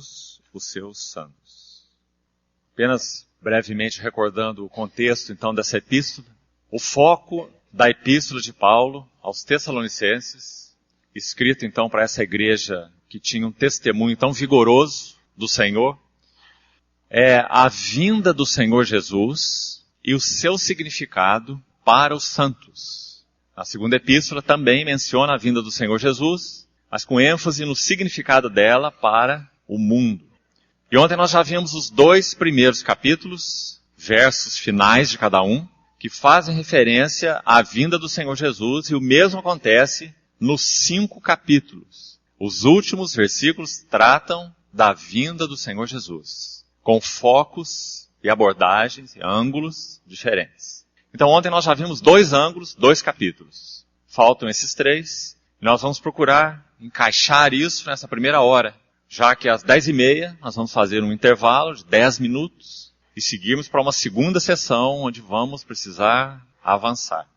todos os seus santos. Apenas brevemente recordando o contexto, então, dessa epístola. O foco da epístola de Paulo aos Tessalonicenses, escrito, então, para essa igreja que tinha um testemunho tão vigoroso do Senhor, é a vinda do Senhor Jesus e o seu significado para os santos. A segunda epístola também menciona a vinda do Senhor Jesus, mas com ênfase no significado dela para o mundo. E ontem nós já vimos os 2 primeiros capítulos, versos finais de cada um, que fazem referência à vinda do Senhor Jesus, e o mesmo acontece nos 5 capítulos. Os últimos versículos tratam da vinda do Senhor Jesus, com focos e abordagens e ângulos diferentes. Então ontem nós já vimos 2 ângulos, 2 capítulos. Faltam esses 3, e nós vamos procurar encaixar isso nessa primeira hora, já que às 10h30 nós vamos fazer um intervalo de 10 minutos e seguirmos para uma segunda sessão onde vamos precisar avançar.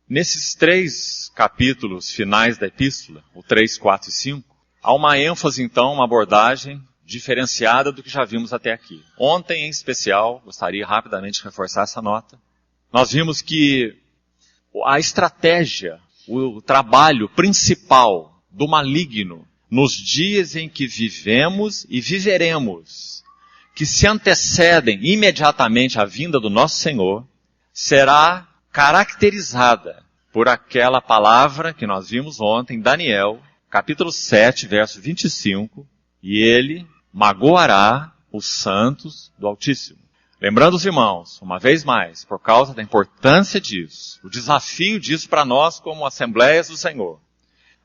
Nesses 3 capítulos finais da epístola, o 3, 4 e 5, há uma ênfase então, uma abordagem diferenciada do que já vimos até aqui. Ontem, em especial, gostaria rapidamente de reforçar essa nota. Nós vimos que a estratégia, o trabalho principal do maligno nos dias em que vivemos e viveremos, que se antecedem imediatamente à vinda do nosso Senhor, será caracterizada por aquela palavra que nós vimos ontem, Daniel, capítulo 7, verso 25, e ele magoará os santos do Altíssimo. Lembrando os irmãos, uma vez mais, por causa da importância disso, o desafio disso para nós como Assembleias do Senhor,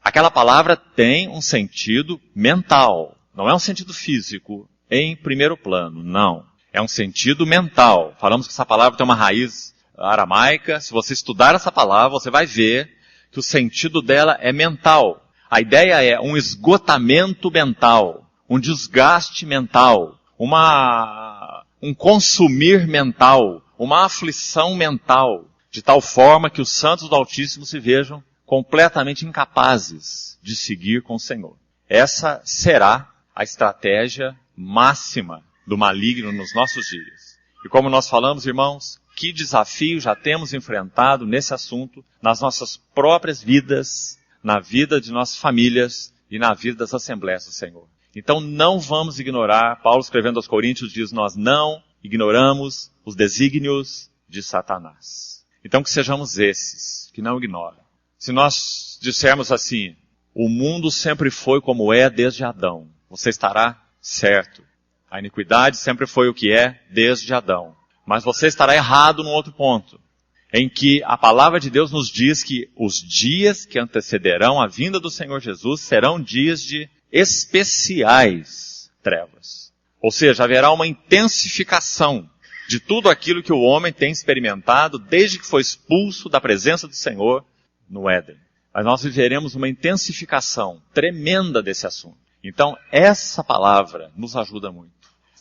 aquela palavra tem um sentido mental, não é um sentido físico em primeiro plano, não. É um sentido mental. Falamos que essa palavra tem uma raiz aramaica. Se você estudar essa palavra, você vai ver que o sentido dela é mental. A ideia é um esgotamento mental, um desgaste mental, um consumir mental, uma aflição mental, de tal forma que os santos do Altíssimo se vejam completamente incapazes de seguir com o Senhor. Essa será a estratégia máxima do maligno nos nossos dias. E como nós falamos, irmãos, que desafio já temos enfrentado nesse assunto nas nossas próprias vidas, na vida de nossas famílias e na vida das Assembleias do Senhor. Então não vamos ignorar, Paulo escrevendo aos Coríntios diz, nós não ignoramos os desígnios de Satanás. Então que sejamos esses, que não ignoram. Se nós dissermos assim, o mundo sempre foi como é desde Adão, você estará certo. A iniquidade sempre foi o que é desde Adão. Mas você estará errado num outro ponto, em que a palavra de Deus nos diz que os dias que antecederão a vinda do Senhor Jesus serão dias de especiais trevas. Ou seja, haverá uma intensificação de tudo aquilo que o homem tem experimentado desde que foi expulso da presença do Senhor no Éden. Mas nós viveremos uma intensificação tremenda desse assunto. Então, essa palavra nos ajuda muito.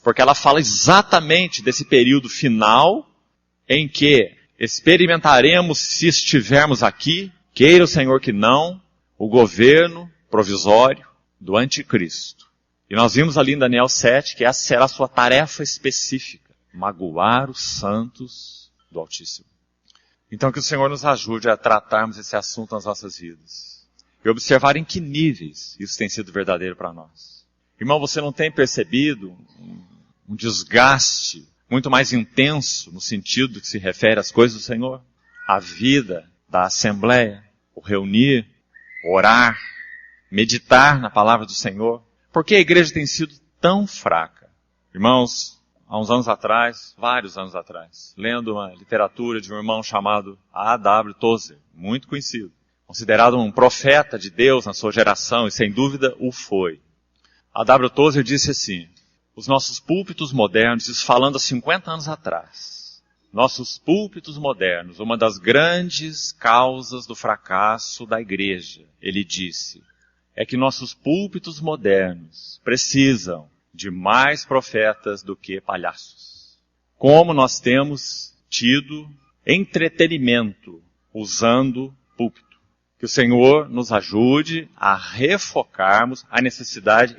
Porque ela fala exatamente desse período final em que experimentaremos, se estivermos aqui, queira o Senhor que não, o governo provisório do anticristo. E nós vimos ali em Daniel 7 que essa será a sua tarefa específica, magoar os santos do Altíssimo. Então que o Senhor nos ajude a tratarmos esse assunto nas nossas vidas. E observar em que níveis isso tem sido verdadeiro para nós. Irmão, você não tem percebido um desgaste muito mais intenso no sentido que se refere às coisas do Senhor? A vida da Assembleia, o reunir, orar, meditar na palavra do Senhor. Por que a igreja tem sido tão fraca? Irmãos, há uns anos atrás, vários anos atrás, lendo uma literatura de um irmão chamado A.W. Tozer, muito conhecido, considerado um profeta de Deus na sua geração, e sem dúvida o foi. A.W. Tozer disse assim, os nossos púlpitos modernos, isso falando há 50 anos atrás, nossos púlpitos modernos, uma das grandes causas do fracasso da igreja, ele disse, é que nossos púlpitos modernos precisam de mais profetas do que palhaços. Como nós temos tido entretenimento usando púlpito. Que o Senhor nos ajude a refocarmos a necessidade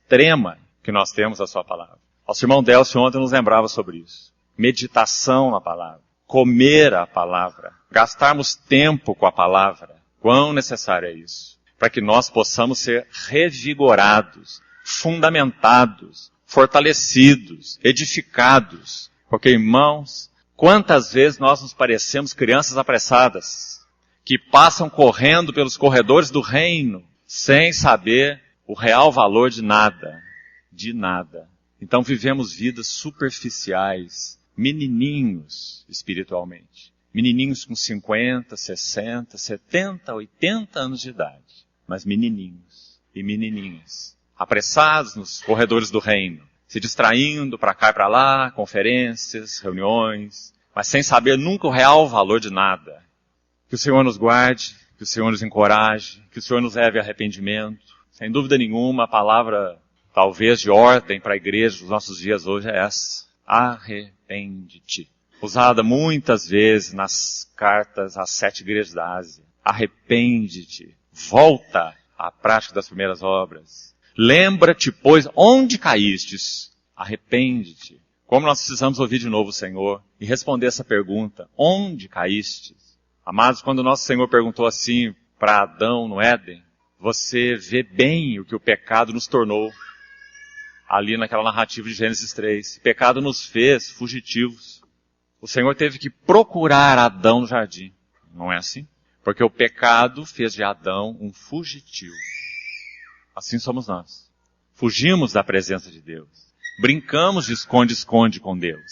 extrema que nós temos da sua palavra. Nosso irmão Delcio ontem nos lembrava sobre isso. Meditação na palavra, comer a palavra, gastarmos tempo com a palavra. Quão necessário é isso? Para que nós possamos ser revigorados, fundamentados, fortalecidos, edificados. Porque, irmãos, quantas vezes nós nos parecemos crianças apressadas, que passam correndo pelos corredores do reino, sem saber o real valor de nada. De nada. Então vivemos vidas superficiais, menininhos espiritualmente. Menininhos com 50, 60, 70, 80 anos de idade. Mas menininhos e menininhas, apressados nos corredores do reino, se distraindo para cá e para lá, conferências, reuniões, mas sem saber nunca o real valor de nada. Que o Senhor nos guarde, que o Senhor nos encoraje, que o Senhor nos leve a arrependimento. Sem dúvida nenhuma, a palavra talvez de ordem para a igreja dos nossos dias hoje é essa. Arrepende-te. Usada muitas vezes nas cartas às 7 igrejas da Ásia. Arrepende-te. Volta à prática das primeiras obras. Lembra-te, pois, onde caístes. Arrepende-te. Como nós precisamos ouvir de novo o Senhor e responder essa pergunta. Onde caístes? Amados, quando o nosso Senhor perguntou assim para Adão no Éden, você vê bem o que o pecado nos tornou. Ali naquela narrativa de Gênesis 3. O pecado nos fez fugitivos. O Senhor teve que procurar Adão no jardim. Não é assim? Porque o pecado fez de Adão um fugitivo. Assim somos nós. Fugimos da presença de Deus. Brincamos de esconde-esconde com Deus.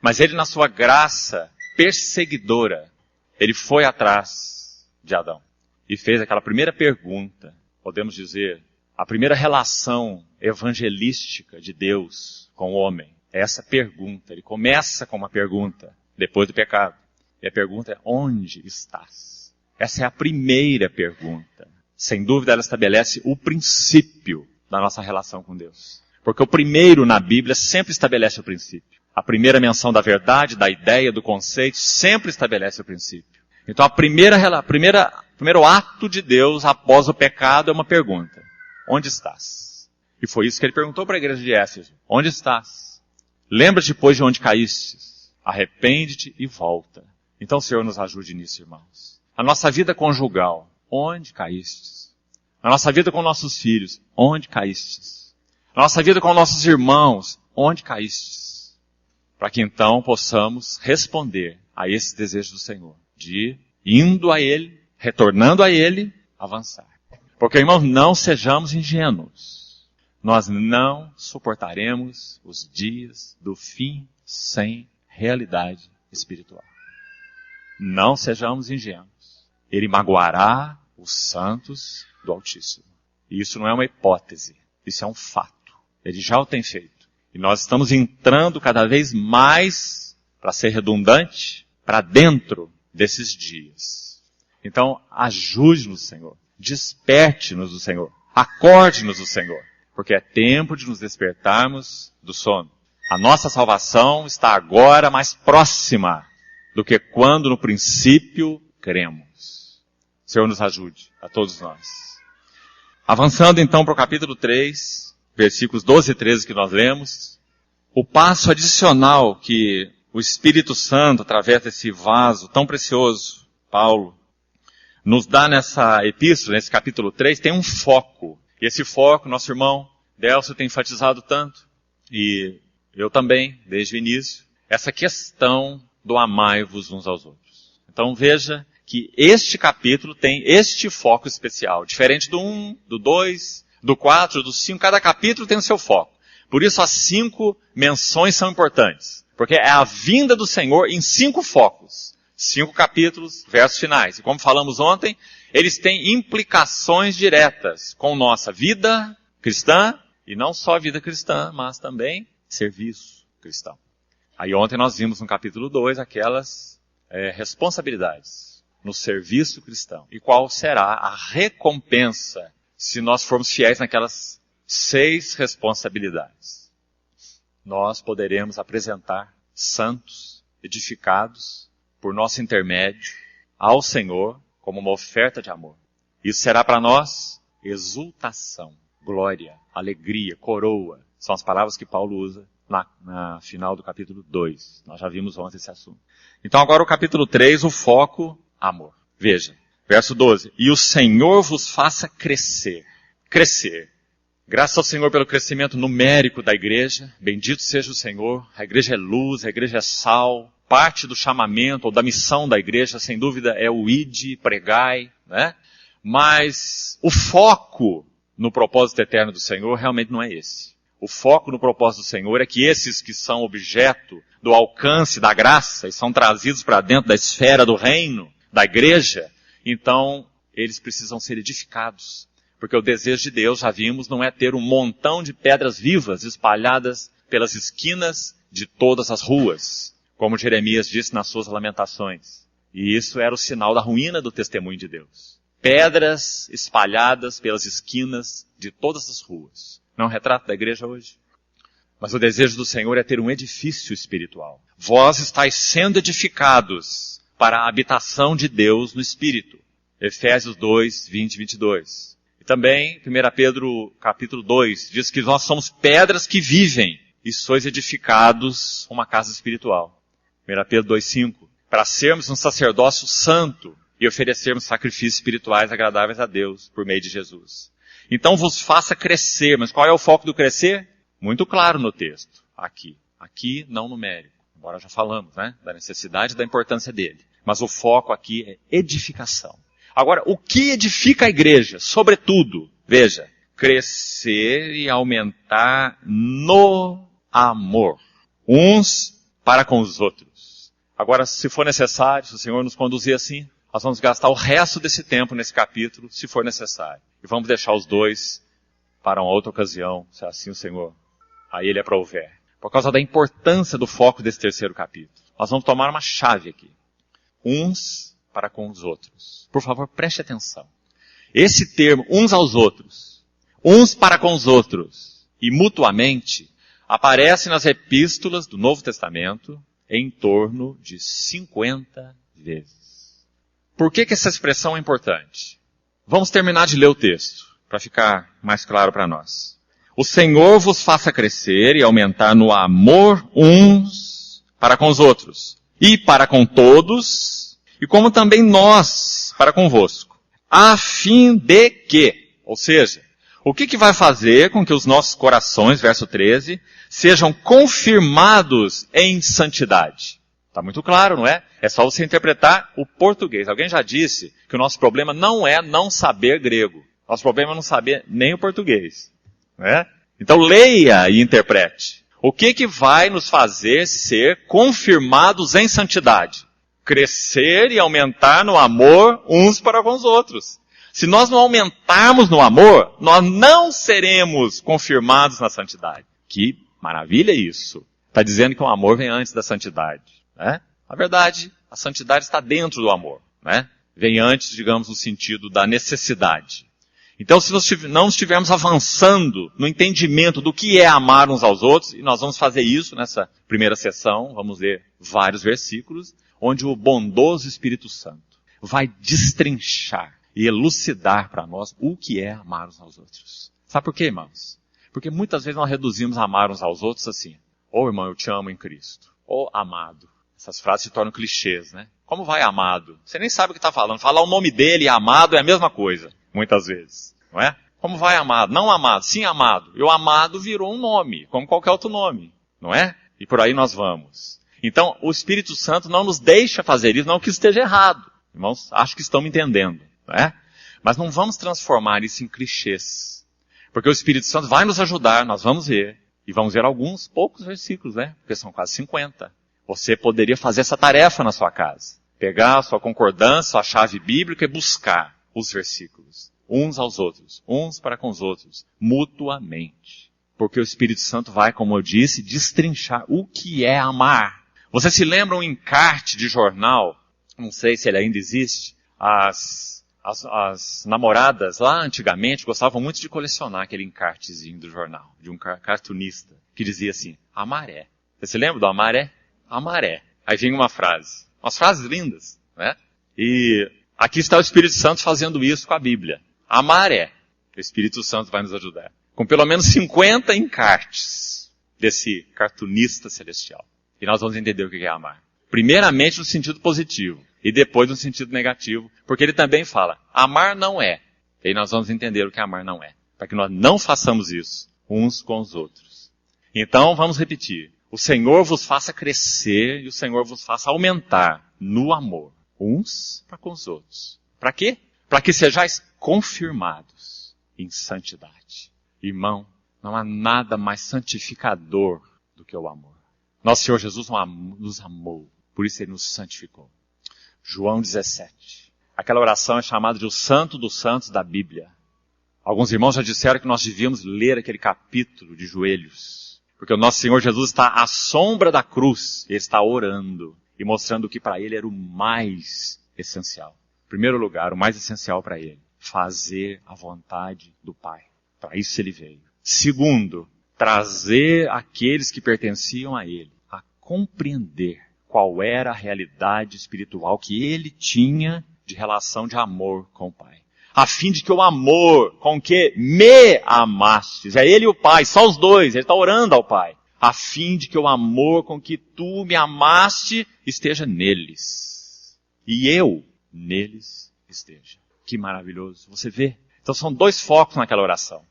Mas Ele, na sua graça perseguidora, Ele foi atrás de Adão. E fez aquela primeira pergunta, podemos dizer, a primeira relação evangelística de Deus com o homem. É essa pergunta. Ele começa com uma pergunta, depois do pecado. E a pergunta é, onde estás? Essa é a primeira pergunta. Sem dúvida ela estabelece o princípio da nossa relação com Deus. Porque o primeiro na Bíblia sempre estabelece o princípio. A primeira menção da verdade, da ideia, do conceito, sempre estabelece o princípio. Então o primeiro ato de Deus após o pecado é uma pergunta. Onde estás? E foi isso que ele perguntou para a igreja de Éfeso. Onde estás? Lembra-te, pois, de onde caíste. Arrepende-te e volta. Então o Senhor nos ajude nisso, irmãos. A nossa vida conjugal, onde caíste? A nossa vida com nossos filhos, onde caíste? A nossa vida com nossos irmãos, onde caíste? Para que então possamos responder a esse desejo do Senhor. De indo a Ele, retornando a Ele, avançar. Porque, irmãos, não sejamos ingênuos. Nós não suportaremos os dias do fim sem realidade espiritual. Não sejamos ingênuos. Ele magoará os santos do Altíssimo. E isso não é uma hipótese. Isso é um fato. Ele já o tem feito. E nós estamos entrando cada vez mais, para ser redundante, para dentro desses dias. Então, ajude-nos, Senhor. Desperte-nos do Senhor. Acorde-nos do Senhor. Porque é tempo de nos despertarmos do sono. A nossa salvação está agora mais próxima do que quando no princípio cremos. O Senhor nos ajude, a todos nós. Avançando então para o capítulo 3, versículos 12 e 13 que nós lemos. O passo adicional que o Espírito Santo, através desse vaso tão precioso, Paulo, nos dá nessa epístola, nesse capítulo 3, tem um foco. E esse foco, nosso irmão Delcio tem enfatizado tanto, e eu também, desde o início, essa questão do amai-vos uns aos outros. Então veja que este capítulo tem este foco especial, diferente do 1, do 2, do 4, do 5, cada capítulo tem o seu foco. Por isso as 5 menções são importantes, porque é a vinda do Senhor em 5 focos. 5 capítulos, versos finais. E como falamos ontem, eles têm implicações diretas com nossa vida cristã, e não só vida cristã, mas também serviço cristão. Aí ontem nós vimos no capítulo 2 aquelas responsabilidades no serviço cristão. E qual será a recompensa se nós formos fiéis naquelas 6 responsabilidades? Nós poderemos apresentar santos, edificados, por nosso intermédio, ao Senhor, como uma oferta de amor. Isso será para nós exultação, glória, alegria, coroa. São as palavras que Paulo usa na final do capítulo 2. Nós já vimos ontem esse assunto. Então agora o capítulo 3, o foco, amor. Veja, verso 12. E o Senhor vos faça crescer. Crescer. Graças ao Senhor pelo crescimento numérico da igreja. Bendito seja o Senhor. A igreja é luz, a igreja é sal. Parte do chamamento ou da missão da igreja, sem dúvida, é o ide, pregai, né? Mas o foco no propósito eterno do Senhor realmente não é esse. O foco no propósito do Senhor é que esses que são objeto do alcance da graça e são trazidos para dentro da esfera do reino, da igreja, então eles precisam ser edificados. Porque o desejo de Deus, já vimos, não é ter um montão de pedras vivas espalhadas pelas esquinas de todas as ruas, como Jeremias disse nas suas lamentações. E isso era o sinal da ruína do testemunho de Deus. Pedras espalhadas pelas esquinas de todas as ruas. Não é um retrato da igreja hoje? Mas o desejo do Senhor é ter um edifício espiritual. Vós estáis sendo edificados para a habitação de Deus no Espírito. Efésios 2, 20 e 22. E também, 1 Pedro capítulo 2, diz que nós somos pedras que vivem e sois edificados uma casa espiritual. 1 Pedro 2, 5. Para sermos um sacerdócio santo e oferecermos sacrifícios espirituais agradáveis a Deus por meio de Jesus. Então vos faça crescer. Mas qual é o foco do crescer? Muito claro no texto. Aqui. Aqui, não numérico. Embora já falamos, né? Da necessidade e da importância dele. Mas o foco aqui é edificação. Agora, o que edifica a igreja? Sobretudo, veja, crescer e aumentar no amor. Uns para com os outros. Agora, se for necessário, se o Senhor nos conduzir assim, nós vamos gastar o resto desse tempo nesse capítulo, se for necessário. E vamos deixar os dois para uma outra ocasião, se assim o Senhor a ele aprouver. Por causa da importância do foco desse terceiro capítulo. Nós vamos tomar uma chave aqui. Uns para com os outros. Por favor, preste atenção. Esse termo, uns aos outros, uns para com os outros e mutuamente, aparece nas epístolas do Novo Testamento em torno de 50 vezes. Por que essa expressão é importante? Vamos terminar de ler o texto, para ficar mais claro para nós. O Senhor vos faça crescer e aumentar no amor uns para com os outros, e para com todos, e como também nós para convosco, a fim de que, ou seja, o que vai fazer com que os nossos corações, verso 13, sejam confirmados em santidade? Está muito claro, não é? É só você interpretar o português. Alguém já disse que o nosso problema não é não saber grego. Nosso problema é não saber nem o português. Não é? Então leia e interprete. O que vai nos fazer ser confirmados em santidade? Crescer e aumentar no amor uns para com os outros. Se nós não aumentarmos no amor, nós não seremos confirmados na santidade. Que maravilha isso. Está dizendo que o amor vem antes da santidade. Né? Na verdade, a santidade está dentro do amor. Né? Vem antes, digamos, no sentido da necessidade. Então, se nós não estivermos avançando no entendimento do que é amar uns aos outros, e nós vamos fazer isso nessa primeira sessão, vamos ler vários versículos, onde o bondoso Espírito Santo vai destrinchar e elucidar para nós o que é amar uns aos outros. Sabe por quê, irmãos? Porque muitas vezes nós reduzimos amar uns aos outros assim, ou irmão, eu te amo em Cristo, ou amado. Essas frases se tornam clichês, né? Como vai amado? Você nem sabe o que está falando. Falar o nome dele e amado é a mesma coisa, muitas vezes, não é? Como vai amado? Não amado, sim amado. E o amado virou um nome, como qualquer outro nome, não é? E por aí nós vamos. Então, o Espírito Santo não nos deixa fazer isso, não que isso esteja errado. Irmãos, acho que estão me entendendo, não é? Mas não vamos transformar isso em clichês. Porque o Espírito Santo vai nos ajudar, nós vamos ver. E vamos ver alguns poucos versículos, né? Porque são quase 50. Você poderia fazer essa tarefa na sua casa. Pegar a sua concordância, sua chave bíblica e buscar os versículos. Uns aos outros. Uns para com os outros. Mutuamente. Porque o Espírito Santo vai, como eu disse, destrinchar o que é amar. Você se lembra um encarte de jornal? Não sei se ele ainda existe. As namoradas lá antigamente gostavam muito de colecionar aquele encartezinho do jornal. De um cartunista. Que dizia assim, amaré. Você se lembra do amaré? Amaré. Aí vinha uma frase. Umas frases lindas, né? E aqui está o Espírito Santo fazendo isso com a Bíblia. Amaré. O Espírito Santo vai nos ajudar. Com pelo menos 50 encartes desse cartunista celestial. E nós vamos entender o que é amar. Primeiramente no sentido positivo. E depois no sentido negativo. Porque ele também fala, amar não é. E aí nós vamos entender o que amar não é. Para que nós não façamos isso uns com os outros. Então vamos repetir. O Senhor vos faça crescer e o Senhor vos faça aumentar no amor. Uns para com os outros. Para quê? Para que sejais confirmados em santidade. Irmão, não há nada mais santificador do que o amor. Nosso Senhor Jesus nos amou, por isso Ele nos santificou. João 17. Aquela oração é chamada de o Santo dos Santos da Bíblia. Alguns irmãos já disseram que nós devíamos ler aquele capítulo de joelhos. Porque o nosso Senhor Jesus está à sombra da cruz. Ele está orando e mostrando que para Ele era o mais essencial. Em primeiro lugar, o mais essencial para Ele. Fazer a vontade do Pai. Para isso Ele veio. Segundo, trazer aqueles que pertenciam a Ele a compreender qual era a realidade espiritual que Ele tinha de relação de amor com o Pai. A fim de que o amor com que me amastes, é Ele e o Pai, só os dois, Ele está orando ao Pai. A fim de que o amor com que tu me amaste esteja neles. E eu neles esteja. Que maravilhoso. Você vê? Então são dois focos naquela oração.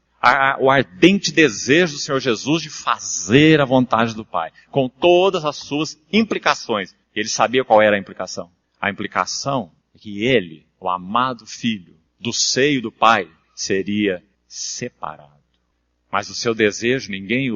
O ardente desejo do Senhor Jesus de fazer a vontade do Pai, com todas as suas implicações. E Ele sabia qual era a implicação. A implicação é que Ele, o amado Filho, do seio do Pai, seria separado. Mas o seu desejo, ninguém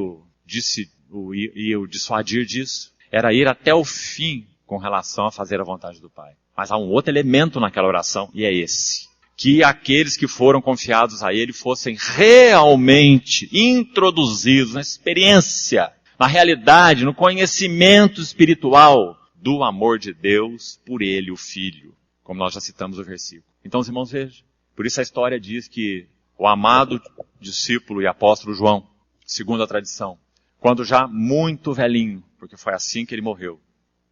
ia o dissuadir disso, era ir até o fim com relação a fazer a vontade do Pai. Mas há um outro elemento naquela oração, e é esse. Que aqueles que foram confiados a Ele fossem realmente introduzidos na experiência, na realidade, no conhecimento espiritual do amor de Deus por Ele, o Filho, como nós já citamos o versículo. Então, os irmãos, vejam. Por isso a história diz que o amado discípulo e apóstolo João, segundo a tradição, quando já muito velhinho, porque foi assim que ele morreu,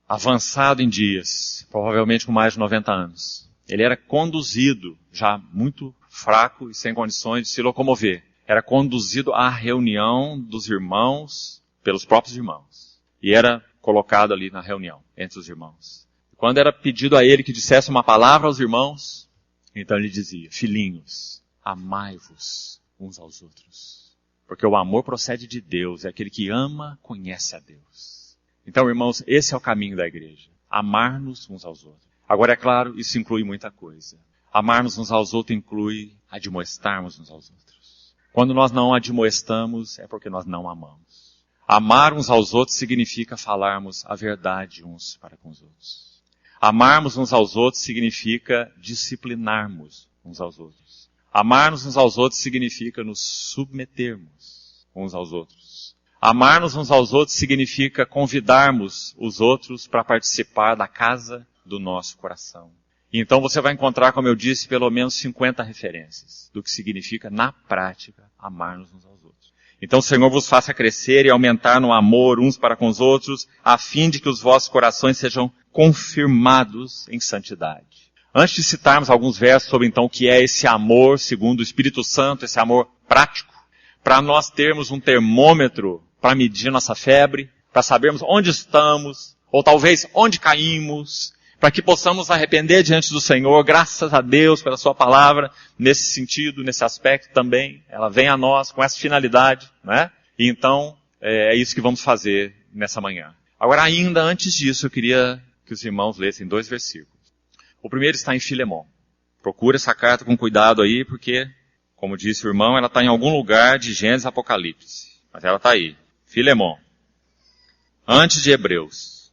avançado em dias, provavelmente com mais de 90 anos, ele era conduzido, já muito fraco e sem condições de se locomover. Era conduzido à reunião dos irmãos, pelos próprios irmãos. E era colocado ali na reunião, entre os irmãos. Quando era pedido a ele que dissesse uma palavra aos irmãos, então ele dizia, filhinhos, amai-vos uns aos outros. Porque o amor procede de Deus, é aquele que ama, conhece a Deus. Então, irmãos, esse é o caminho da igreja. Amar-nos uns aos outros. Agora, é claro, isso inclui muita coisa. Amar-nos uns aos outros inclui admoestarmos uns aos outros. Quando nós não admoestamos, é porque nós não amamos. Amar uns aos outros significa falarmos a verdade uns para com os outros. Amarmos uns aos outros significa disciplinarmos uns aos outros. Amarmos uns aos outros significa nos submetermos uns aos outros. Amarmos uns aos outros significa convidarmos os outros para participar da casa do nosso coração. Então você vai encontrar, como eu disse, pelo menos 50 referências do que significa, na prática, amar-nos uns aos outros. Então o Senhor vos faça crescer e aumentar no amor uns para com os outros, a fim de que os vossos corações sejam confirmados em santidade. Antes de citarmos alguns versos sobre então o que é esse amor segundo o Espírito Santo, esse amor prático, para nós termos um termômetro para medir nossa febre, para sabermos onde estamos, ou talvez onde caímos, para que possamos nos arrepender diante do Senhor, graças a Deus pela sua palavra, nesse sentido, nesse aspecto também, ela vem a nós com essa finalidade, né? E então, é isso que vamos fazer nessa manhã. Agora, ainda antes disso, eu queria que os irmãos lessem 2 versículos. O primeiro está em Filemon. Procura essa carta com cuidado aí, porque, como disse o irmão, ela está em algum lugar de Gênesis e Apocalipse. Mas ela está aí. Filemon. Antes de Hebreus.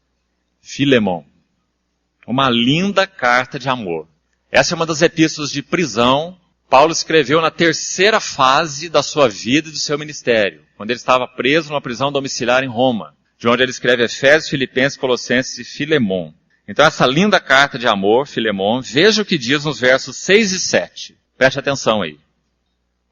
Filemon. Uma linda carta de amor. Essa é uma das epístolas de prisão. Paulo escreveu na 3ª fase da sua vida e do seu ministério, quando ele estava preso numa prisão domiciliar em Roma, de onde ele escreve Efésios, Filipenses, Colossenses e Filemon. Então essa linda carta de amor, Filemon, veja o que diz nos versos 6 e 7. Preste atenção aí.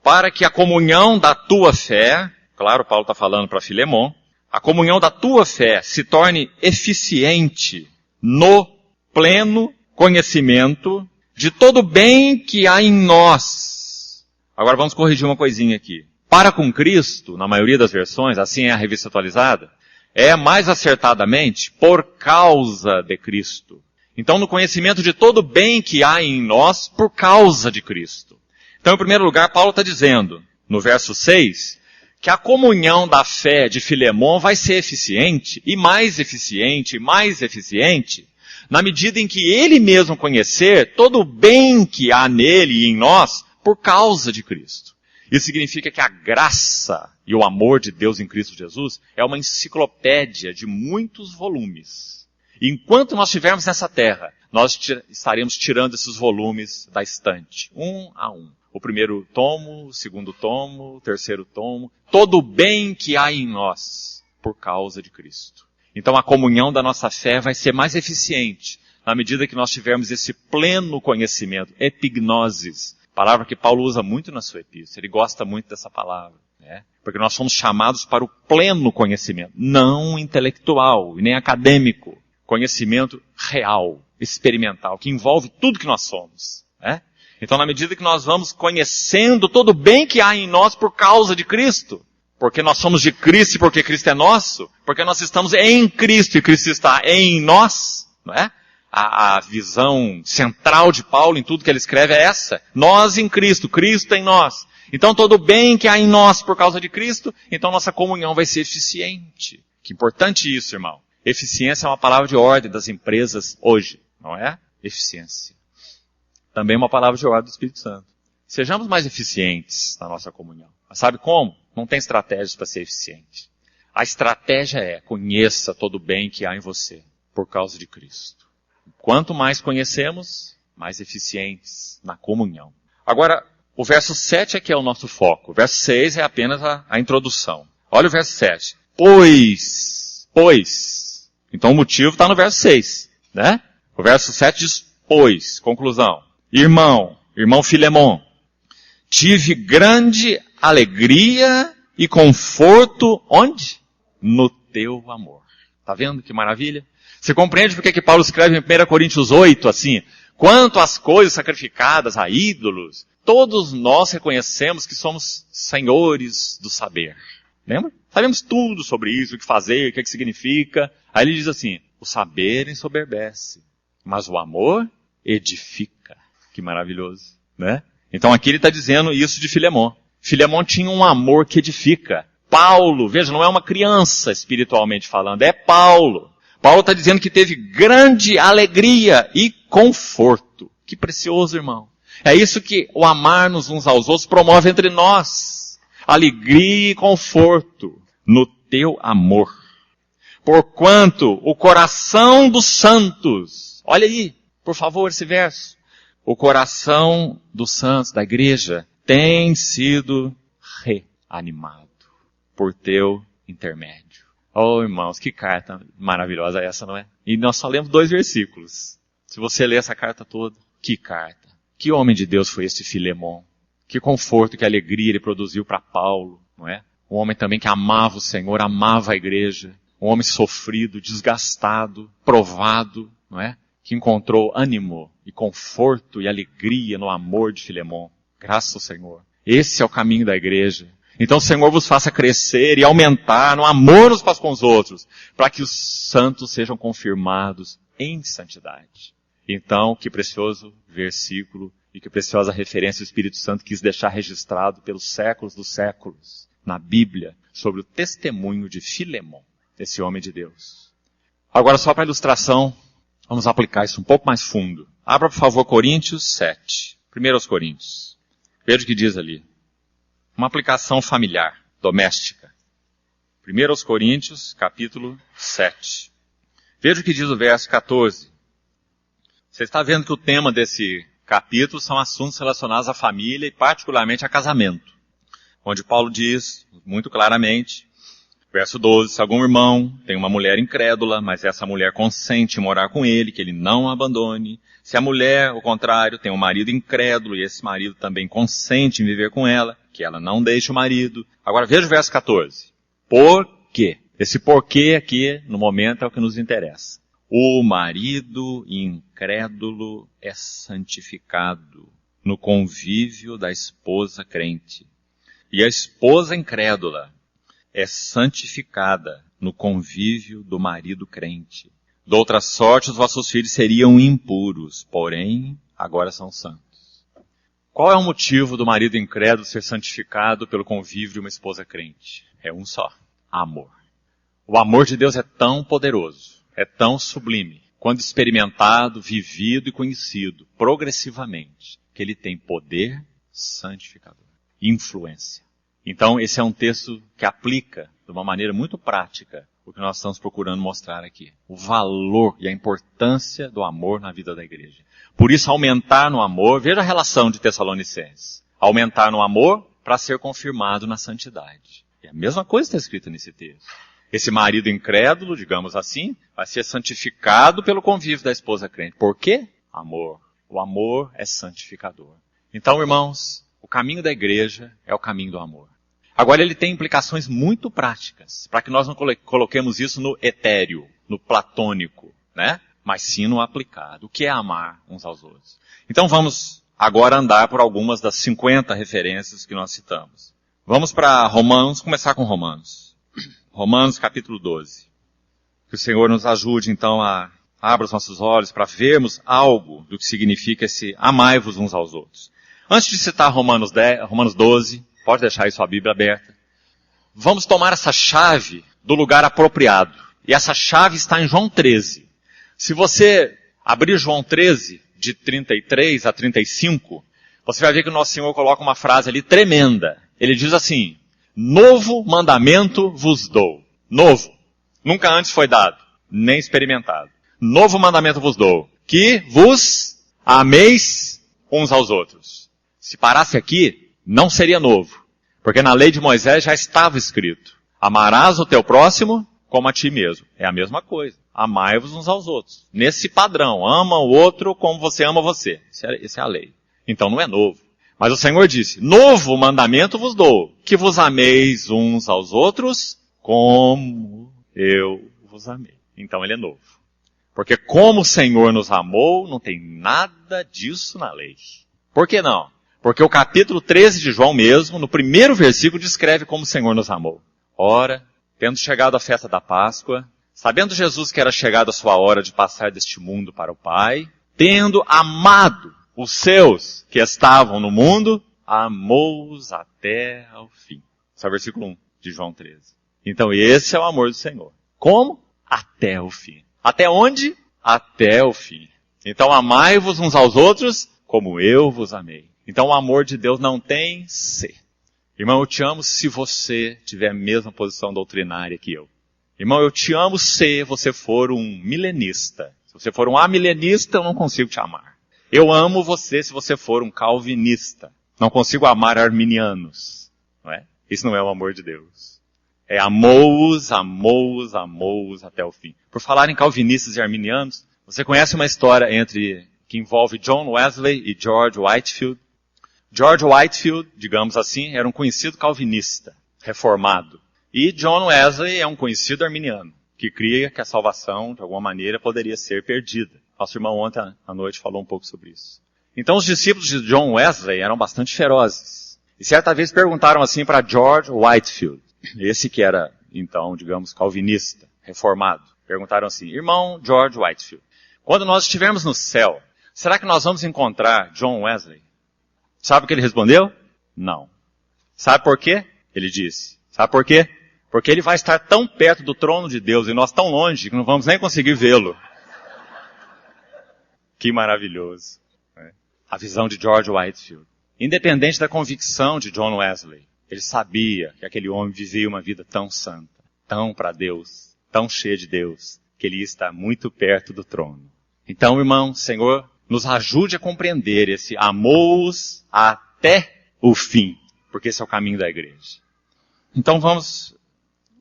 Para que a comunhão da tua fé, claro, Paulo está falando para Filemon, a comunhão da tua fé se torne eficiente no pleno conhecimento de todo o bem que há em nós. Agora vamos corrigir uma coisinha aqui. Para com Cristo, na maioria das versões, assim é a revista atualizada, é mais acertadamente por causa de Cristo. Então, no conhecimento de todo o bem que há em nós por causa de Cristo. Então, em primeiro lugar, Paulo está dizendo, no verso 6, que a comunhão da fé de Filemon vai ser eficiente, e mais eficiente, na medida em que ele mesmo conhecer todo o bem que há nele e em nós por causa de Cristo. Isso significa que a graça e o amor de Deus em Cristo Jesus é uma enciclopédia de muitos volumes. E enquanto nós estivermos nessa terra, nós estaremos tirando esses volumes da estante, um a um. O primeiro tomo, o segundo tomo, o terceiro tomo, todo o bem que há em nós por causa de Cristo. Então a comunhão da nossa fé vai ser mais eficiente na medida que nós tivermos esse pleno conhecimento, epignosis, palavra que Paulo usa muito na sua epístola. Ele gosta muito dessa palavra, né? Porque nós somos chamados para o pleno conhecimento, não intelectual e nem acadêmico, conhecimento real, experimental, que envolve tudo que nós somos, né? Então, na medida que nós vamos conhecendo todo o bem que há em nós por causa de Cristo, porque nós somos de Cristo e porque Cristo é nosso, porque nós estamos em Cristo e Cristo está em nós, não é? A visão central de Paulo em tudo que ele escreve é essa. Nós em Cristo, Cristo em nós. Então, todo o bem que há em nós por causa de Cristo, então nossa comunhão vai ser eficiente. Que importante isso, irmão. Eficiência é uma palavra de ordem das empresas hoje, não é? Eficiência. Também uma palavra de ordem do Espírito Santo. Sejamos mais eficientes na nossa comunhão. Mas sabe como? Não tem estratégias para ser eficiente. A estratégia é, conheça todo o bem que há em você, por causa de Cristo. Quanto mais conhecemos, mais eficientes na comunhão. Agora, o verso 7 é que é o nosso foco. O verso 6 é apenas a introdução. Olha o verso 7. Pois. Então o motivo está no verso 6, né? O verso 7 diz, pois. Conclusão. Irmão Filemon, tive grande alegria e conforto, onde? No teu amor. Tá vendo que maravilha? Você compreende porque que Paulo escreve em 1 Coríntios 8, assim, quanto às coisas sacrificadas a ídolos, todos nós reconhecemos que somos senhores do saber. Lembra? Sabemos tudo sobre isso, o que fazer, o que significa. Aí ele diz assim, o saber ensoberbece, mas o amor edifica. Que maravilhoso, né? Então aqui ele está dizendo isso de Filemon. Filemon tinha um amor que edifica. Paulo, veja, não é uma criança espiritualmente falando, é Paulo. Paulo está dizendo que teve grande alegria e conforto. Que precioso, irmão. É isso que o amar-nos uns aos outros promove entre nós. Alegria e conforto no teu amor. Porquanto o coração dos santos, olha aí, por favor, esse verso. O coração dos santos, da igreja, tem sido reanimado por teu intermédio. Oh, irmãos, que carta maravilhosa essa, não é? E nós só lemos 2 versículos. Se você ler essa carta toda, que carta. Que homem de Deus foi esse Filemon. Que conforto, que alegria ele produziu para Paulo, não é? Um homem também que amava o Senhor, amava a igreja. Um homem sofrido, desgastado, provado, não é? Que encontrou ânimo e conforto e alegria no amor de Filemon. Graças ao Senhor. Esse é o caminho da igreja. Então o Senhor vos faça crescer e aumentar no amor uns para com os outros, para que os santos sejam confirmados em santidade. Então, que precioso versículo e que preciosa referência o Espírito Santo quis deixar registrado pelos séculos dos séculos na Bíblia sobre o testemunho de Filemon, esse homem de Deus. Agora, só para ilustração, vamos aplicar isso um pouco mais fundo. Abra, por favor, Coríntios 7. 1 Coríntios. Veja o que diz ali. Uma aplicação familiar, doméstica. 1 Coríntios, capítulo 7. Veja o que diz o verso 14. Você está vendo que o tema desse capítulo são assuntos relacionados à família e particularmente a casamento. Onde Paulo diz, muito claramente, verso 12, se algum irmão tem uma mulher incrédula, mas essa mulher consente em morar com ele, que ele não a abandone. Se a mulher, ao contrário, tem um marido incrédulo e esse marido também consente em viver com ela, que ela não deixe o marido. Agora veja o verso 14. Por quê? Esse porquê aqui, no momento, é o que nos interessa. O marido incrédulo é santificado no convívio da esposa crente. E a esposa incrédula é santificada no convívio do marido crente. De outra sorte, os vossos filhos seriam impuros, porém, agora são santos. Qual é o motivo do marido incrédulo ser santificado pelo convívio de uma esposa crente? É um só: amor. O amor de Deus é tão poderoso, é tão sublime, quando experimentado, vivido e conhecido progressivamente, que ele tem poder santificador, influência. Então, esse é um texto que aplica de uma maneira muito prática o que nós estamos procurando mostrar aqui. O valor e a importância do amor na vida da igreja. Por isso, aumentar no amor, veja a relação de Tessalonicenses. Aumentar no amor para ser confirmado na santidade. E a mesma coisa está escrita nesse texto. Esse marido incrédulo, digamos assim, vai ser santificado pelo convívio da esposa crente. Por quê? Amor. O amor é santificador. Então, irmãos, o caminho da igreja é o caminho do amor. Agora, ele tem implicações muito práticas, para que nós não coloquemos isso no etéreo, no platônico, né? Mas sim no aplicado. O que é amar uns aos outros? Então, vamos agora andar por algumas das 50 referências que nós citamos. Vamos para Romanos, começar com Romanos. Romanos capítulo 12. Que o Senhor nos ajude então a abrir os nossos olhos para vermos algo do que significa esse amai-vos uns aos outros. Antes de citar Romanos 12, pode deixar aí sua Bíblia aberta. Vamos tomar essa chave do lugar apropriado. E essa chave está em João 13. Se você abrir João 13, de 33 a 35, você vai ver que o nosso Senhor coloca uma frase ali tremenda. Ele diz assim: novo mandamento vos dou. Novo. Nunca antes foi dado, nem experimentado. Novo mandamento vos dou, que vos ameis uns aos outros. Se parasse aqui, não seria novo. Porque na lei de Moisés já estava escrito: amarás o teu próximo como a ti mesmo. É a mesma coisa. Amai-vos uns aos outros. Nesse padrão, ama o outro como você ama você. Essa é a lei. Então não é novo. Mas o Senhor disse: novo mandamento vos dou, que vos ameis uns aos outros como eu vos amei. Então ele é novo. Porque como o Senhor nos amou, não tem nada disso na lei. Por que não? Porque o capítulo 13 de João mesmo, no primeiro versículo, descreve como o Senhor nos amou. Ora, tendo chegado a festa da Páscoa, sabendo Jesus que era chegada a sua hora de passar deste mundo para o Pai, tendo amado os seus que estavam no mundo, amou-os até ao fim. Esse é o versículo 1 de João 13. Então esse é o amor do Senhor. Como? Até o fim. Até onde? Até o fim. Então amai-vos uns aos outros como eu vos amei. Então o amor de Deus não tem se. Irmão, eu te amo se você tiver a mesma posição doutrinária que eu. Irmão, eu te amo se você for um milenista. Se você for um amilenista, eu não consigo te amar. Eu amo você se você for um calvinista. Não consigo amar arminianos. Não é? Isso não é o amor de Deus. É amou-os, amou-os, amou-os até o fim. Por falar em calvinistas e arminianos, você conhece uma história que envolve John Wesley e George Whitefield? George Whitefield, digamos assim, era um conhecido calvinista, reformado. E John Wesley é um conhecido arminiano, que cria que a salvação, de alguma maneira, poderia ser perdida. Nosso irmão ontem à noite falou um pouco sobre isso. Então os discípulos de John Wesley eram bastante ferozes. E certa vez perguntaram assim para George Whitefield, esse que era, então, digamos, calvinista, reformado. Perguntaram assim: irmão George Whitefield, quando nós estivermos no céu, será que nós vamos encontrar John Wesley? Sabe o que ele respondeu? Não. Sabe por quê? Ele disse. Sabe por quê? Porque ele vai estar tão perto do trono de Deus e nós tão longe que não vamos nem conseguir vê-lo. Que maravilhoso. Né? A visão de George Whitefield. Independente da convicção de John Wesley, ele sabia que aquele homem vivia uma vida tão santa, tão para Deus, tão cheia de Deus, que ele ia estar muito perto do trono. Então, irmão, Senhor, nos ajude a compreender esse amor-os até o fim, porque esse é o caminho da igreja. Então vamos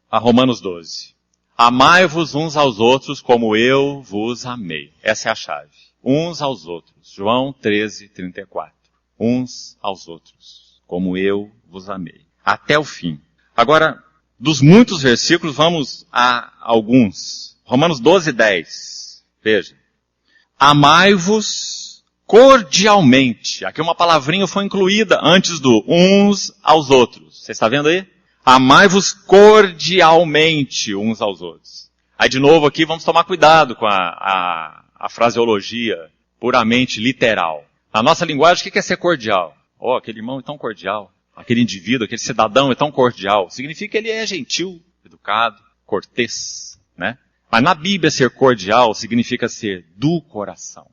a Romanos 12. Amai-vos uns aos outros como eu vos amei. Essa é a chave. Uns aos outros. João 13, 34. Uns aos outros, como eu vos amei. Até o fim. Agora, dos muitos versículos, vamos a alguns. Romanos 12, 10. Veja. Amai-vos cordialmente. Aqui uma palavrinha foi incluída antes do uns aos outros. Você está vendo aí? Amai-vos cordialmente uns aos outros. Aí de novo aqui vamos tomar cuidado com a fraseologia puramente literal. Na nossa linguagem, o que é ser cordial? Oh, aquele irmão é tão cordial. Aquele indivíduo, aquele cidadão é tão cordial. Significa que ele é gentil, educado, cortês, né? Mas na Bíblia ser cordial significa ser do coração.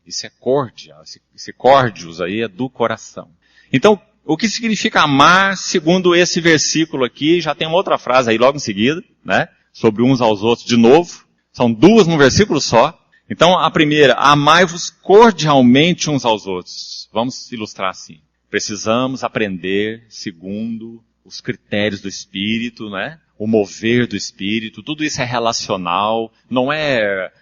Isso é cordial, esse córdios aí é do coração. Então, o que significa amar, segundo esse versículo aqui, já tem uma outra frase aí logo em seguida, né? Sobre uns aos outros de novo. São duas num versículo só. Então, a primeira, amai-vos cordialmente uns aos outros. Vamos ilustrar assim. Precisamos aprender segundo os critérios do Espírito, né? O mover do Espírito. Tudo isso é relacional, não é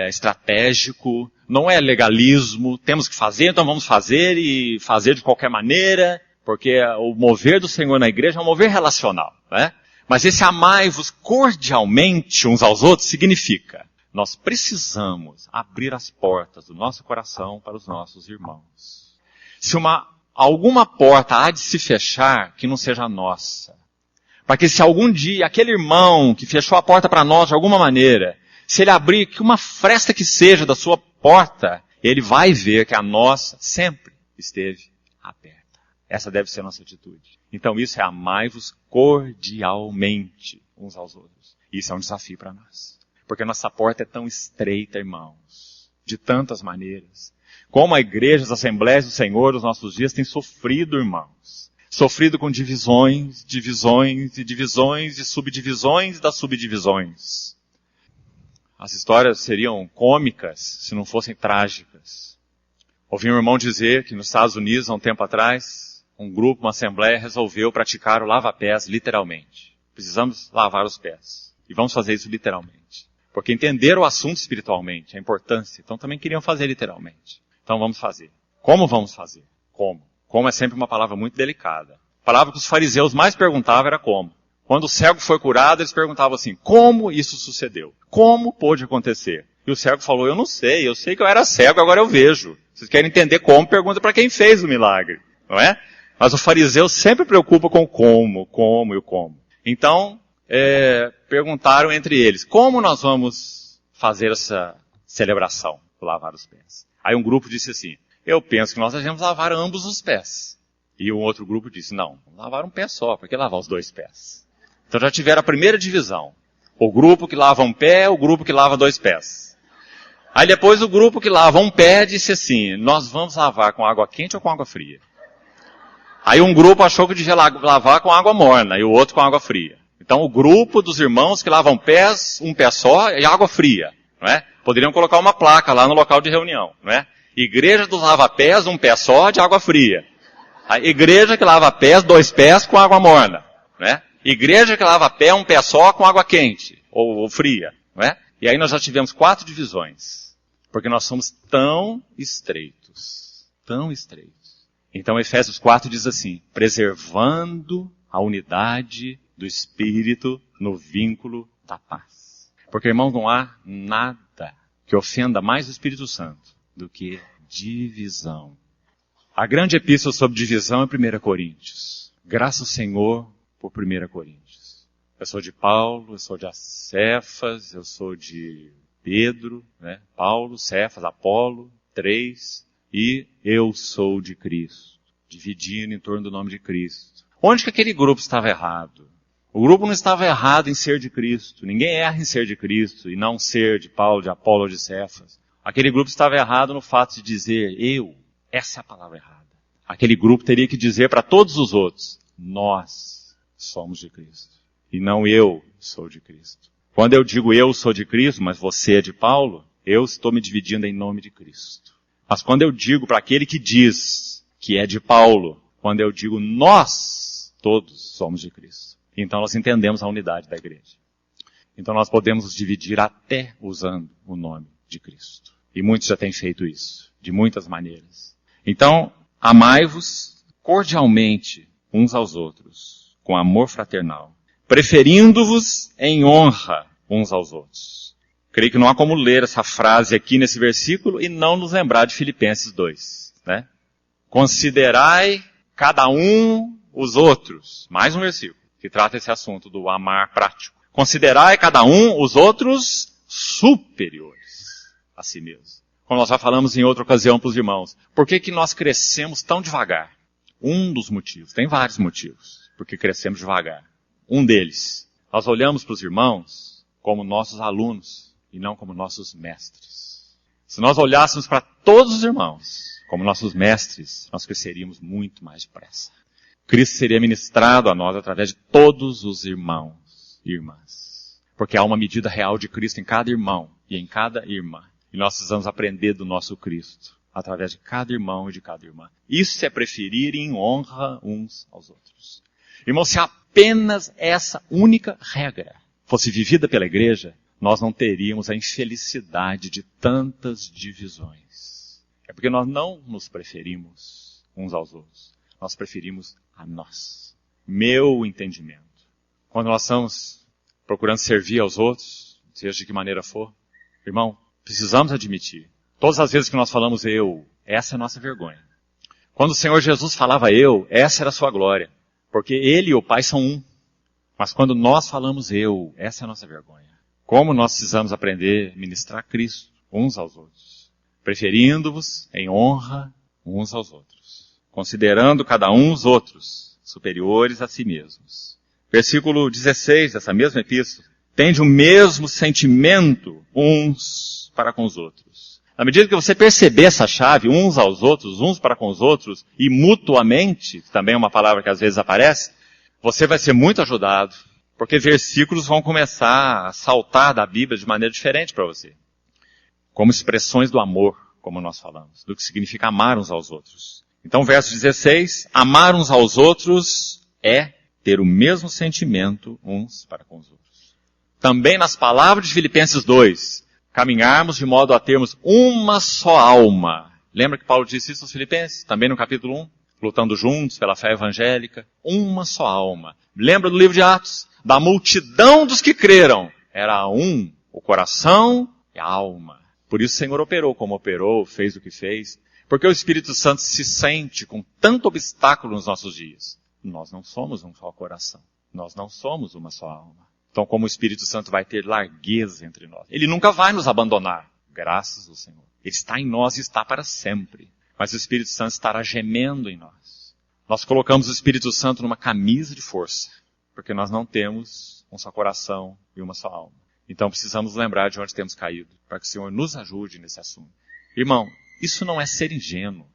estratégico, não é legalismo. Temos que fazer, então vamos fazer e fazer de qualquer maneira, porque o mover do Senhor na igreja é um mover relacional, né? Mas esse amai-vos cordialmente uns aos outros significa nós precisamos abrir as portas do nosso coração para os nossos irmãos. Se alguma porta há de se fechar, que não seja a nossa. Para que se algum dia aquele irmão que fechou a porta para nós de alguma maneira, se ele abrir que uma fresta que seja da sua porta, ele vai ver que a nossa sempre esteve aberta. Essa deve ser a nossa atitude. Então isso é amai-vos cordialmente uns aos outros. Isso é um desafio para nós. Porque nossa porta é tão estreita, irmãos, de tantas maneiras. Como a igreja, as assembleias do Senhor, nos nossos dias, tem sofrido, irmãos. Sofrido com divisões, divisões e divisões e subdivisões das subdivisões. As histórias seriam cômicas se não fossem trágicas. Ouvi um irmão dizer que nos Estados Unidos, há um tempo atrás, um grupo, uma assembleia, resolveu praticar o lava-pés literalmente. Precisamos lavar os pés. E vamos fazer isso literalmente. Porque entenderam o assunto espiritualmente, a importância. Então também queriam fazer literalmente. Então vamos fazer. Como vamos fazer? Como? Como é sempre uma palavra muito delicada. A palavra que os fariseus mais perguntavam era como. Quando o cego foi curado, eles perguntavam assim, como isso sucedeu? Como pôde acontecer? E o cego falou, eu sei que eu era cego, agora eu vejo. Vocês querem entender como? Pergunta para quem fez o milagre, não é? Mas o fariseu sempre preocupa com o como e o como. Então, perguntaram entre eles, como nós vamos fazer essa celebração, lavar os pés? Aí um grupo disse assim, eu penso que nós devemos lavar ambos os pés. E um outro grupo disse, não, vamos lavar um pé só, por que lavar os dois pés? Então já tiveram a primeira divisão. O grupo que lava um pé, o grupo que lava dois pés. Aí depois o grupo que lava um pé disse assim, nós vamos lavar com água quente ou com água fria? Aí um grupo achou que devia lavar com água morna e o outro com água fria. Então o grupo dos irmãos que lavam pés, um pé só e água fria, não é? Poderiam colocar uma placa lá no local de reunião, não é? Igreja dos lava-pés, um pé só de água fria. A igreja que lava pés, dois pés com água morna, não é? Igreja que lava pé, um pé só com água quente, ou fria, não é? E aí nós já tivemos 4 divisões, porque nós somos tão estreitos, tão estreitos. Então Efésios 4 diz assim, preservando a unidade do Espírito no vínculo da paz. Porque, irmãos, não há nada que ofenda mais o Espírito Santo do que divisão. A grande epístola sobre divisão é 1 Coríntios. Graças ao Senhor por 1 Coríntios. Eu sou de Paulo, eu sou de Cefas, eu sou de Pedro, né? Paulo, Cefas, Apolo, 3, e eu sou de Cristo. Dividindo em torno do nome de Cristo. Onde que aquele grupo estava errado? O grupo não estava errado em ser de Cristo. Ninguém erra em ser de Cristo e não ser de Paulo, de Apolo ou de Cefas. Aquele grupo estava errado no fato de dizer eu. Essa é a palavra errada. Aquele grupo teria que dizer para todos os outros, nós somos de Cristo. E não eu sou de Cristo. Quando eu digo eu sou de Cristo, mas você é de Paulo, eu estou me dividindo em nome de Cristo. Mas quando eu digo para aquele que diz que é de Paulo, quando eu digo nós todos somos de Cristo. Então nós entendemos a unidade da igreja. Então nós podemos nos dividir até usando o nome de Cristo. E muitos já têm feito isso, de muitas maneiras. Então, amai-vos cordialmente uns aos outros, com amor fraternal, preferindo-vos em honra uns aos outros. Creio que não há como ler essa frase aqui nesse versículo e não nos lembrar de Filipenses 2, né? Considerai cada um os outros. Mais um versículo que trata esse assunto do amar prático. Considerai cada um os outros superiores a si mesmo. Como nós já falamos em outra ocasião para os irmãos. Por que nós crescemos tão devagar? Um dos motivos, tem vários motivos, porque crescemos devagar. Um deles, nós olhamos para os irmãos como nossos alunos e não como nossos mestres. Se nós olhássemos para todos os irmãos como nossos mestres, nós cresceríamos muito mais depressa. Cristo seria ministrado a nós através de todos os irmãos e irmãs. Porque há uma medida real de Cristo em cada irmão e em cada irmã. E nós precisamos aprender do nosso Cristo, através de cada irmão e de cada irmã. Isso é preferir em honra uns aos outros. Irmão, se apenas essa única regra fosse vivida pela igreja, nós não teríamos a infelicidade de tantas divisões. É porque nós não nos preferimos uns aos outros. Nós preferimos a nós. Meu entendimento. Quando nós estamos procurando servir aos outros, seja de que maneira for, irmão, precisamos admitir. Todas as vezes que nós falamos eu, essa é a nossa vergonha. Quando o Senhor Jesus falava eu, essa era a sua glória. Porque Ele e o Pai são um. Mas quando nós falamos eu, essa é a nossa vergonha. Como nós precisamos aprender a ministrar Cristo uns aos outros. Preferindo-vos em honra uns aos outros. Considerando cada um os outros superiores a si mesmos. Versículo 16 dessa mesma epístola. Tende o mesmo sentimento uns para com os outros. À medida que você perceber essa chave, uns aos outros, uns para com os outros, e mutuamente, que também é uma palavra que às vezes aparece, você vai ser muito ajudado, porque versículos vão começar a saltar da Bíblia de maneira diferente para você. Como expressões do amor, como nós falamos, do que significa amar uns aos outros. Então, verso 16, amar uns aos outros é ter o mesmo sentimento uns para com os outros. Também nas palavras de Filipenses 2, caminharmos de modo a termos uma só alma. Lembra que Paulo disse isso aos Filipenses? Também no capítulo 1, lutando juntos pela fé evangélica. Uma só alma. Lembra do livro de Atos? Da multidão dos que creram. Era um, o coração e a alma. Por isso o Senhor operou como operou, fez o que fez. Porque o Espírito Santo se sente com tanto obstáculo nos nossos dias. Nós não somos um só coração. Nós não somos uma só alma. Então, como o Espírito Santo vai ter largueza entre nós? Ele nunca vai nos abandonar, graças ao Senhor. Ele está em nós e está para sempre. Mas o Espírito Santo estará gemendo em nós. Nós colocamos o Espírito Santo numa camisa de força, porque nós não temos um só coração e uma só alma. Então, precisamos lembrar de onde temos caído, para que o Senhor nos ajude nesse assunto. Irmão, isso não é ser ingênuo.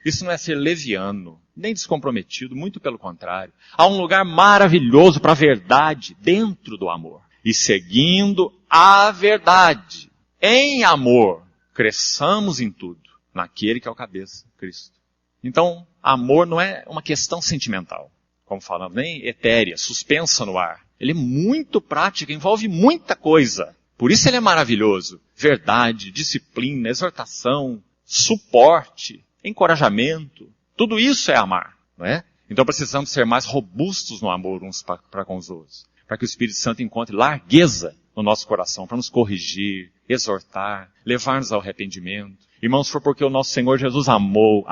Isso não é ser leviano, nem descomprometido, muito pelo contrário. Há um lugar maravilhoso para a verdade dentro do amor. E seguindo a verdade, em amor, cresçamos em tudo, naquele que é o cabeça, Cristo. Então, amor não é uma questão sentimental, como falamos, nem etérea, suspensa no ar. Ele é muito prático, envolve muita coisa. Por isso ele é maravilhoso. Verdade, disciplina, exortação, suporte, encorajamento, tudo isso é amar, não é? Então precisamos ser mais robustos no amor uns para com os outros, para que o Espírito Santo encontre largueza no nosso coração, para nos corrigir, exortar, levar-nos ao arrependimento. Irmãos, foi porque o nosso Senhor Jesus amou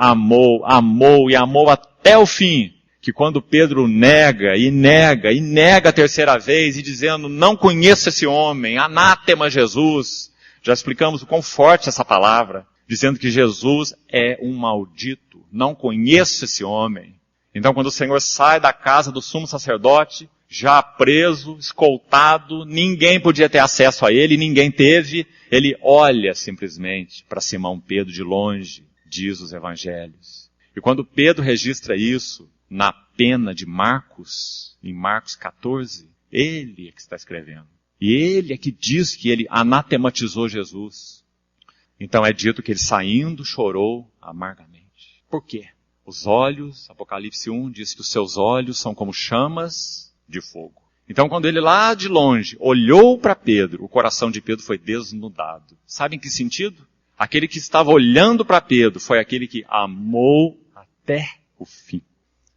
e amou até o fim, que quando Pedro nega a terceira vez, e dizendo, não conheço esse homem, anátema Jesus, já explicamos o quão forte é essa palavra, dizendo que Jesus é um maldito. Não conheço esse homem. Então, quando o Senhor sai da casa do sumo sacerdote, já preso, escoltado, ninguém podia ter acesso a ele, ninguém teve. Ele olha simplesmente para Simão Pedro de longe, diz os evangelhos. E quando Pedro registra isso na pena de Marcos, em Marcos 14, ele é que está escrevendo. E ele é que diz que ele anatematizou Jesus. Então é dito que ele saindo chorou amargamente. Por quê? Os olhos, Apocalipse 1 diz que os seus olhos são como chamas de fogo. Então quando ele lá de longe olhou para Pedro, o coração de Pedro foi desnudado. Sabe em que sentido? Aquele que estava olhando para Pedro foi aquele que amou até o fim.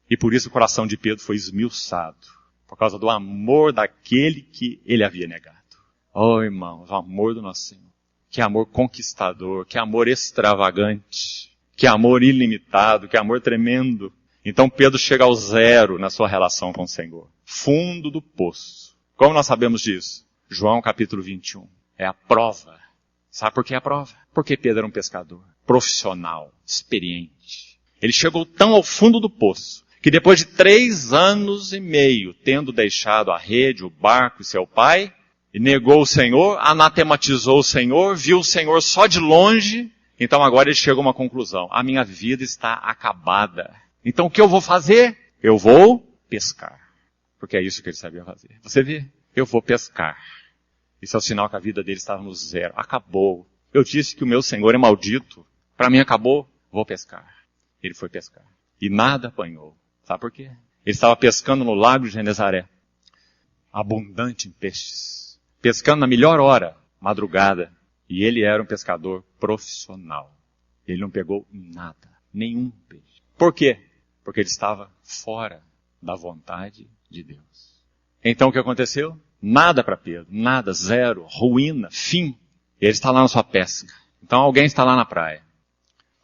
E por isso o coração de Pedro foi esmiuçado, por causa do amor daquele que ele havia negado. Oh, irmãos, o amor do nosso Senhor. Que amor conquistador, que amor extravagante, que amor ilimitado, que amor tremendo. Então Pedro chega ao zero na sua relação com o Senhor. Fundo do poço. Como nós sabemos disso? João capítulo 21. É a prova. Sabe por que é a prova? Porque Pedro era um pescador profissional, experiente. Ele chegou tão ao fundo do poço que depois de 3 anos e meio, tendo deixado a rede, o barco e seu pai, e negou o Senhor, anatematizou o Senhor, viu o Senhor só de longe, então agora ele chega a uma conclusão. A minha vida está acabada. Então o que eu vou fazer? Eu vou pescar. Porque é isso que ele sabia fazer. Você vê? Eu vou pescar. Isso é o sinal que a vida dele estava no zero. Acabou. Eu disse que o meu Senhor é maldito. Para mim acabou. Vou pescar. Ele foi pescar. E nada apanhou. Sabe por quê? Ele estava pescando no lago de Genezaré. Abundante em peixes. Pescando na melhor hora, madrugada. E ele era um pescador profissional. Ele não pegou nada. Nenhum peixe. Por quê? Porque ele estava fora da vontade de Deus. Então o que aconteceu? Nada para Pedro. Nada. Zero. Ruína. Fim. Ele está lá na sua pesca. Então alguém está lá na praia.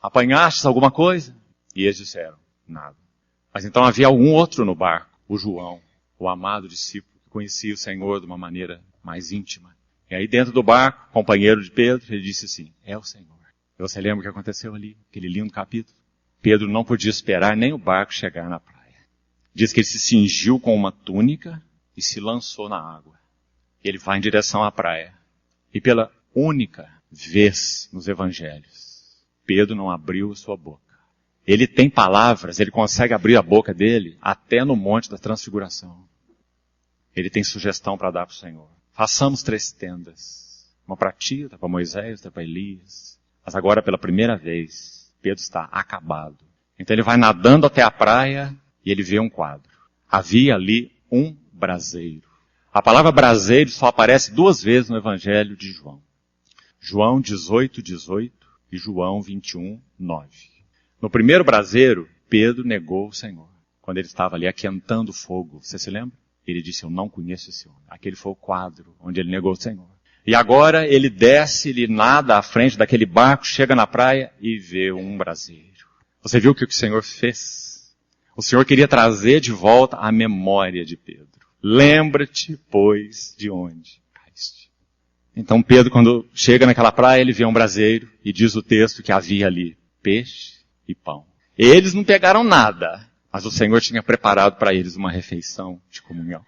Apanhaste alguma coisa? E eles disseram, nada. Mas então havia algum outro no barco. O João. O amado discípulo. Que conhecia o Senhor de uma maneira mais íntima. E aí dentro do barco, companheiro de Pedro, ele disse assim, é o Senhor. E você lembra o que aconteceu ali? Aquele lindo capítulo? Pedro não podia esperar nem o barco chegar na praia. Diz que ele se cingiu com uma túnica e se lançou na água. Ele vai em direção à praia. E pela única vez nos evangelhos, Pedro não abriu sua boca. Ele tem palavras, ele consegue abrir a boca dele até no Monte da Transfiguração. Ele tem sugestão para dar para o Senhor. Façamos 3 tendas. Uma para ti, outra para Moisés, outra para Elias. Mas agora, pela primeira vez, Pedro está acabado. Então ele vai nadando até a praia e ele vê um quadro. Havia ali um braseiro. A palavra braseiro só aparece 2 vezes no Evangelho de João. João 18:18 e João 21:9. No primeiro braseiro, Pedro negou o Senhor. Quando ele estava ali aquentando o fogo. Você se lembra? Ele disse, eu não conheço esse homem. Aquele foi o quadro onde ele negou o Senhor. E agora ele desce, ele nada à frente daquele barco, chega na praia e vê um braseiro. Você viu o que o Senhor fez? O Senhor queria trazer de volta a memória de Pedro. Lembra-te, pois, de onde caíste. Então Pedro, quando chega naquela praia, ele vê um braseiro e diz o texto que havia ali peixe e pão. Eles não pegaram nada. Mas o Senhor tinha preparado para eles uma refeição de comunhão.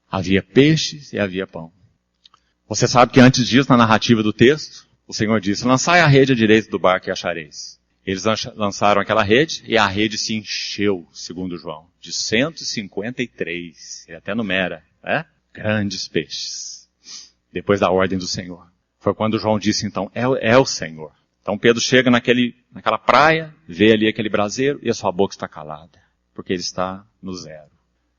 Havia peixes e havia pão. Você sabe que antes disso, na narrativa do texto, o Senhor disse, lançai a rede à direita do barco e achareis. Eles lançaram aquela rede e a rede se encheu, segundo João, de 153. Ele até numera, né? Grandes peixes. Depois da ordem do Senhor. Foi quando João disse, então, é o Senhor. Então Pedro chega naquela praia, vê ali aquele braseiro e a sua boca está calada, porque ele está no zero.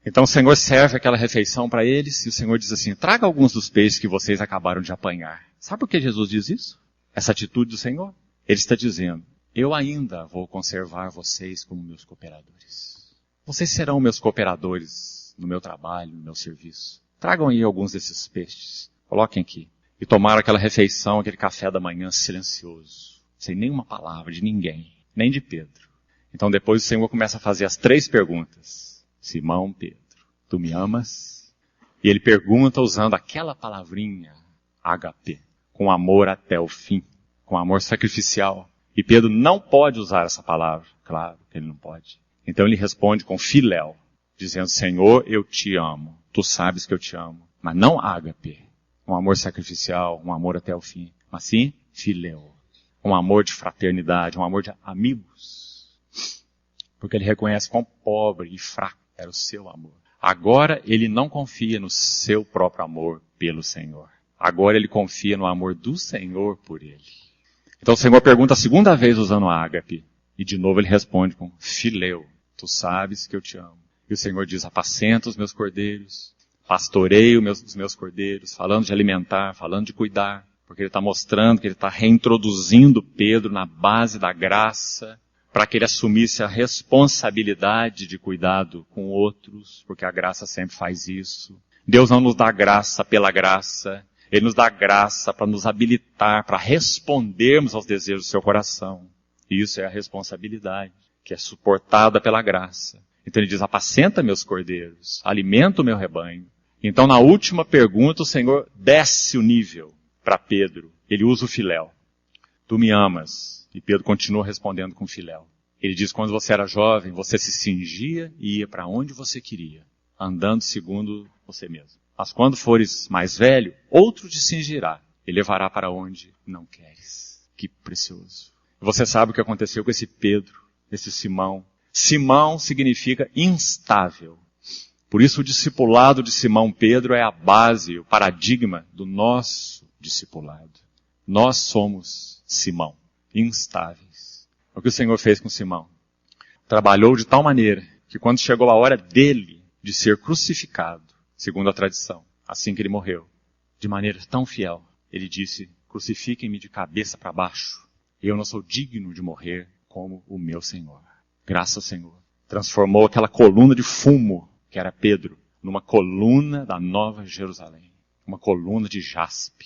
Então o Senhor serve aquela refeição para eles e o Senhor diz assim, traga alguns dos peixes que vocês acabaram de apanhar. Sabe por que Jesus diz isso? Essa atitude do Senhor? Ele está dizendo, eu ainda vou conservar vocês como meus cooperadores. Vocês serão meus cooperadores no meu trabalho, no meu serviço. Tragam aí alguns desses peixes, coloquem aqui. E tomaram aquela refeição, aquele café da manhã silencioso. Sem nenhuma palavra de ninguém, nem de Pedro. Então depois o Senhor começa a fazer as 3 perguntas. Simão, Pedro, tu me amas? E ele pergunta usando aquela palavrinha, HP, com amor até o fim, com amor sacrificial. E Pedro não pode usar essa palavra, claro que ele não pode. Então ele responde com filéu, dizendo, Senhor, eu te amo, tu sabes que eu te amo, mas não HP, um amor sacrificial, um amor até o fim, mas sim filéu. Um amor de fraternidade, um amor de amigos. Porque ele reconhece quão pobre e fraco era o seu amor. Agora ele não confia no seu próprio amor pelo Senhor. Agora ele confia no amor do Senhor por ele. Então o Senhor pergunta a 2ª vez usando ágape. E de novo ele responde com filéu. Tu sabes que eu te amo. E o Senhor diz, apacenta os meus cordeiros. Pastoreio os meus cordeiros. Falando de alimentar, falando de cuidar. Porque ele está mostrando que ele está reintroduzindo Pedro na base da graça, para que ele assumisse a responsabilidade de cuidado com outros, porque a graça sempre faz isso. Deus não nos dá graça pela graça. Ele nos dá graça para nos habilitar, para respondermos aos desejos do seu coração. E isso é a responsabilidade, que é suportada pela graça. Então ele diz, apacenta meus cordeiros, alimenta o meu rebanho. Então na última pergunta o Senhor desce o nível para Pedro. Ele usa o filéu. Tu me amas. E Pedro continua respondendo com filéu. Ele diz, quando você era jovem, você se cingia e ia para onde você queria, andando segundo você mesmo. Mas quando fores mais velho, outro te cingirá e levará para onde não queres. Que precioso. Você sabe o que aconteceu com esse Pedro, esse Simão. Simão significa instável. Por isso o discipulado de Simão Pedro é a base, o paradigma do nosso discipulado. Nós somos Simão, instáveis. É o que o Senhor fez com Simão. Trabalhou de tal maneira que quando chegou a hora dele de ser crucificado, segundo a tradição, assim que ele morreu, de maneira tão fiel, ele disse, crucifiquem-me de cabeça para baixo. Eu não sou digno de morrer como o meu Senhor. Graças ao Senhor. Transformou aquela coluna de fumo, que era Pedro, numa coluna da Nova Jerusalém. Uma coluna de jaspe.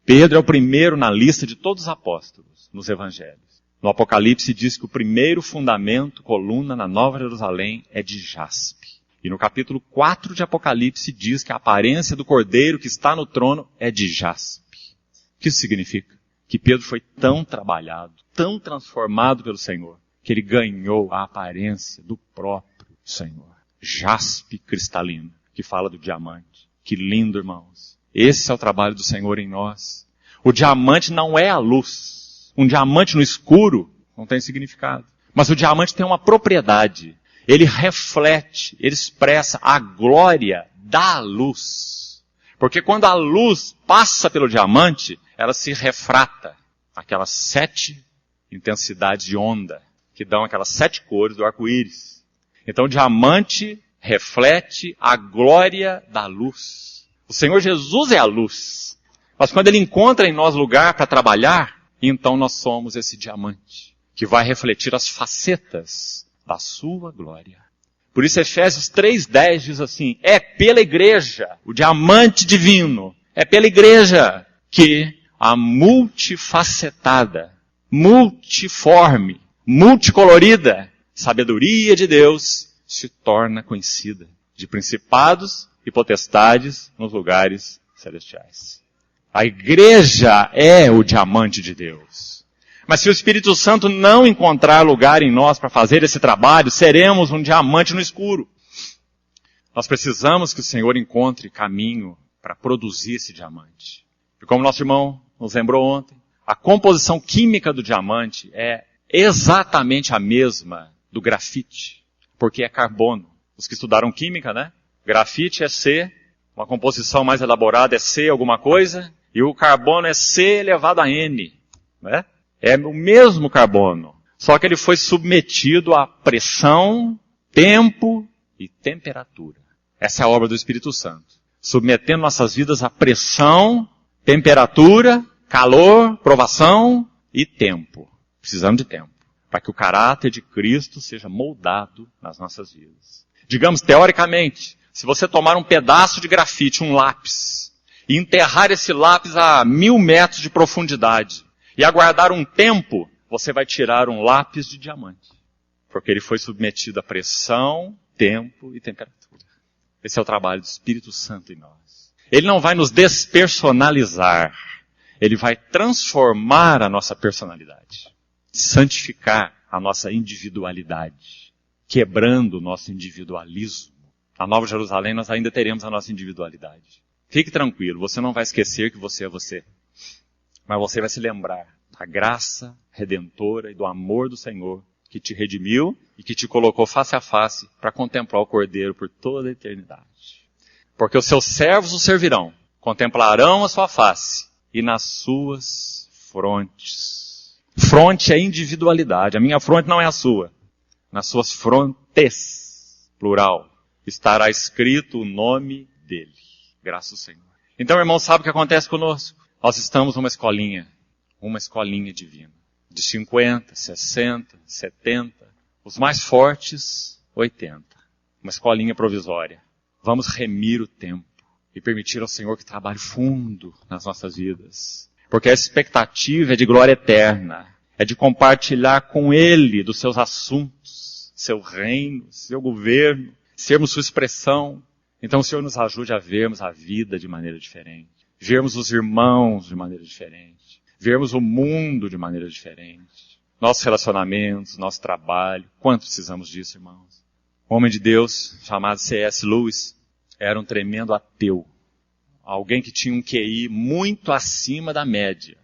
Pedro é o primeiro na lista de todos os apóstolos, nos evangelhos. No Apocalipse diz que o primeiro fundamento, coluna na Nova Jerusalém, é de jaspe. E no capítulo 4 de Apocalipse diz que a aparência do cordeiro que está no trono é de jaspe. O que isso significa? Que Pedro foi tão trabalhado, tão transformado pelo Senhor, que ele ganhou a aparência do próprio Senhor. Jaspe cristalino, que fala do diamante. Que lindo, irmãos. Esse é o trabalho do Senhor em nós. O diamante não é a luz. Um diamante no escuro não tem significado. Mas o diamante tem uma propriedade. Ele reflete, ele expressa a glória da luz. Porque quando a luz passa pelo diamante, ela se refrata. Aquelas 7 intensidades de onda, que dão aquelas 7 cores do arco-íris. Então o diamante reflete a glória da luz. O Senhor Jesus é a luz. Mas quando Ele encontra em nós lugar para trabalhar, então nós somos esse diamante, que vai refletir as facetas da sua glória. Por isso Efésios 3:10 diz assim, é pela igreja, o diamante divino, é pela igreja que a multifacetada, multiforme, multicolorida sabedoria de Deus se torna conhecida de principados e potestades nos lugares celestiais. A igreja é o diamante de Deus. Mas se o Espírito Santo não encontrar lugar em nós para fazer esse trabalho, seremos um diamante no escuro. Nós precisamos que o Senhor encontre caminho para produzir esse diamante. E como nosso irmão nos lembrou ontem, a composição química do diamante é exatamente a mesma do grafite, porque é carbono. Os que estudaram química, né? Grafite é C, uma composição mais elaborada é C alguma coisa, e o carbono é C elevado a N, né? É o mesmo carbono, só que ele foi submetido a pressão, tempo e temperatura. Essa é a obra do Espírito Santo. Submetendo nossas vidas a pressão, temperatura, calor, provação e tempo. Precisamos de tempo, para que o caráter de Cristo seja moldado nas nossas vidas. Digamos, teoricamente, se você tomar um pedaço de grafite, um lápis, e enterrar esse lápis a 1000 metros de profundidade, e aguardar um tempo, você vai tirar um lápis de diamante. Porque ele foi submetido a pressão, tempo e temperatura. Esse é o trabalho do Espírito Santo em nós. Ele não vai nos despersonalizar. Ele vai transformar a nossa personalidade. Santificar a nossa individualidade. Quebrando o nosso individualismo. Na Nova Jerusalém nós ainda teremos a nossa individualidade. Fique tranquilo, você não vai esquecer que você é você. Mas você vai se lembrar da graça redentora e do amor do Senhor que te redimiu e que te colocou face a face para contemplar o Cordeiro por toda a eternidade. Porque os seus servos o servirão, contemplarão a sua face e nas suas frontes. Fronte é individualidade, a minha fronte não é a sua. Nas suas frontes, plural, estará escrito o nome dele. Graças ao Senhor. Então, irmão, sabe o que acontece conosco? Nós estamos numa escolinha divina, de 50, 60, 70, os mais fortes, 80. Uma escolinha provisória. Vamos remir o tempo. e permitir ao Senhor que trabalhe fundo nas nossas vidas. Porque a expectativa é de glória eterna, é de compartilhar com Ele dos seus assuntos, seu reino, seu governo, sermos sua expressão. Então o Senhor nos ajude a vermos a vida de maneira diferente, vermos os irmãos de maneira diferente, vermos o mundo de maneira diferente, nossos relacionamentos, nosso trabalho. Quanto precisamos disso, irmãos? Um homem de Deus chamado C.S. Lewis era um tremendo ateu. Alguém que tinha um QI muito acima da média.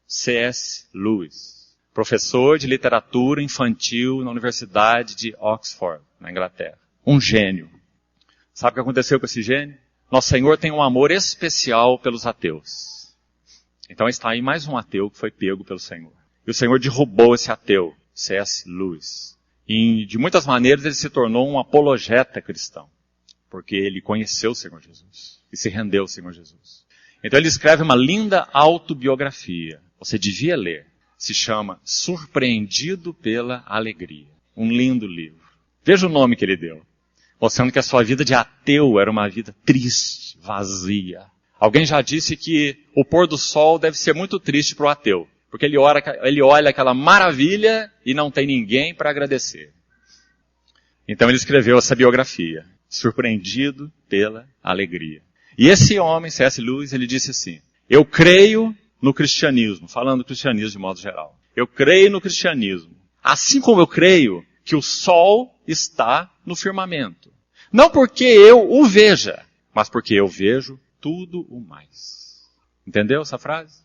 C.S. Lewis, professor de literatura infantil na Universidade de Oxford, na Inglaterra. Um gênio. Sabe o que aconteceu com esse gênio? Nosso Senhor tem um amor especial pelos ateus. Então está aí mais um ateu que foi pego pelo Senhor. E o Senhor derrubou esse ateu, C.S. Lewis. E de muitas maneiras ele se tornou um apologeta cristão. Porque ele conheceu o Senhor Jesus. E se rendeu ao Senhor Jesus. Então ele escreve uma linda autobiografia. Você devia ler. Se chama Surpreendido pela Alegria. Um lindo livro. Veja o nome que ele deu. Mostrando que a sua vida de ateu era uma vida triste, vazia. Alguém já disse que o pôr do sol deve ser muito triste para o ateu. Porque ele olha aquela maravilha e não tem ninguém para agradecer. Então ele escreveu essa biografia. Surpreendido pela Alegria. E esse homem, C.S. Lewis, ele disse assim: eu creio no cristianismo, falando do cristianismo de modo geral. Eu creio no cristianismo. Assim como eu creio que o sol está no firmamento. Não porque eu o veja, mas porque eu vejo tudo o mais. Entendeu essa frase?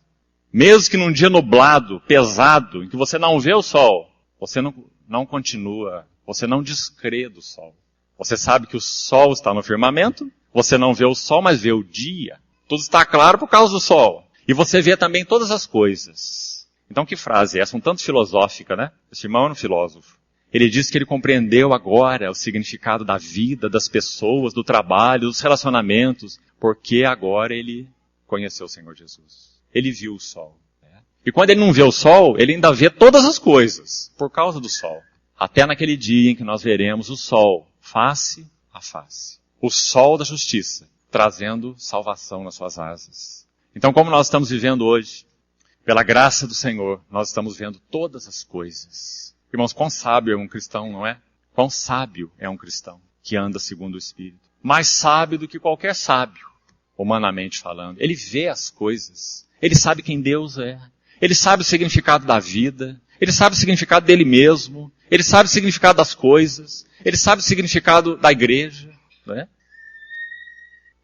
Mesmo que num dia nublado, pesado, em que você não vê o sol, você não continua, você não descrê do sol. Você sabe que o sol está no firmamento, você não vê o sol, mas vê o dia. Tudo está claro por causa do sol. E você vê também todas as coisas. Então que frase é essa? Um tanto filosófica, né? Esse irmão era um filósofo. Ele diz que ele compreendeu agora o significado da vida, das pessoas, do trabalho, dos relacionamentos, porque agora ele conheceu o Senhor Jesus. Ele viu o sol. E quando ele não vê o sol, ele ainda vê todas as coisas, por causa do sol. Até naquele dia em que nós veremos o sol, face a face. O sol da justiça, trazendo salvação nas suas asas. Então, como nós estamos vivendo hoje, pela graça do Senhor, nós estamos vendo todas as coisas. Irmãos, quão sábio é um cristão, não é? Quão sábio é um cristão que anda segundo o Espírito. Mais sábio do que qualquer sábio, humanamente falando. Ele vê as coisas. Ele sabe quem Deus é. Ele sabe o significado da vida. Ele sabe o significado dele mesmo. Ele sabe o significado das coisas. Ele sabe o significado da igreja. Não é?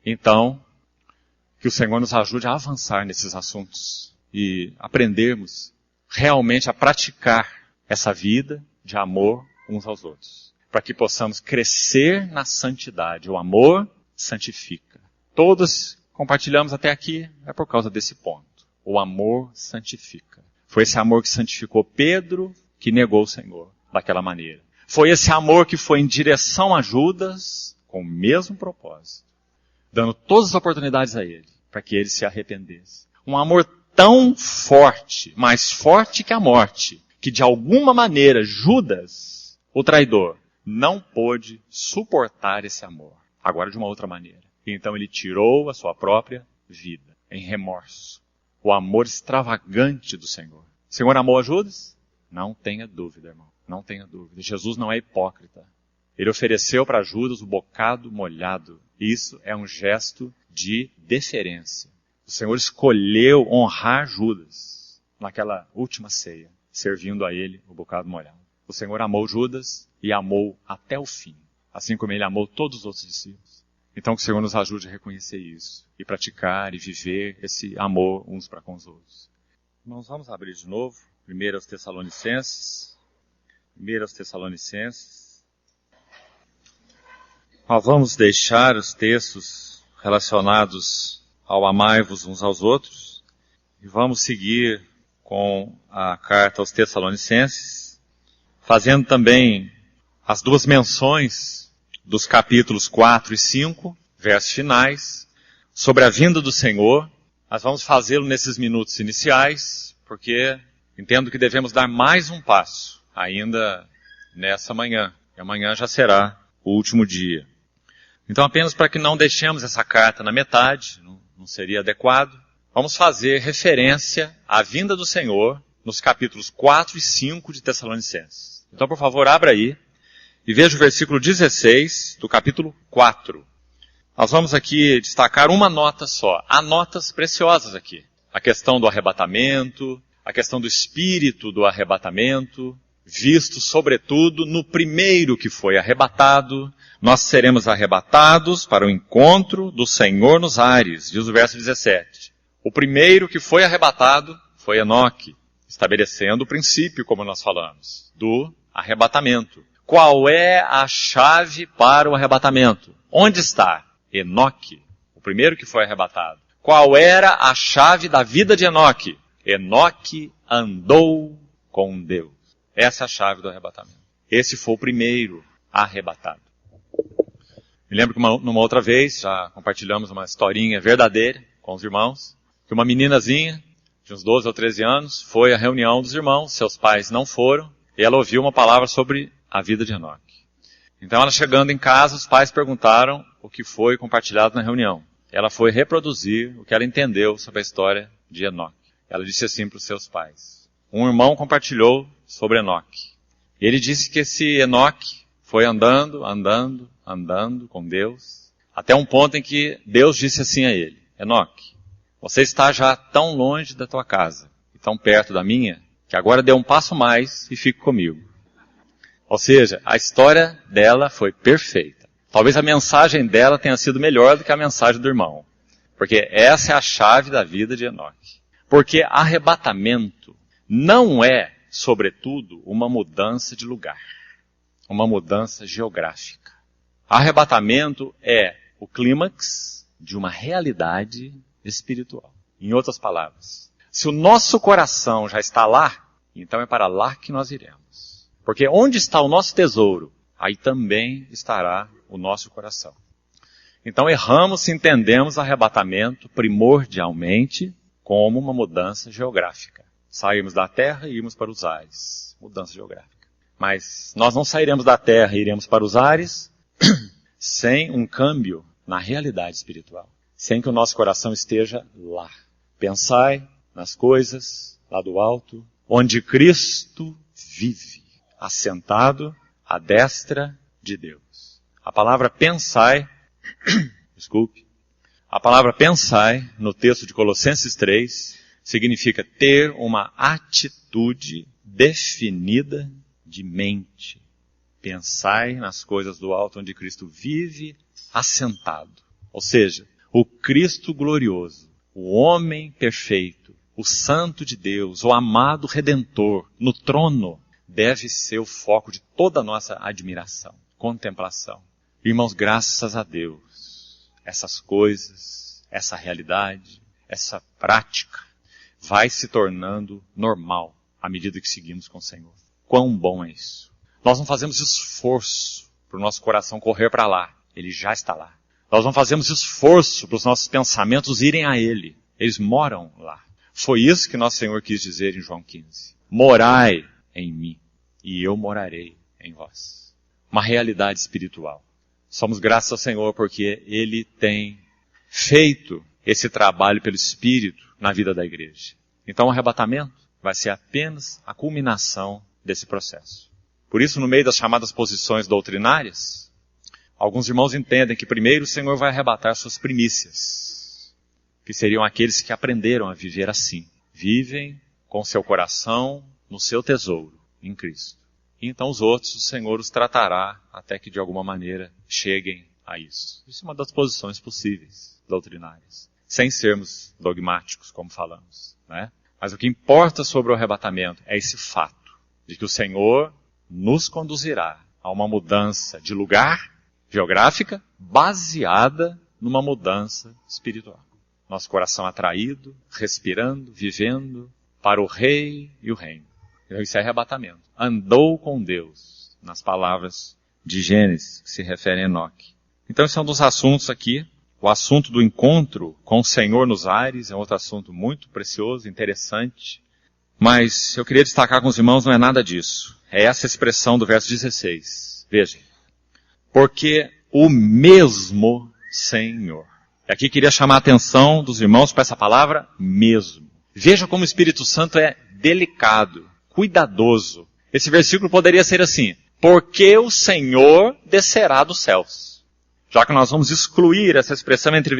Então, que o Senhor nos ajude a avançar nesses assuntos e aprendermos realmente a praticar essa vida de amor uns aos outros, para que possamos crescer na santidade. O amor santifica. Todos compartilhamos até aqui é por causa desse ponto. O amor santifica. Foi esse amor que santificou Pedro, que negou o Senhor daquela maneira. Foi esse amor que foi em direção a Judas, com o mesmo propósito, dando todas as oportunidades a ele, para que ele se arrependesse. Um amor tão forte, mais forte que a morte, que de alguma maneira Judas, o traidor, não pôde suportar esse amor. Agora de uma outra maneira. Então ele tirou a sua própria vida, em remorso. O amor extravagante do Senhor. O Senhor amou a Judas? Não tenha dúvida, irmão. Não tenha dúvida. Jesus não é hipócrita. Ele ofereceu para Judas o bocado molhado. Isso é um gesto de deferência. O Senhor escolheu honrar Judas naquela última ceia, servindo a ele o bocado molhado. O Senhor amou Judas e amou até o fim, assim como ele amou todos os outros discípulos. Então que o Senhor nos ajude a reconhecer isso, e praticar e viver esse amor uns para com os outros. Nós vamos abrir de novo, 1 aos Tessalonicenses. 1 aos Tessalonicenses. Nós vamos deixar os textos relacionados ao amai-vos uns aos outros, e vamos seguir com a carta aos Tessalonicenses, fazendo também as duas menções dos capítulos 4 e 5, versos finais, sobre a vinda do Senhor. Nós vamos fazê-lo nesses minutos iniciais, porque entendo que devemos dar mais um passo, ainda nessa manhã, e amanhã já será o último dia. Então, apenas para que não deixemos essa carta na metade, não seria adequado, vamos fazer referência à vinda do Senhor nos capítulos 4 e 5 de Tessalonicenses. Então, por favor, abra aí e veja o versículo 16 do capítulo 4. Nós vamos aqui destacar uma nota só. Há notas preciosas aqui. A questão do arrebatamento, a questão do espírito do arrebatamento, visto sobretudo no primeiro que foi arrebatado. Nós seremos arrebatados para o encontro do Senhor nos ares, diz o verso 17. O primeiro que foi arrebatado foi Enoque, estabelecendo o princípio, como nós falamos, do arrebatamento. Qual é a chave para o arrebatamento? Onde está? Enoque, o primeiro que foi arrebatado. Qual era a chave da vida de Enoque? Enoque andou com Deus. Essa é a chave do arrebatamento. Esse foi o primeiro arrebatado. Me lembro que numa outra vez, já compartilhamos uma historinha verdadeira com os irmãos, que uma meninazinha, de uns 12 ou 13 anos, foi à reunião dos irmãos, seus pais não foram, e ela ouviu uma palavra sobre a vida de Enoque. Então ela chegando em casa, os pais perguntaram o que foi compartilhado na reunião. Ela foi reproduzir o que ela entendeu sobre a história de Enoque. Ela disse assim para os seus pais: um irmão compartilhou sobre Enoque. Ele disse que esse Enoque foi andando com Deus, até um ponto em que Deus disse assim a ele: Enoque, você está já tão longe da tua casa, e tão perto da minha, que agora dê um passo mais e fique comigo. Ou seja, a história dela foi perfeita. Talvez a mensagem dela tenha sido melhor do que a mensagem do irmão. Porque essa é a chave da vida de Enoque. Porque arrebatamento não é, sobretudo, uma mudança de lugar. Uma mudança geográfica. Arrebatamento é o clímax de uma realidade espiritual. Em outras palavras, se o nosso coração já está lá, então é para lá que nós iremos. Porque onde está o nosso tesouro, aí também estará o nosso coração. Então erramos se entendemos arrebatamento primordialmente como uma mudança geográfica. Saímos da terra e irmos para os ares. Mudança geográfica. Mas nós não sairemos da terra e iremos para os ares sem um câmbio na realidade espiritual. Sem que o nosso coração esteja lá. Pensai nas coisas lá do alto, onde Cristo vive, assentado à destra de Deus. A palavra pensai, a palavra pensai, no texto de Colossenses 3, significa ter uma atitude definida de mente. Pensai nas coisas do alto onde Cristo vive, assentado. Ou seja, o Cristo glorioso, o homem perfeito, o santo de Deus, o amado Redentor, no trono, deve ser o foco de toda a nossa admiração, contemplação. Irmãos, graças a Deus, essas coisas, essa realidade, essa prática, vai se tornando normal à medida que seguimos com o Senhor. Quão bom é isso! Nós não fazemos esforço para o nosso coração correr para lá. Ele já está lá. Nós não fazemos esforço para os nossos pensamentos irem a Ele. Eles moram lá. Foi isso que nosso Senhor quis dizer em João 15. Morai em mim, e eu morarei em vós. Uma realidade espiritual. Somos graças ao Senhor porque Ele tem feito esse trabalho pelo Espírito na vida da igreja. Então o arrebatamento vai ser apenas a culminação desse processo. Por isso, no meio das chamadas posições doutrinárias, alguns irmãos entendem que primeiro o Senhor vai arrebatar suas primícias, que seriam aqueles que aprenderam a viver assim. Vivem com seu coração no seu tesouro, em Cristo. E então os outros, o Senhor os tratará até que de alguma maneira cheguem a isso. Isso é uma das posições possíveis, doutrinárias. Sem sermos dogmáticos, como falamos, né? Mas o que importa sobre o arrebatamento é esse fato de que o Senhor nos conduzirá a uma mudança de lugar geográfica baseada numa mudança espiritual. Nosso coração atraído, respirando, vivendo para o Rei e o Reino. Então isso é arrebatamento. Andou com Deus, nas palavras de Gênesis, que se referem a Enoque. Então esse é um dos assuntos aqui. O assunto do encontro com o Senhor nos ares é outro assunto muito precioso, interessante. Mas eu queria destacar com os irmãos, não é nada disso. É essa expressão do verso 16. Vejam. Porque o mesmo Senhor. E aqui queria chamar a atenção dos irmãos para essa palavra mesmo. Veja como o Espírito Santo é delicado, cuidadoso. Esse versículo poderia ser assim: porque o Senhor descerá dos céus. Já que nós vamos excluir essa expressão entre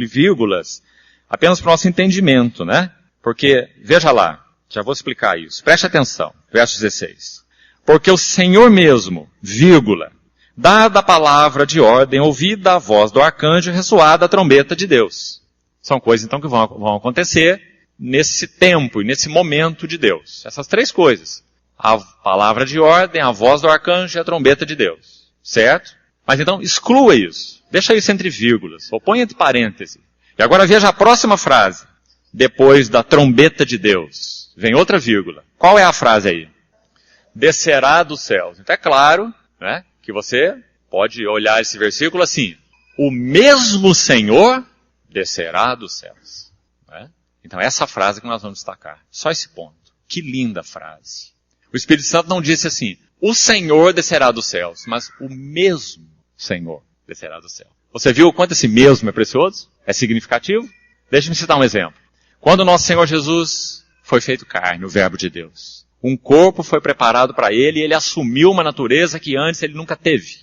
vírgulas, apenas para o nosso entendimento, né? Porque, veja lá, já vou explicar isso. Preste atenção, verso 16. Porque o Senhor mesmo, vírgula, dada a palavra de ordem, ouvida a voz do arcanjo, ressoada a trombeta de Deus. São coisas então que vão acontecer nesse tempo e nesse momento de Deus. Essas três coisas. A palavra de ordem, a voz do arcanjo e a trombeta de Deus. Certo? Mas então exclua isso. Deixa isso entre vírgulas. Ou põe entre parênteses. E agora veja a próxima frase. Depois da trombeta de Deus. Vem outra vírgula. Qual é a frase aí? Descerá dos céus. Então é claro, né, que você pode olhar esse versículo assim. O mesmo Senhor descerá dos céus. Né? Então essa frase que nós vamos destacar. Só esse ponto. Que linda frase. O Espírito Santo não disse assim, o Senhor descerá dos céus, mas o mesmo Senhor descerá do céu. Você viu o quanto esse mesmo é precioso? É significativo? Deixe-me citar um exemplo. Quando o nosso Senhor Jesus foi feito carne, o Verbo de Deus, um corpo foi preparado para ele e ele assumiu uma natureza que antes ele nunca teve.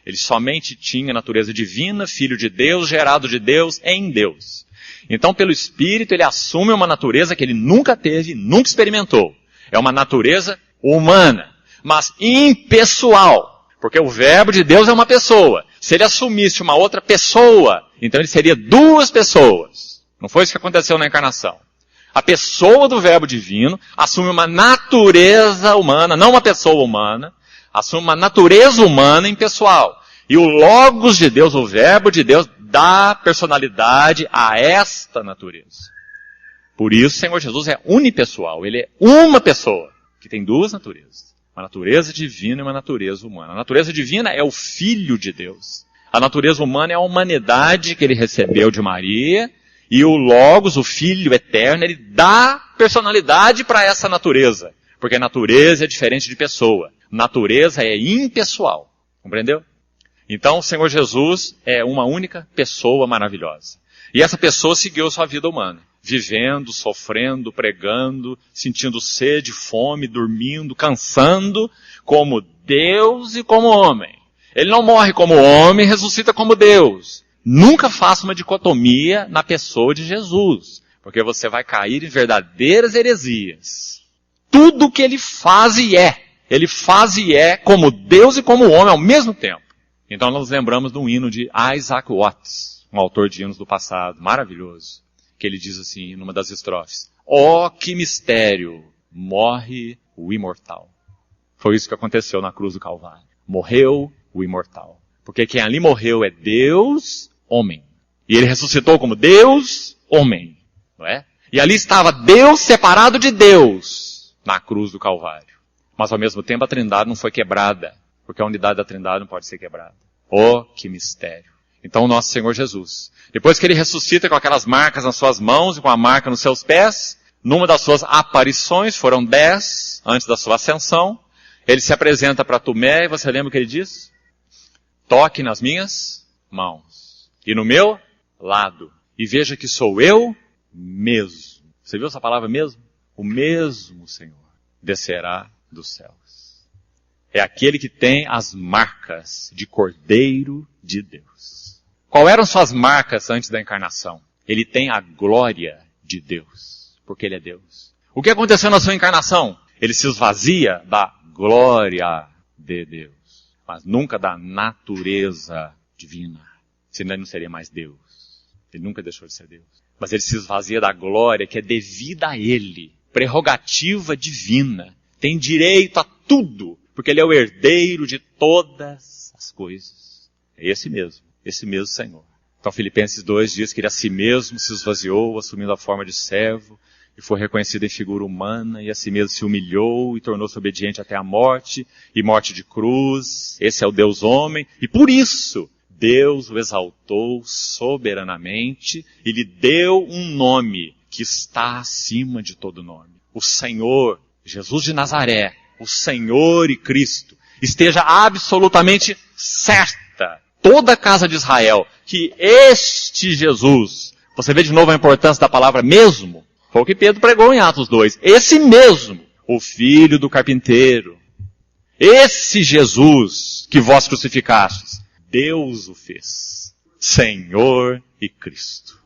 Ele somente tinha natureza divina, filho de Deus, gerado de Deus, em Deus. Então, pelo Espírito, ele assume uma natureza que ele nunca teve, nunca experimentou. É uma natureza humana, mas impessoal. Porque o Verbo de Deus é uma pessoa. Se ele assumisse uma outra pessoa, então ele seria duas pessoas. Não foi isso que aconteceu na encarnação. A pessoa do Verbo divino assume uma natureza humana, não uma pessoa humana, assume uma natureza humana impessoal. E o Logos de Deus, o Verbo de Deus, dá personalidade a esta natureza. Por isso o Senhor Jesus é unipessoal. Ele é uma pessoa que tem duas naturezas. Uma natureza divina e uma natureza humana. A natureza divina é o Filho de Deus. A natureza humana é a humanidade que ele recebeu de Maria. E o Logos, o Filho eterno, ele dá personalidade para essa natureza. Porque natureza é diferente de pessoa. Natureza é impessoal. Compreendeu? Então o Senhor Jesus é uma única pessoa maravilhosa. E essa pessoa seguiu sua vida humana. Vivendo, sofrendo, pregando, sentindo sede, fome, dormindo, cansando, como Deus e como homem. Ele não morre como homem e ressuscita como Deus. Nunca faça uma dicotomia na pessoa de Jesus, porque você vai cair em verdadeiras heresias. Tudo o que ele faz e é como Deus e como homem ao mesmo tempo. Então nós nos lembramos de um hino de Isaac Watts, um autor de hinos do passado, maravilhoso, que ele diz assim, numa das estrofes, ó que mistério, morre o imortal. Foi isso que aconteceu na cruz do Calvário. Morreu o imortal. Porque quem ali morreu é Deus, homem. E ele ressuscitou como Deus, homem. Não é? E ali estava Deus separado de Deus na cruz do Calvário. Mas ao mesmo tempo a Trindade não foi quebrada. Porque a unidade da Trindade não pode ser quebrada. Oh, que mistério. Então o nosso Senhor Jesus, depois que ele ressuscita com aquelas marcas nas suas mãos e com a marca nos seus pés, numa das suas aparições, foram 10 antes da sua ascensão, ele se apresenta para Tomé e você lembra o que ele diz? Toque nas minhas mãos e no meu lado e veja que sou eu mesmo. Você viu essa palavra mesmo? O mesmo Senhor descerá dos céus. É aquele que tem as marcas de Cordeiro de Deus. Qual eram suas marcas antes da encarnação? Ele tem a glória de Deus, porque ele é Deus. O que aconteceu na sua encarnação? Ele se esvazia da glória de Deus, mas nunca da natureza divina. Senão ele não seria mais Deus. Ele nunca deixou de ser Deus. Mas ele se esvazia da glória que é devida a ele, prerrogativa divina. Tem direito a tudo, porque ele é o herdeiro de todas as coisas. É esse mesmo Senhor. Então Filipenses 2 diz que ele a si mesmo se esvaziou, assumindo a forma de servo, e foi reconhecido em figura humana, e a si mesmo se humilhou, e tornou-se obediente até a morte, e morte de cruz. Esse é o Deus homem, e por isso Deus o exaltou soberanamente, e lhe deu um nome que está acima de todo nome. O Senhor, Jesus de Nazaré, o Senhor e Cristo, esteja absolutamente certa toda a casa de Israel que este Jesus, você vê de novo a importância da palavra mesmo, foi o que Pedro pregou em Atos 2, esse mesmo, o filho do carpinteiro, esse Jesus que vós crucificastes, Deus o fez, Senhor e Cristo.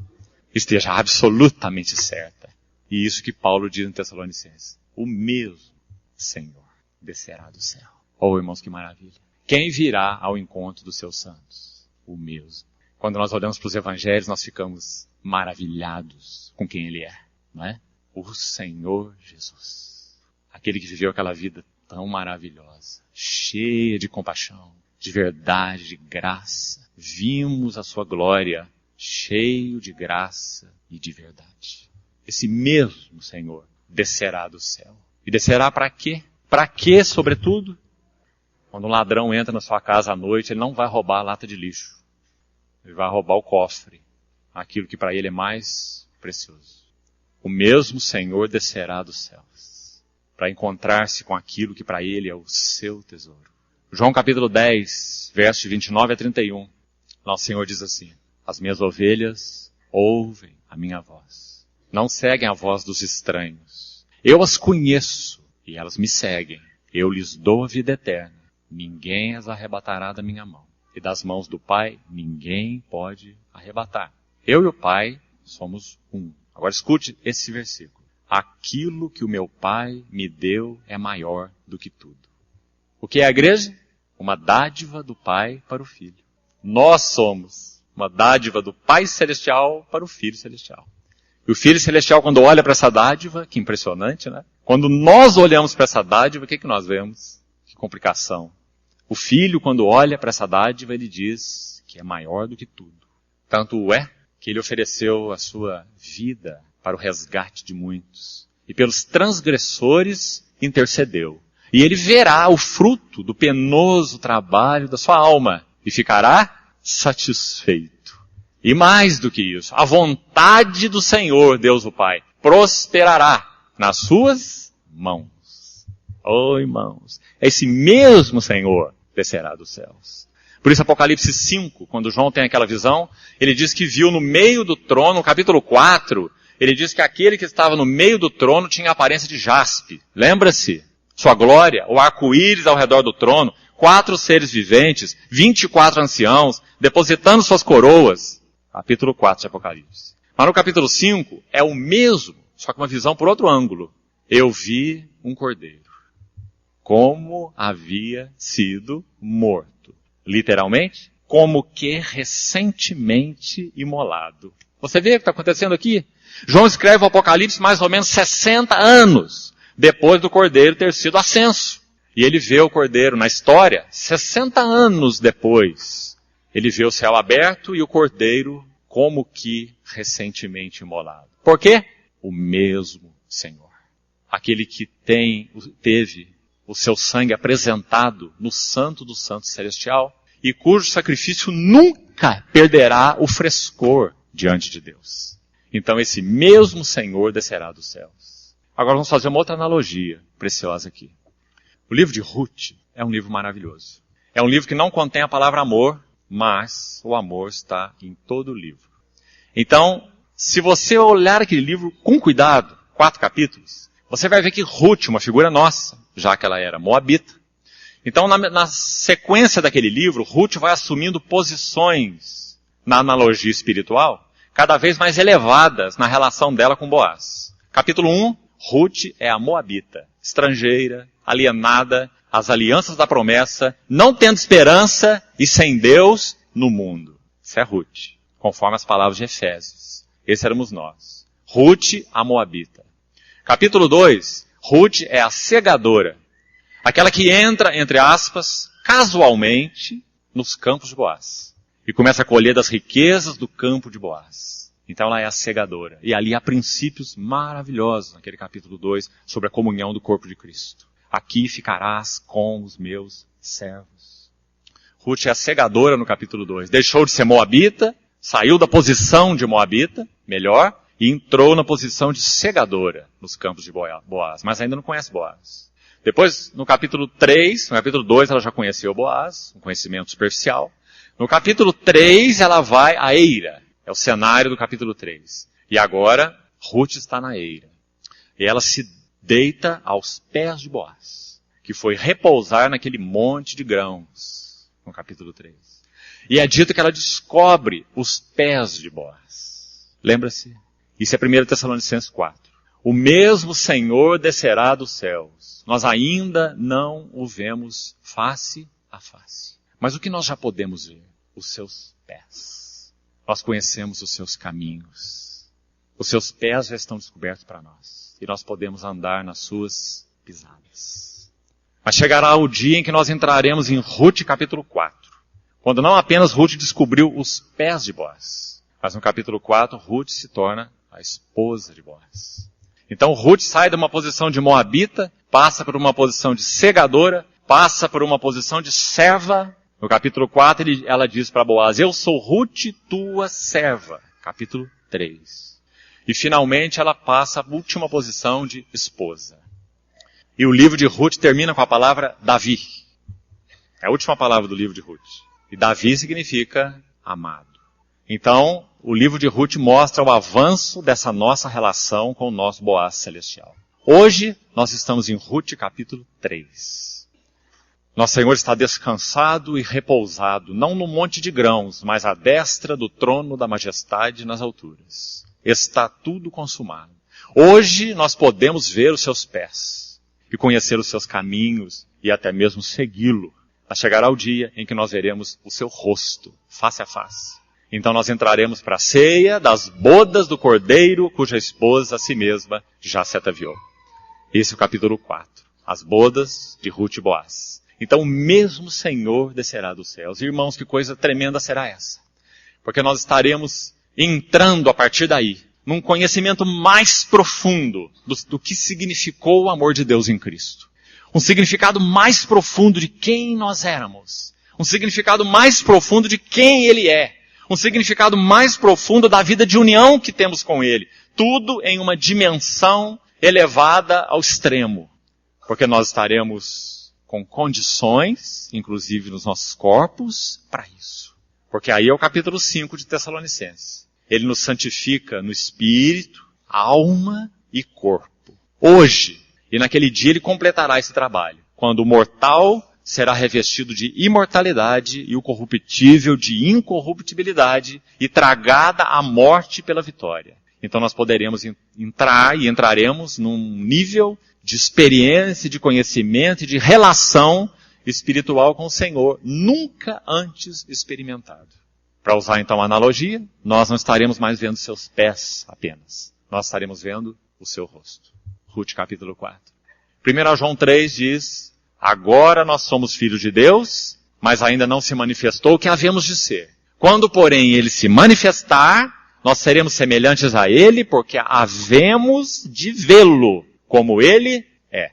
Esteja absolutamente certa. E isso que Paulo diz em Tessalonicenses. O mesmo Senhor descerá do céu. Oh, irmãos, que maravilha. Quem virá ao encontro dos seus santos? O mesmo. Quando nós olhamos para os evangelhos, nós ficamos maravilhados com quem ele é, não é? O Senhor Jesus. Aquele que viveu aquela vida tão maravilhosa, cheia de compaixão, de verdade, de graça. Vimos a sua glória, cheio de graça e de verdade. Esse mesmo Senhor descerá do céu. E descerá para quê? Para quê, sobretudo? Quando um ladrão entra na sua casa à noite, ele não vai roubar a lata de lixo. Ele vai roubar o cofre, aquilo que para ele é mais precioso. O mesmo Senhor descerá dos céus, para encontrar-se com aquilo que para ele é o seu tesouro. João capítulo 10, versos 29 a 31. Nosso Senhor diz assim: as minhas ovelhas ouvem a minha voz. Não seguem a voz dos estranhos. Eu as conheço e elas me seguem. Eu lhes dou a vida eterna. Ninguém as arrebatará da minha mão. E das mãos do Pai, ninguém pode arrebatar. Eu e o Pai somos um. Agora escute esse versículo. Aquilo que o meu Pai me deu é maior do que tudo. O que é a igreja? Uma dádiva do Pai para o Filho. Nós somos uma dádiva do Pai Celestial para o Filho Celestial. E o Filho Celestial, quando olha para essa dádiva, que impressionante, né? Quando nós olhamos para essa dádiva, o que nós vemos? Que complicação. O Filho, quando olha para essa dádiva, ele diz que é maior do que tudo. Tanto é que ele ofereceu a sua vida para o resgate de muitos. E pelos transgressores intercedeu. E ele verá o fruto do penoso trabalho da sua alma e ficará satisfeito. E mais do que isso, a vontade do Senhor, Deus o Pai, prosperará nas suas mãos. Oh, irmãos, esse mesmo Senhor descerá dos céus. Por isso, Apocalipse 5, quando João tem aquela visão, ele diz que viu no meio do trono, no capítulo 4, ele diz que aquele que estava no meio do trono tinha a aparência de jaspe. Lembra-se? Sua glória, o arco-íris ao redor do trono, 4 seres viventes, 24 anciãos, depositando suas coroas. Capítulo 4 de Apocalipse. Mas no capítulo 5 é o mesmo, só que uma visão por outro ângulo. Eu vi um cordeiro, como havia sido morto. Literalmente, como que recentemente imolado. Você vê o que está acontecendo aqui? João escreve o Apocalipse mais ou menos 60 anos depois do cordeiro ter sido ascenso. E ele vê o cordeiro na história 60 anos depois. Ele vê o céu aberto e o cordeiro como que recentemente imolado. Por quê? O mesmo Senhor. Aquele que teve o seu sangue apresentado no Santo do Santo Celestial e cujo sacrifício nunca perderá o frescor diante de Deus. Então esse mesmo Senhor descerá dos céus. Agora vamos fazer uma outra analogia preciosa aqui. O livro de Ruth é um livro maravilhoso. É um livro que não contém a palavra amor, mas o amor está em todo o livro. Então, se você olhar aquele livro com cuidado, 4 capítulos, você vai ver que Ruth, uma figura nossa, já que ela era moabita. Então, na sequência daquele livro, Ruth vai assumindo posições na analogia espiritual, cada vez mais elevadas na relação dela com Boaz. Capítulo 1, Ruth é a moabita, estrangeira, alienada, às alianças da promessa, não tendo esperança e sem Deus no mundo. Isso é Ruth, conforme as palavras de Efésios. Esse éramos nós. Ruth, a moabita. Capítulo 2, Ruth é a segadora. Aquela que entra, entre aspas, casualmente, nos campos de Boaz. E começa a colher das riquezas do campo de Boaz. Então ela é a segadora. E ali há princípios maravilhosos, naquele capítulo 2, sobre a comunhão do corpo de Cristo. Aqui ficarás com os meus servos. Ruth é a segadora no capítulo 2. Deixou de ser moabita, saiu da posição de moabita, melhor, e entrou na posição de segadora nos campos de Boaz. Mas ainda não conhece Boaz. Depois, no capítulo 3, no capítulo 2, ela já conheceu Boaz, um conhecimento superficial. No capítulo 3, ela vai à eira. É o cenário do capítulo 3. E agora, Ruth está na eira. E ela se deita aos pés de Boaz, que foi repousar naquele monte de grãos, no capítulo 3. E é dito que ela descobre os pés de Boaz. Lembra-se? Isso é 1 Tessalonicenses 4. O mesmo Senhor descerá dos céus. Nós ainda não o vemos face a face. Mas o que nós já podemos ver? Os seus pés. Nós conhecemos os seus caminhos. Os seus pés já estão descobertos para nós. E nós podemos andar nas suas pisadas. Mas chegará o dia em que nós entraremos em Ruth capítulo 4. Quando não apenas Ruth descobriu os pés de Boaz, mas no capítulo 4, Ruth se torna a esposa de Boaz. Então Ruth sai de uma posição de moabita, passa por uma posição de segadora, passa por uma posição de serva. No capítulo 4, ela diz para Boaz, eu sou Ruth, tua serva. Capítulo 3. E finalmente ela passa a última posição de esposa. E o livro de Ruth termina com a palavra Davi. É a última palavra do livro de Ruth. E Davi significa amado. Então, o livro de Ruth mostra o avanço dessa nossa relação com o nosso Boaz celestial. Hoje, nós estamos em Ruth capítulo 3. Nosso Senhor está descansado e repousado, não no monte de grãos, mas à destra do trono da majestade nas alturas. Está tudo consumado. Hoje, nós podemos ver os seus pés, e conhecer os seus caminhos, e até mesmo segui-lo. Chegará o dia em que nós veremos o seu rosto, face a face. Então nós entraremos para a ceia das bodas do Cordeiro, cuja esposa a si mesma já se ataviou. Esse é o capítulo 4. As bodas de Ruth e Boaz. Então o mesmo Senhor descerá dos céus. Irmãos, que coisa tremenda será essa? Porque nós estaremos entrando a partir daí, num conhecimento mais profundo do que significou o amor de Deus em Cristo. Um significado mais profundo de quem nós éramos. Um significado mais profundo de quem Ele é. Um significado mais profundo da vida de união que temos com Ele. Tudo em uma dimensão elevada ao extremo. Porque nós estaremos com condições, inclusive nos nossos corpos, para isso. Porque aí é o capítulo 5 de Tessalonicenses. Ele nos santifica no espírito, alma e corpo. Hoje. E naquele dia ele completará esse trabalho, quando o mortal será revestido de imortalidade e o corruptível de incorruptibilidade e tragada a morte pela vitória. Então nós poderemos entrar e entraremos num nível de experiência, de conhecimento e de relação espiritual com o Senhor, nunca antes experimentado. Para usar então a analogia, nós não estaremos mais vendo seus pés apenas, nós estaremos vendo o seu rosto. Ruth capítulo 4. 1 João 3 diz, agora nós somos filhos de Deus, mas ainda não se manifestou o que havemos de ser. Quando, porém, Ele se manifestar, nós seremos semelhantes a Ele, porque havemos de vê-lo como Ele é.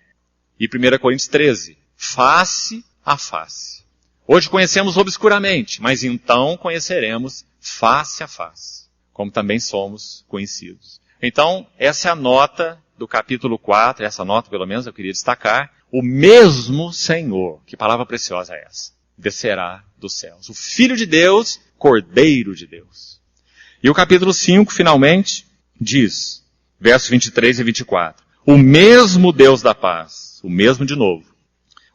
E 1 Coríntios 13, face a face. Hoje conhecemos obscuramente, mas então conheceremos face a face, como também somos conhecidos. Então, essa é a nota do capítulo 4, essa nota pelo menos eu queria destacar, o mesmo Senhor, que palavra preciosa é essa, descerá dos céus. O Filho de Deus, Cordeiro de Deus. E o capítulo 5, finalmente, diz, versos 23 e 24, o mesmo Deus da paz, o mesmo de novo,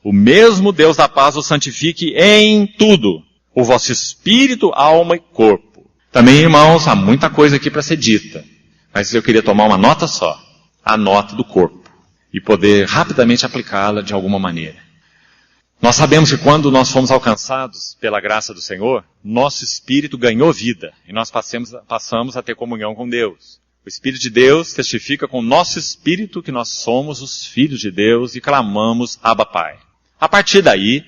o mesmo Deus da paz o santifique em tudo, o vosso espírito, alma e corpo. Também, irmãos, há muita coisa aqui para ser dita, mas eu queria tomar uma nota só. A nota do corpo, e poder rapidamente aplicá-la de alguma maneira. Nós sabemos que quando nós fomos alcançados pela graça do Senhor, nosso espírito ganhou vida, e nós passamos a ter comunhão com Deus. O Espírito de Deus testifica com o nosso espírito que nós somos os filhos de Deus e clamamos Abba Pai. A partir daí,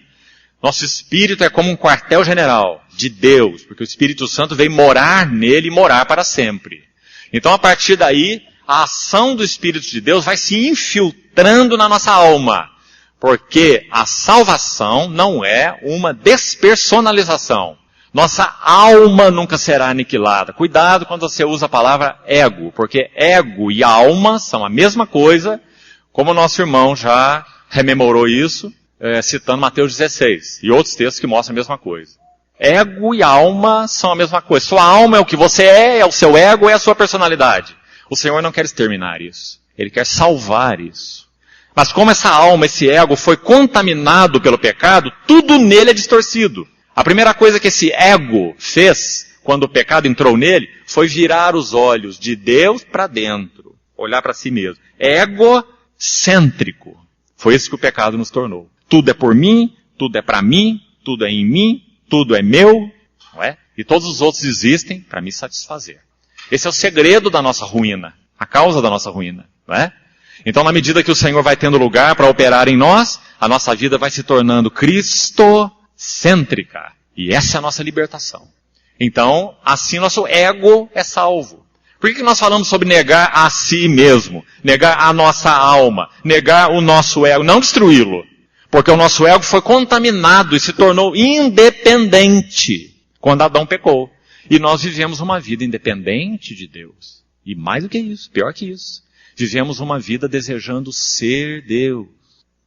nosso espírito é como um quartel-general de Deus, porque o Espírito Santo veio morar nele e morar para sempre. Então a partir daí, a ação do Espírito de Deus vai se infiltrando na nossa alma. Porque a salvação não é uma despersonalização. Nossa alma nunca será aniquilada. Cuidado quando você usa a palavra ego, porque ego e alma são a mesma coisa, como o nosso irmão já rememorou isso, citando Mateus 16, e outros textos que mostram a mesma coisa. Ego e alma são a mesma coisa. Sua alma é o que você é o seu ego, é a sua personalidade. O Senhor não quer exterminar isso. Ele quer salvar isso. Mas como essa alma, esse ego foi contaminado pelo pecado, tudo nele é distorcido. A primeira coisa que esse ego fez, quando o pecado entrou nele, foi virar os olhos de Deus para dentro. Olhar para si mesmo. Egocêntrico. Foi isso que o pecado nos tornou. Tudo é por mim, tudo é para mim, tudo é em mim, tudo é meu, não é? E todos os outros existem para me satisfazer. Esse é o segredo da nossa ruína, a causa da nossa ruína, não é? Então, na medida que o Senhor vai tendo lugar para operar em nós, a nossa vida vai se tornando cristocêntrica. E essa é a nossa libertação. Então, assim nosso ego é salvo. Por que nós falamos sobre negar a si mesmo? Negar a nossa alma, negar o nosso ego, não destruí-lo. Porque o nosso ego foi contaminado e se tornou independente quando Adão pecou. E nós vivemos uma vida independente de Deus. E mais do que isso, pior que isso. Vivemos uma vida desejando ser Deus.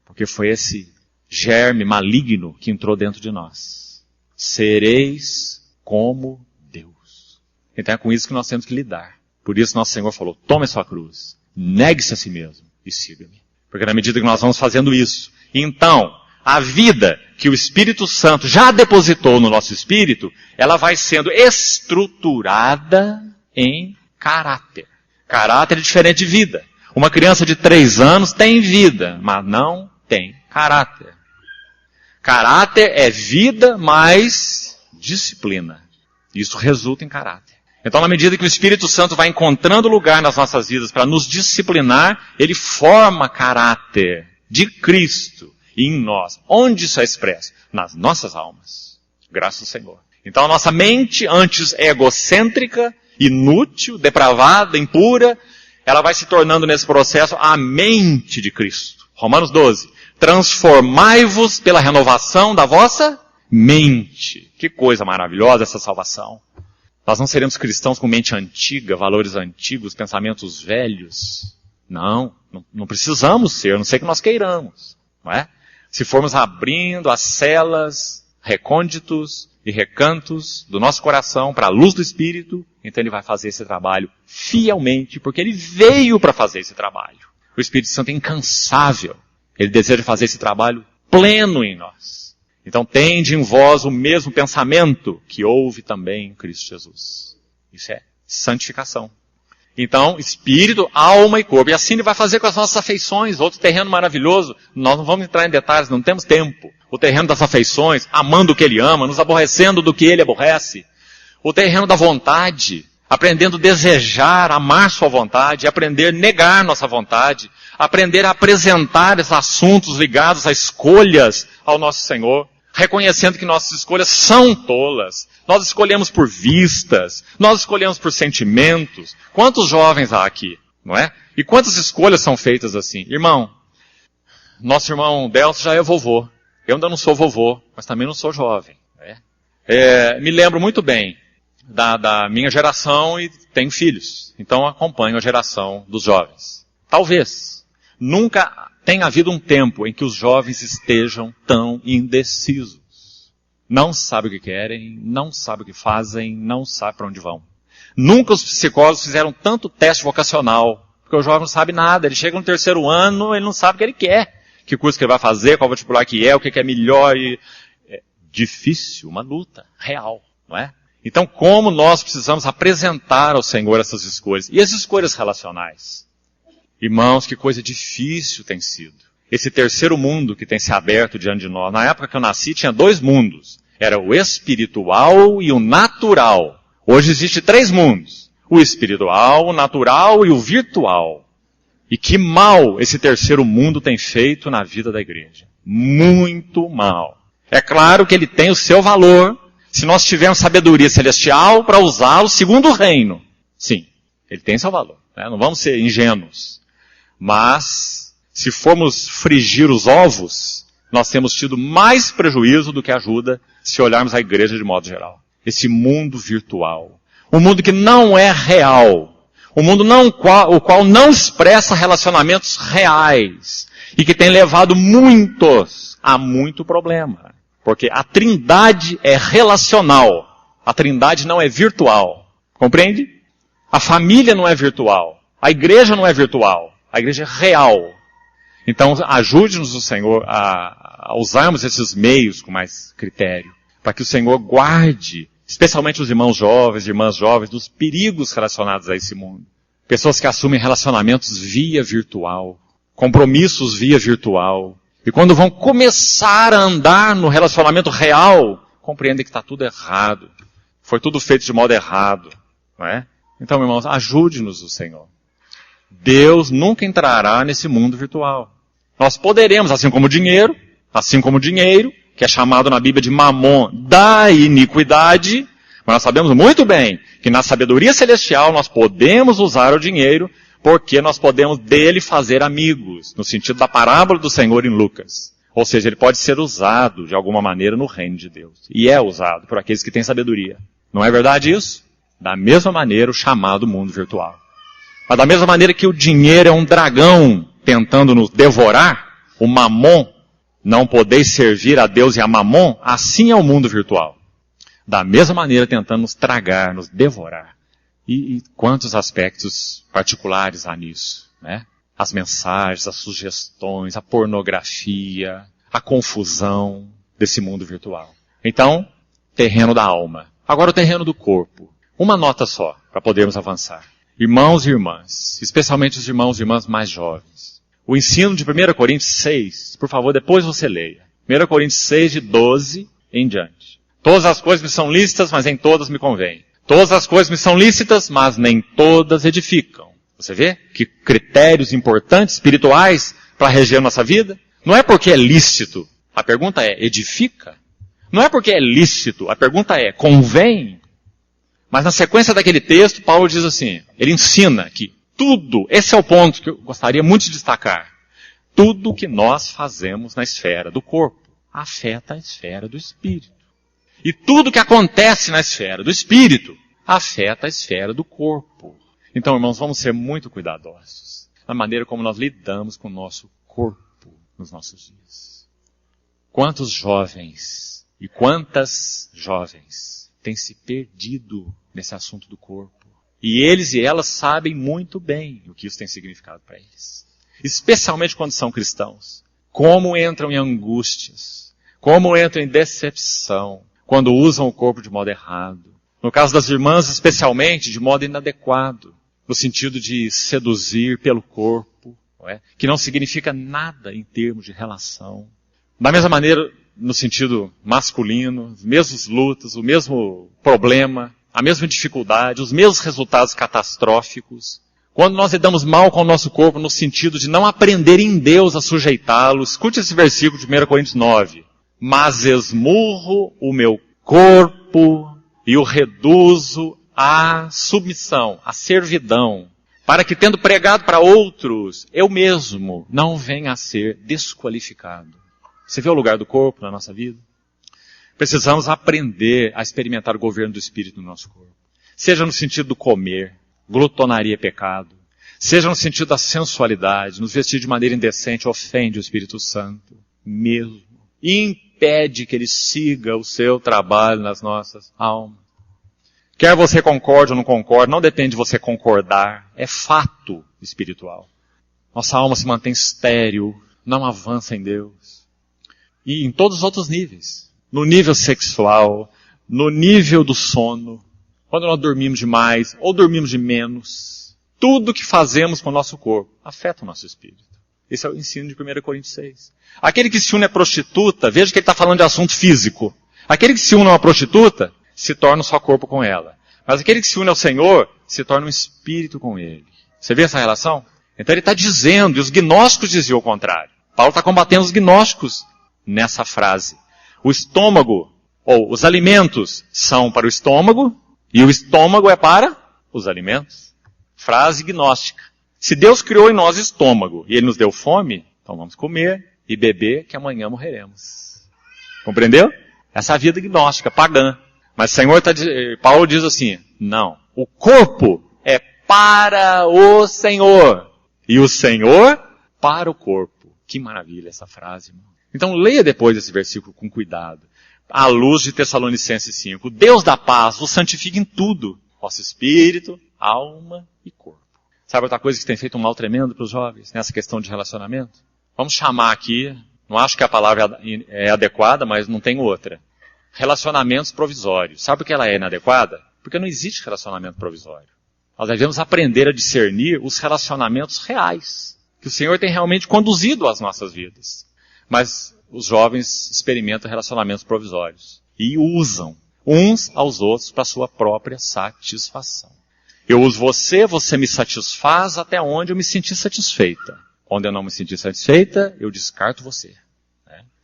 Porque foi esse germe maligno que entrou dentro de nós. Sereis como Deus. Então é com isso que nós temos que lidar. Por isso nosso Senhor falou, tome a sua cruz, negue-se a si mesmo e siga-me. Porque na medida que nós vamos fazendo isso, então, a vida que o Espírito Santo já depositou no nosso espírito, ela vai sendo estruturada em caráter. Caráter é diferente de vida. Uma criança de 3 anos tem vida, mas não tem caráter. Caráter é vida mais disciplina. Isso resulta em caráter. Então, na medida que o Espírito Santo vai encontrando lugar nas nossas vidas para nos disciplinar, ele forma caráter de Cristo em nós. Onde isso é expresso? Nas nossas almas. Graças ao Senhor. Então, a nossa mente, antes egocêntrica, inútil, depravada, impura, ela vai se tornando nesse processo a mente de Cristo. Romanos 12. Transformai-vos pela renovação da vossa mente. Que coisa maravilhosa essa salvação. Nós não seremos cristãos com mente antiga, valores antigos, pensamentos velhos. Não precisamos ser, a não ser que nós queiramos. Não é? Se formos abrindo as celas, recônditos e recantos do nosso coração para a luz do Espírito, então ele vai fazer esse trabalho fielmente, porque ele veio para fazer esse trabalho. O Espírito Santo é incansável. Ele deseja fazer esse trabalho pleno em nós. Então tende em vós o mesmo pensamento que houve também em Cristo Jesus. Isso é santificação. Então, espírito, alma e corpo. E assim ele vai fazer com as nossas afeições. Outro terreno maravilhoso. Nós não vamos entrar em detalhes, não temos tempo. O terreno das afeições, amando o que ele ama, nos aborrecendo do que ele aborrece. O terreno da vontade, aprendendo a desejar, amar sua vontade, aprender a negar nossa vontade, aprender a apresentar esses assuntos ligados a escolhas ao nosso Senhor, reconhecendo que nossas escolhas são tolas. Nós escolhemos por vistas, nós escolhemos por sentimentos. Quantos jovens há aqui, não é? E quantas escolhas são feitas assim? Irmão, nosso irmão Delcio já é vovô. Eu ainda não sou vovô, mas também não sou jovem. Me lembro muito bem da minha geração e tenho filhos. Então acompanho a geração dos jovens. Talvez nunca tenha havido um tempo em que os jovens estejam tão indecisos. Não sabem o que querem, não sabem o que fazem, não sabem para onde vão. Nunca os psicólogos fizeram tanto teste vocacional, porque o jovem não sabe nada. Ele chega no 3º ano, ele não sabe o que ele quer. Que curso que ele vai fazer, qual vestibular que é, o que é melhor. É difícil, uma luta real, não é? Então, como nós precisamos apresentar ao Senhor essas escolhas? E as escolhas relacionais? Irmãos, que coisa difícil tem sido. Esse terceiro mundo que tem se aberto diante de nós. Na época que eu nasci, tinha 2 mundos. Era o espiritual e o natural. Hoje existe 3 mundos. O espiritual, o natural e o virtual. E que mal esse terceiro mundo tem feito na vida da igreja. Muito mal. É claro que ele tem o seu valor, se nós tivermos sabedoria celestial para usá-lo segundo o reino. Sim, ele tem seu valor. Né? Não vamos ser ingênuos. Mas, se formos frigir os ovos, nós temos tido mais prejuízo do que ajuda se olharmos a igreja de modo geral. Esse mundo virtual. Um mundo que não é real. Um mundo o qual não expressa relacionamentos reais. E que tem levado muitos a muito problema. Porque a Trindade é relacional. A Trindade não é virtual. Compreende? A família não é virtual. A igreja não é virtual. A igreja é real. Então, ajude-nos o Senhor a usarmos esses meios com mais critério, para que o Senhor guarde, especialmente os irmãos jovens, irmãs jovens, dos perigos relacionados a esse mundo. Pessoas que assumem relacionamentos via virtual, compromissos via virtual, e quando vão começar a andar no relacionamento real, compreendem que está tudo errado. Foi tudo feito de modo errado, não é? Então, irmãos, ajude-nos o Senhor. Deus nunca entrará nesse mundo virtual. Nós poderemos, assim como o dinheiro, que é chamado na Bíblia de mamon da iniquidade, mas nós sabemos muito bem que na sabedoria celestial nós podemos usar o dinheiro porque nós podemos dele fazer amigos, no sentido da parábola do Senhor em Lucas. Ou seja, ele pode ser usado de alguma maneira no reino de Deus. E é usado por aqueles que têm sabedoria. Não é verdade isso? Da mesma maneira o chamado mundo virtual. Mas da mesma maneira que o dinheiro é um dragão tentando nos devorar, o mamon, não podeis servir a Deus e a mamon, assim é o mundo virtual. Da mesma maneira tentando nos tragar, nos devorar. E quantos aspectos particulares há nisso, né? As mensagens, as sugestões, a pornografia, a confusão desse mundo virtual. Então, terreno da alma. Agora o terreno do corpo. Uma nota só, para podermos avançar. Irmãos e irmãs, especialmente os irmãos e irmãs mais jovens. O ensino de 1 Coríntios 6, por favor, depois você leia. 1 Coríntios 6, de 12 em diante. Todas as coisas me são lícitas, mas nem todas me convêm. Todas as coisas me são lícitas, mas nem todas edificam. Você vê que critérios importantes, espirituais, para reger a nossa vida? Não é porque é lícito. A pergunta é, edifica? Não é porque é lícito. A pergunta é, convém? Mas na sequência daquele texto, Paulo diz assim, ele ensina que tudo, esse é o ponto que eu gostaria muito de destacar, tudo que nós fazemos na esfera do corpo afeta a esfera do espírito. E tudo que acontece na esfera do espírito afeta a esfera do corpo. Então, irmãos, vamos ser muito cuidadosos na maneira como nós lidamos com o nosso corpo nos nossos dias. Quantos jovens e quantas jovens têm se perdido nesse assunto do corpo? E eles e elas sabem muito bem o que isso tem significado para eles. Especialmente quando são cristãos. Como entram em angústias. Como entram em decepção. Quando usam o corpo de modo errado. No caso das irmãs, especialmente, de modo inadequado. No sentido de seduzir pelo corpo. Não é? Que não significa nada em termos de relação. Da mesma maneira, no sentido masculino, as mesmas lutas, o mesmo problema, a mesma dificuldade, os mesmos resultados catastróficos. Quando nós lidamos mal com o nosso corpo no sentido de não aprender em Deus a sujeitá-lo, escute esse versículo de 1 Coríntios 9. Mas esmurro o meu corpo e o reduzo à submissão, à servidão, para que tendo pregado para outros, eu mesmo não venha a ser desqualificado. Você vê o lugar do corpo na nossa vida? Precisamos aprender a experimentar o governo do Espírito no nosso corpo. Seja no sentido do comer, glutonaria é pecado. Seja no sentido da sensualidade, nos vestir de maneira indecente, ofende o Espírito Santo mesmo. Impede que ele siga o seu trabalho nas nossas almas. Quer você concorde ou não concorde, não depende de você concordar, é fato espiritual. Nossa alma se mantém estéril, não avança em Deus. E em todos os outros níveis. No nível sexual, no nível do sono, quando nós dormimos demais ou dormimos de menos, tudo que fazemos com o nosso corpo afeta o nosso espírito. Esse é o ensino de 1 Coríntios 6. Aquele que se une à prostituta, veja que ele está falando de assunto físico. Aquele que se une a uma prostituta, se torna só corpo com ela. Mas aquele que se une ao Senhor, se torna um espírito com ele. Você vê essa relação? Então ele está dizendo, e os gnósticos diziam o contrário. Paulo está combatendo os gnósticos nessa frase. O estômago, ou os alimentos, são para o estômago, e o estômago é para os alimentos. Frase gnóstica. Se Deus criou em nós estômago, e Ele nos deu fome, então vamos comer e beber, que amanhã morreremos. Compreendeu? Essa é a vida gnóstica, pagã. Mas Paulo diz assim, não, o corpo é para o Senhor, e o Senhor para o corpo. Que maravilha essa frase, irmão. Então leia depois esse versículo com cuidado. à luz de Tessalonicenses 5. O Deus da paz vos santifica em tudo, vosso espírito, alma e corpo. Sabe outra coisa que tem feito um mal tremendo para os jovens nessa questão de relacionamento? Vamos chamar aqui, não acho que a palavra é adequada, mas não tem outra. Relacionamentos provisórios. Sabe por que ela é inadequada? Porque não existe relacionamento provisório. Nós devemos aprender a discernir os relacionamentos reais, que o Senhor tem realmente conduzido às nossas vidas. Mas os jovens experimentam relacionamentos provisórios e usam uns aos outros para a sua própria satisfação. Eu uso você, você me satisfaz até onde eu me sentir satisfeita. Onde eu não me sentir satisfeita, eu descarto você.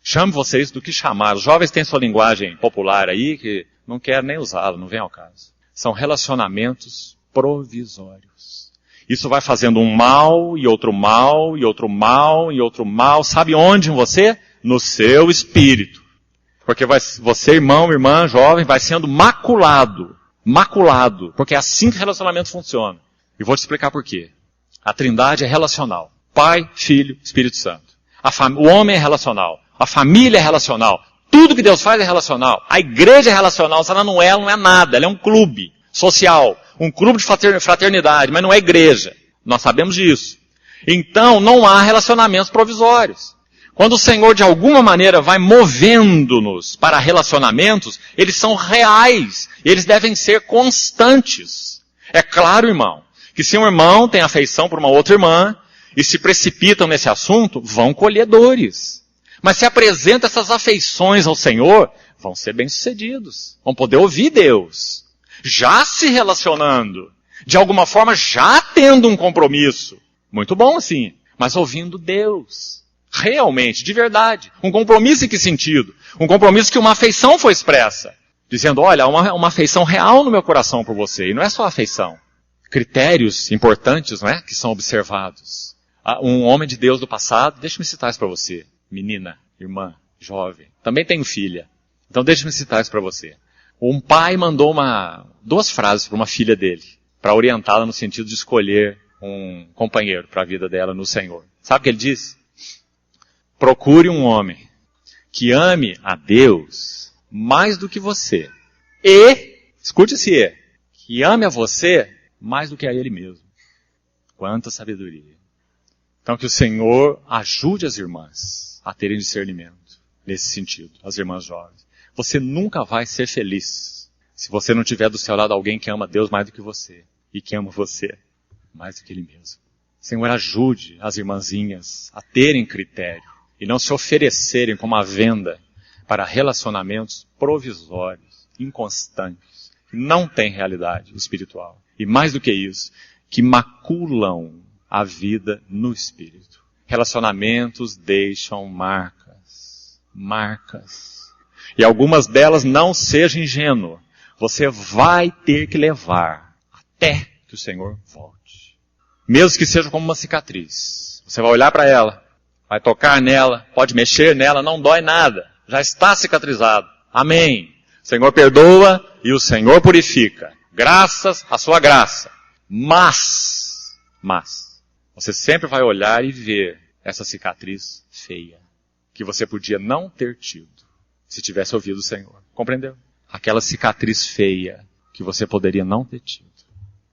Chame vocês do que chamar. Os jovens têm sua linguagem popular aí, que não quero nem usá-la, não vem ao caso. São relacionamentos provisórios. Isso vai fazendo um mal, e outro mal, e outro mal, e outro mal. Sabe onde em você? No seu espírito. Porque você, irmão, irmã, jovem, vai sendo maculado. Maculado. Porque é assim que relacionamento funciona. E vou te explicar por quê. A Trindade é relacional. Pai, Filho, Espírito Santo. O homem é relacional. A família é relacional. Tudo que Deus faz é relacional. A igreja é relacional. Se ela não é nada. Ela é um clube social. Um clube de fraternidade, mas não é igreja. Nós sabemos disso. Então, não há relacionamentos provisórios. Quando o Senhor, de alguma maneira, vai movendo-nos para relacionamentos, eles são reais. Eles devem ser constantes. É claro, irmão, que se um irmão tem afeição por uma outra irmã, e se precipitam nesse assunto, vão colher dores. Mas se apresentam essas afeições ao Senhor, vão ser bem-sucedidos. Vão poder ouvir Deus. Já se relacionando. De alguma forma, já tendo um compromisso. Muito bom assim. Mas ouvindo Deus. Realmente, de verdade. Um compromisso em que sentido? Um compromisso que uma afeição foi expressa. Dizendo, olha, há uma afeição real no meu coração por você. E não é só afeição. Critérios importantes, não é? Que são observados. Um homem de Deus do passado, deixa-me citar isso para você. Menina, irmã, jovem. Também tenho filha. Então deixa-me citar isso para você. Um pai mandou duas frases para uma filha dele, para orientá-la no sentido de escolher um companheiro para a vida dela no Senhor. Sabe o que ele disse? Procure um homem que ame a Deus mais do que você. E, escute esse E, que ame a você mais do que a ele mesmo. Quanta sabedoria. Então que o Senhor ajude as irmãs a terem discernimento nesse sentido, as irmãs jovens. Você nunca vai ser feliz se você não tiver do seu lado alguém que ama Deus mais do que você e que ama você mais do que Ele mesmo. Senhor, ajude as irmãzinhas a terem critério e não se oferecerem como a venda para relacionamentos provisórios, inconstantes, que não têm realidade espiritual. E mais do que isso, que maculam a vida no espírito. Relacionamentos deixam marcas. Marcas. E algumas delas, não seja ingênuo. Você vai ter que levar até que o Senhor volte. Mesmo que seja como uma cicatriz. Você vai olhar para ela, vai tocar nela, pode mexer nela, não dói nada. Já está cicatrizado. Amém. O Senhor perdoa e o Senhor purifica. Graças à sua graça. Mas, você sempre vai olhar e ver essa cicatriz feia, que você podia não ter tido, se tivesse ouvido o Senhor. Compreendeu? Aquela cicatriz feia, que você poderia não ter tido.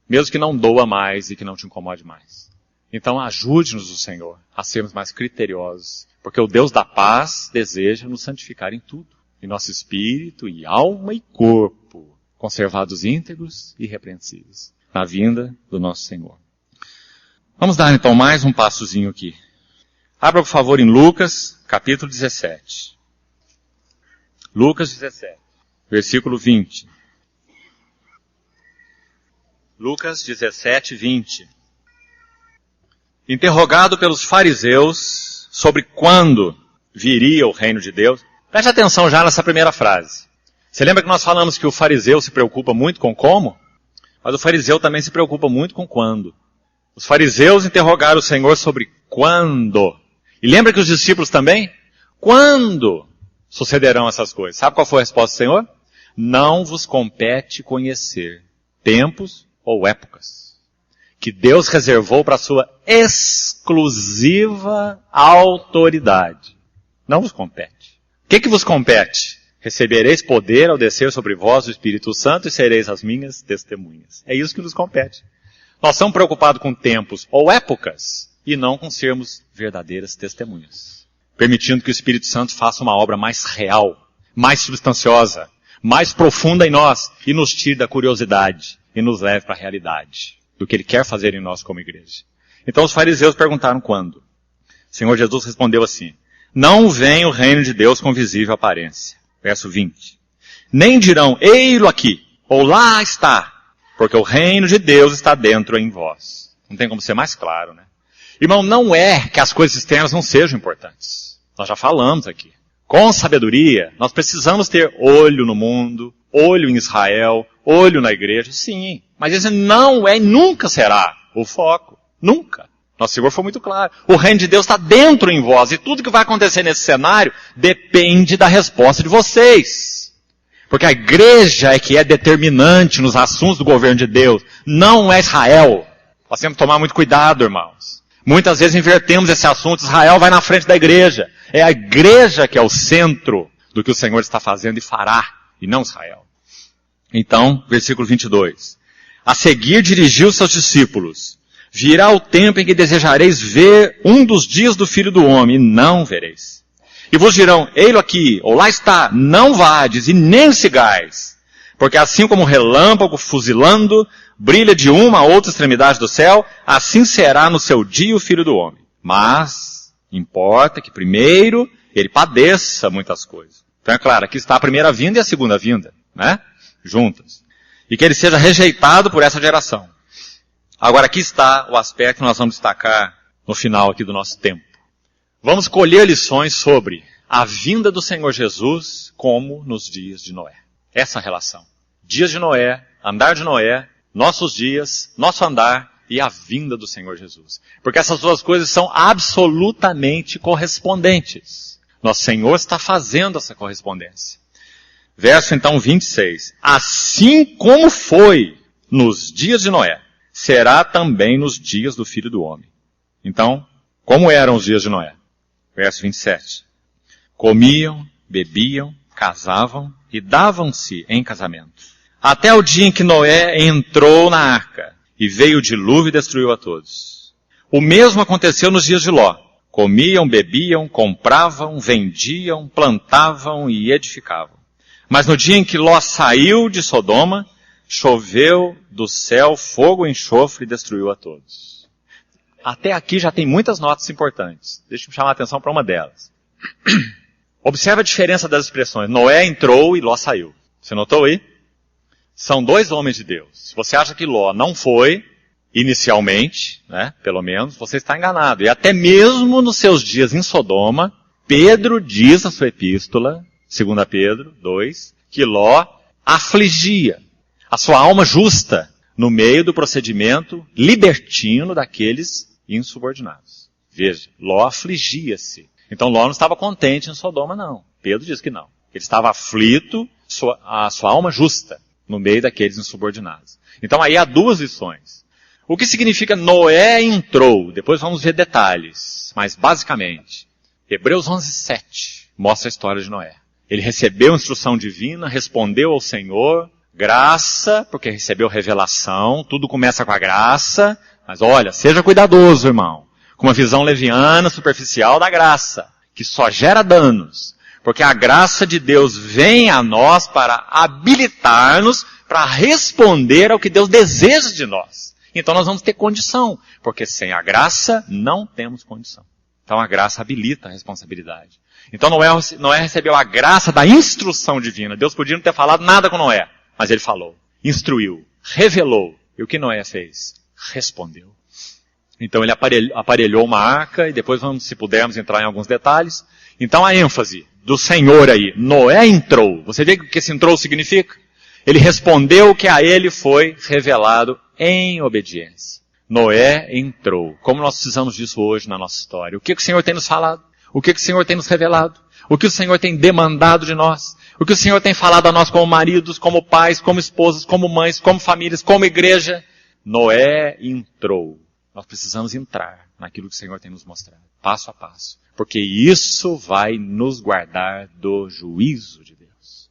Mesmo que não doa mais e que não te incomode mais. Então ajude-nos o Senhor a sermos mais criteriosos, porque o Deus da paz deseja nos santificar em tudo. Em nosso espírito, e alma e corpo, conservados íntegros e irrepreensíveis, na vinda do nosso Senhor. Vamos dar então mais um passozinho aqui. Abra por favor em Lucas, capítulo 17. Lucas 17, versículo 20. Lucas 17, 20. Interrogado pelos fariseus sobre quando viria o reino de Deus, preste atenção já nessa primeira frase. Você lembra que nós falamos que o fariseu se preocupa muito com como? Mas o fariseu também se preocupa muito com quando. Os fariseus interrogaram o Senhor sobre quando. E lembra que os discípulos também? Quando sucederão essas coisas? Sabe qual foi a resposta do Senhor? Não vos compete conhecer tempos ou épocas que Deus reservou para a sua exclusiva autoridade. Não vos compete. O que vos compete? Recebereis poder ao descer sobre vós o Espírito Santo e sereis as minhas testemunhas. É isso que nos compete. Nós estamos preocupados com tempos ou épocas e não com sermos verdadeiras testemunhas. Permitindo que o Espírito Santo faça uma obra mais real, mais substanciosa, mais profunda em nós e nos tire da curiosidade e nos leve para a realidade do que Ele quer fazer em nós como igreja. Então os fariseus perguntaram quando. O Senhor Jesus respondeu assim: não vem o reino de Deus com visível aparência. Verso 20. Nem dirão, ei-lo aqui, ou lá está, porque o reino de Deus está dentro em vós. Não tem como ser mais claro, né? Irmão, não é que as coisas externas não sejam importantes. Nós já falamos aqui. Com sabedoria, nós precisamos ter olho no mundo, olho em Israel, olho na igreja, sim. Mas esse não é e nunca será o foco. Nunca. Nosso Senhor foi muito claro. O reino de Deus está dentro em vós. E tudo que vai acontecer nesse cenário depende da resposta de vocês. Porque a igreja é que é determinante nos assuntos do governo de Deus. Não é Israel. Nós temos que tomar muito cuidado, irmãos. Muitas vezes invertemos esse assunto. Israel vai na frente da igreja. É a igreja que é o centro do que o Senhor está fazendo e fará. E não Israel. Então, versículo 22. A seguir dirigiu seus discípulos. Virá o tempo em que desejareis ver um dos dias do Filho do Homem, e não vereis. E vos dirão, ei-lo aqui, ou lá está, não vades, e nem sigais. Porque assim como o relâmpago fuzilando, brilha de uma a outra extremidade do céu, assim será no seu dia o Filho do Homem. Mas, importa que primeiro ele padeça muitas coisas. Então é claro, aqui está a primeira vinda e a segunda vinda, né? Juntas. E que ele seja rejeitado por essa geração. Agora aqui está o aspecto que nós vamos destacar no final aqui do nosso tempo. Vamos colher lições sobre a vinda do Senhor Jesus como nos dias de Noé. Essa relação. Dias de Noé, andar de Noé, nossos dias, nosso andar e a vinda do Senhor Jesus. Porque essas duas coisas são absolutamente correspondentes. Nosso Senhor está fazendo essa correspondência. Verso então 26. Assim como foi nos dias de Noé, será também nos dias do Filho do Homem. Então, como eram os dias de Noé? Verso 27. Comiam, bebiam, casavam e davam-se em casamento. Até o dia em que Noé entrou na arca e veio o dilúvio e destruiu a todos. O mesmo aconteceu nos dias de Ló. Comiam, bebiam, compravam, vendiam, plantavam e edificavam. Mas no dia em que Ló saiu de Sodoma, choveu do céu fogo e enxofre e destruiu a todos. Até aqui já tem muitas notas importantes. Deixa eu chamar a atenção para uma delas. Observe a diferença das expressões. Noé entrou e Ló saiu. Você notou aí? São dois homens de Deus. Se você acha que Ló não foi, inicialmente, né, pelo menos, você está enganado. E até mesmo nos seus dias em Sodoma, Pedro diz na sua epístola, 2 Pedro 2, que Ló afligia a sua alma justa no meio do procedimento libertino daqueles insubordinados. Veja, Ló afligia-se. Então Ló não estava contente em Sodoma, não. Pedro diz que não. Ele estava aflito, a sua alma justa, no meio daqueles insubordinados. Então aí há duas lições. O que significa Noé entrou? Depois vamos ver detalhes. Mas basicamente, Hebreus 11:7 mostra a história de Noé. Ele recebeu instrução divina, respondeu ao Senhor, graça, porque recebeu revelação, tudo começa com a graça, mas olha, seja cuidadoso, irmão, com uma visão leviana, superficial da graça, que só gera danos, porque a graça de Deus vem a nós para habilitar-nos para responder ao que Deus deseja de nós. Então nós vamos ter condição, porque sem a graça não temos condição. Então a graça habilita a responsabilidade. Então Noé recebeu a graça da instrução divina. Deus podia não ter falado nada com Noé, mas ele falou, instruiu, revelou. E o que Noé fez? Respondeu. Então ele aparelhou uma arca, e depois vamos, se pudermos, entrar em alguns detalhes. Então a ênfase do Senhor aí, Noé entrou. Você vê o que esse entrou significa? Ele respondeu o que a ele foi revelado em obediência. Noé entrou. Como nós precisamos disso hoje na nossa história? O que o Senhor tem nos falado? O que o Senhor tem nos revelado? O que o Senhor tem demandado de nós? O que o Senhor tem falado a nós como maridos, como pais, como esposas, como mães, como famílias, como igreja? Noé entrou. Nós precisamos entrar naquilo que o Senhor tem nos mostrado, passo a passo. Porque isso vai nos guardar do juízo de Deus.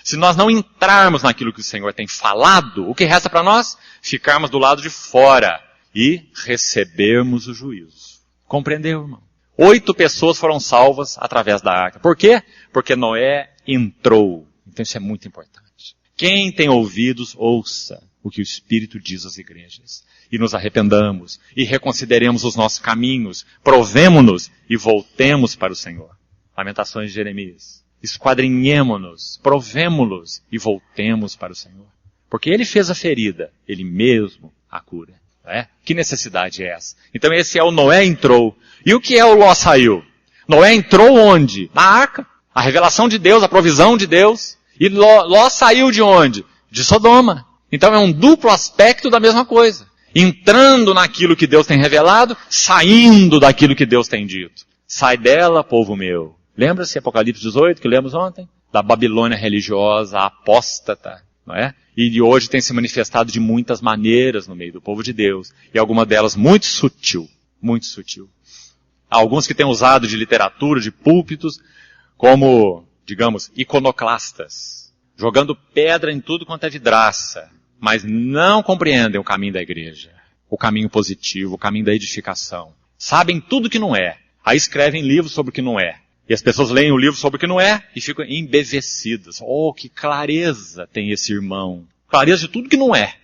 Se nós não entrarmos naquilo que o Senhor tem falado, o que resta para nós? Ficarmos do lado de fora e recebermos o juízo. Compreendeu, irmão? 8 pessoas foram salvas através da arca. Por quê? Porque Noé entrou. Então isso é muito importante. Quem tem ouvidos, ouça o que o Espírito diz às igrejas. E nos arrependamos, e reconsideremos os nossos caminhos, provemo-nos e voltemos para o Senhor. Lamentações de Jeremias. Esquadrinhemo-nos, provemo-nos e voltemos para o Senhor. Porque Ele fez a ferida, Ele mesmo a cura. Que necessidade é essa? Então esse é o Noé entrou. E o que é o Ló saiu? Noé entrou onde? Na arca. A revelação de Deus, a provisão de Deus. E Ló saiu de onde? De Sodoma. Então é um duplo aspecto da mesma coisa. Entrando naquilo que Deus tem revelado, saindo daquilo que Deus tem dito. Sai dela, povo meu. Lembra-se Apocalipse 18, que lemos ontem? Da Babilônia religiosa, apóstata, não é? E hoje tem se manifestado de muitas maneiras no meio do povo de Deus. E alguma delas muito sutil, muito sutil. Há alguns que têm usado de literatura, de púlpitos, como, digamos, iconoclastas. Jogando pedra em tudo quanto é vidraça. Mas não compreendem o caminho da igreja. O caminho positivo, o caminho da edificação. Sabem tudo que não é. Aí escrevem livros sobre o que não é. E as pessoas leem o livro sobre o que não é e ficam embevecidas. Oh, que clareza tem esse irmão. Clareza de tudo que não é.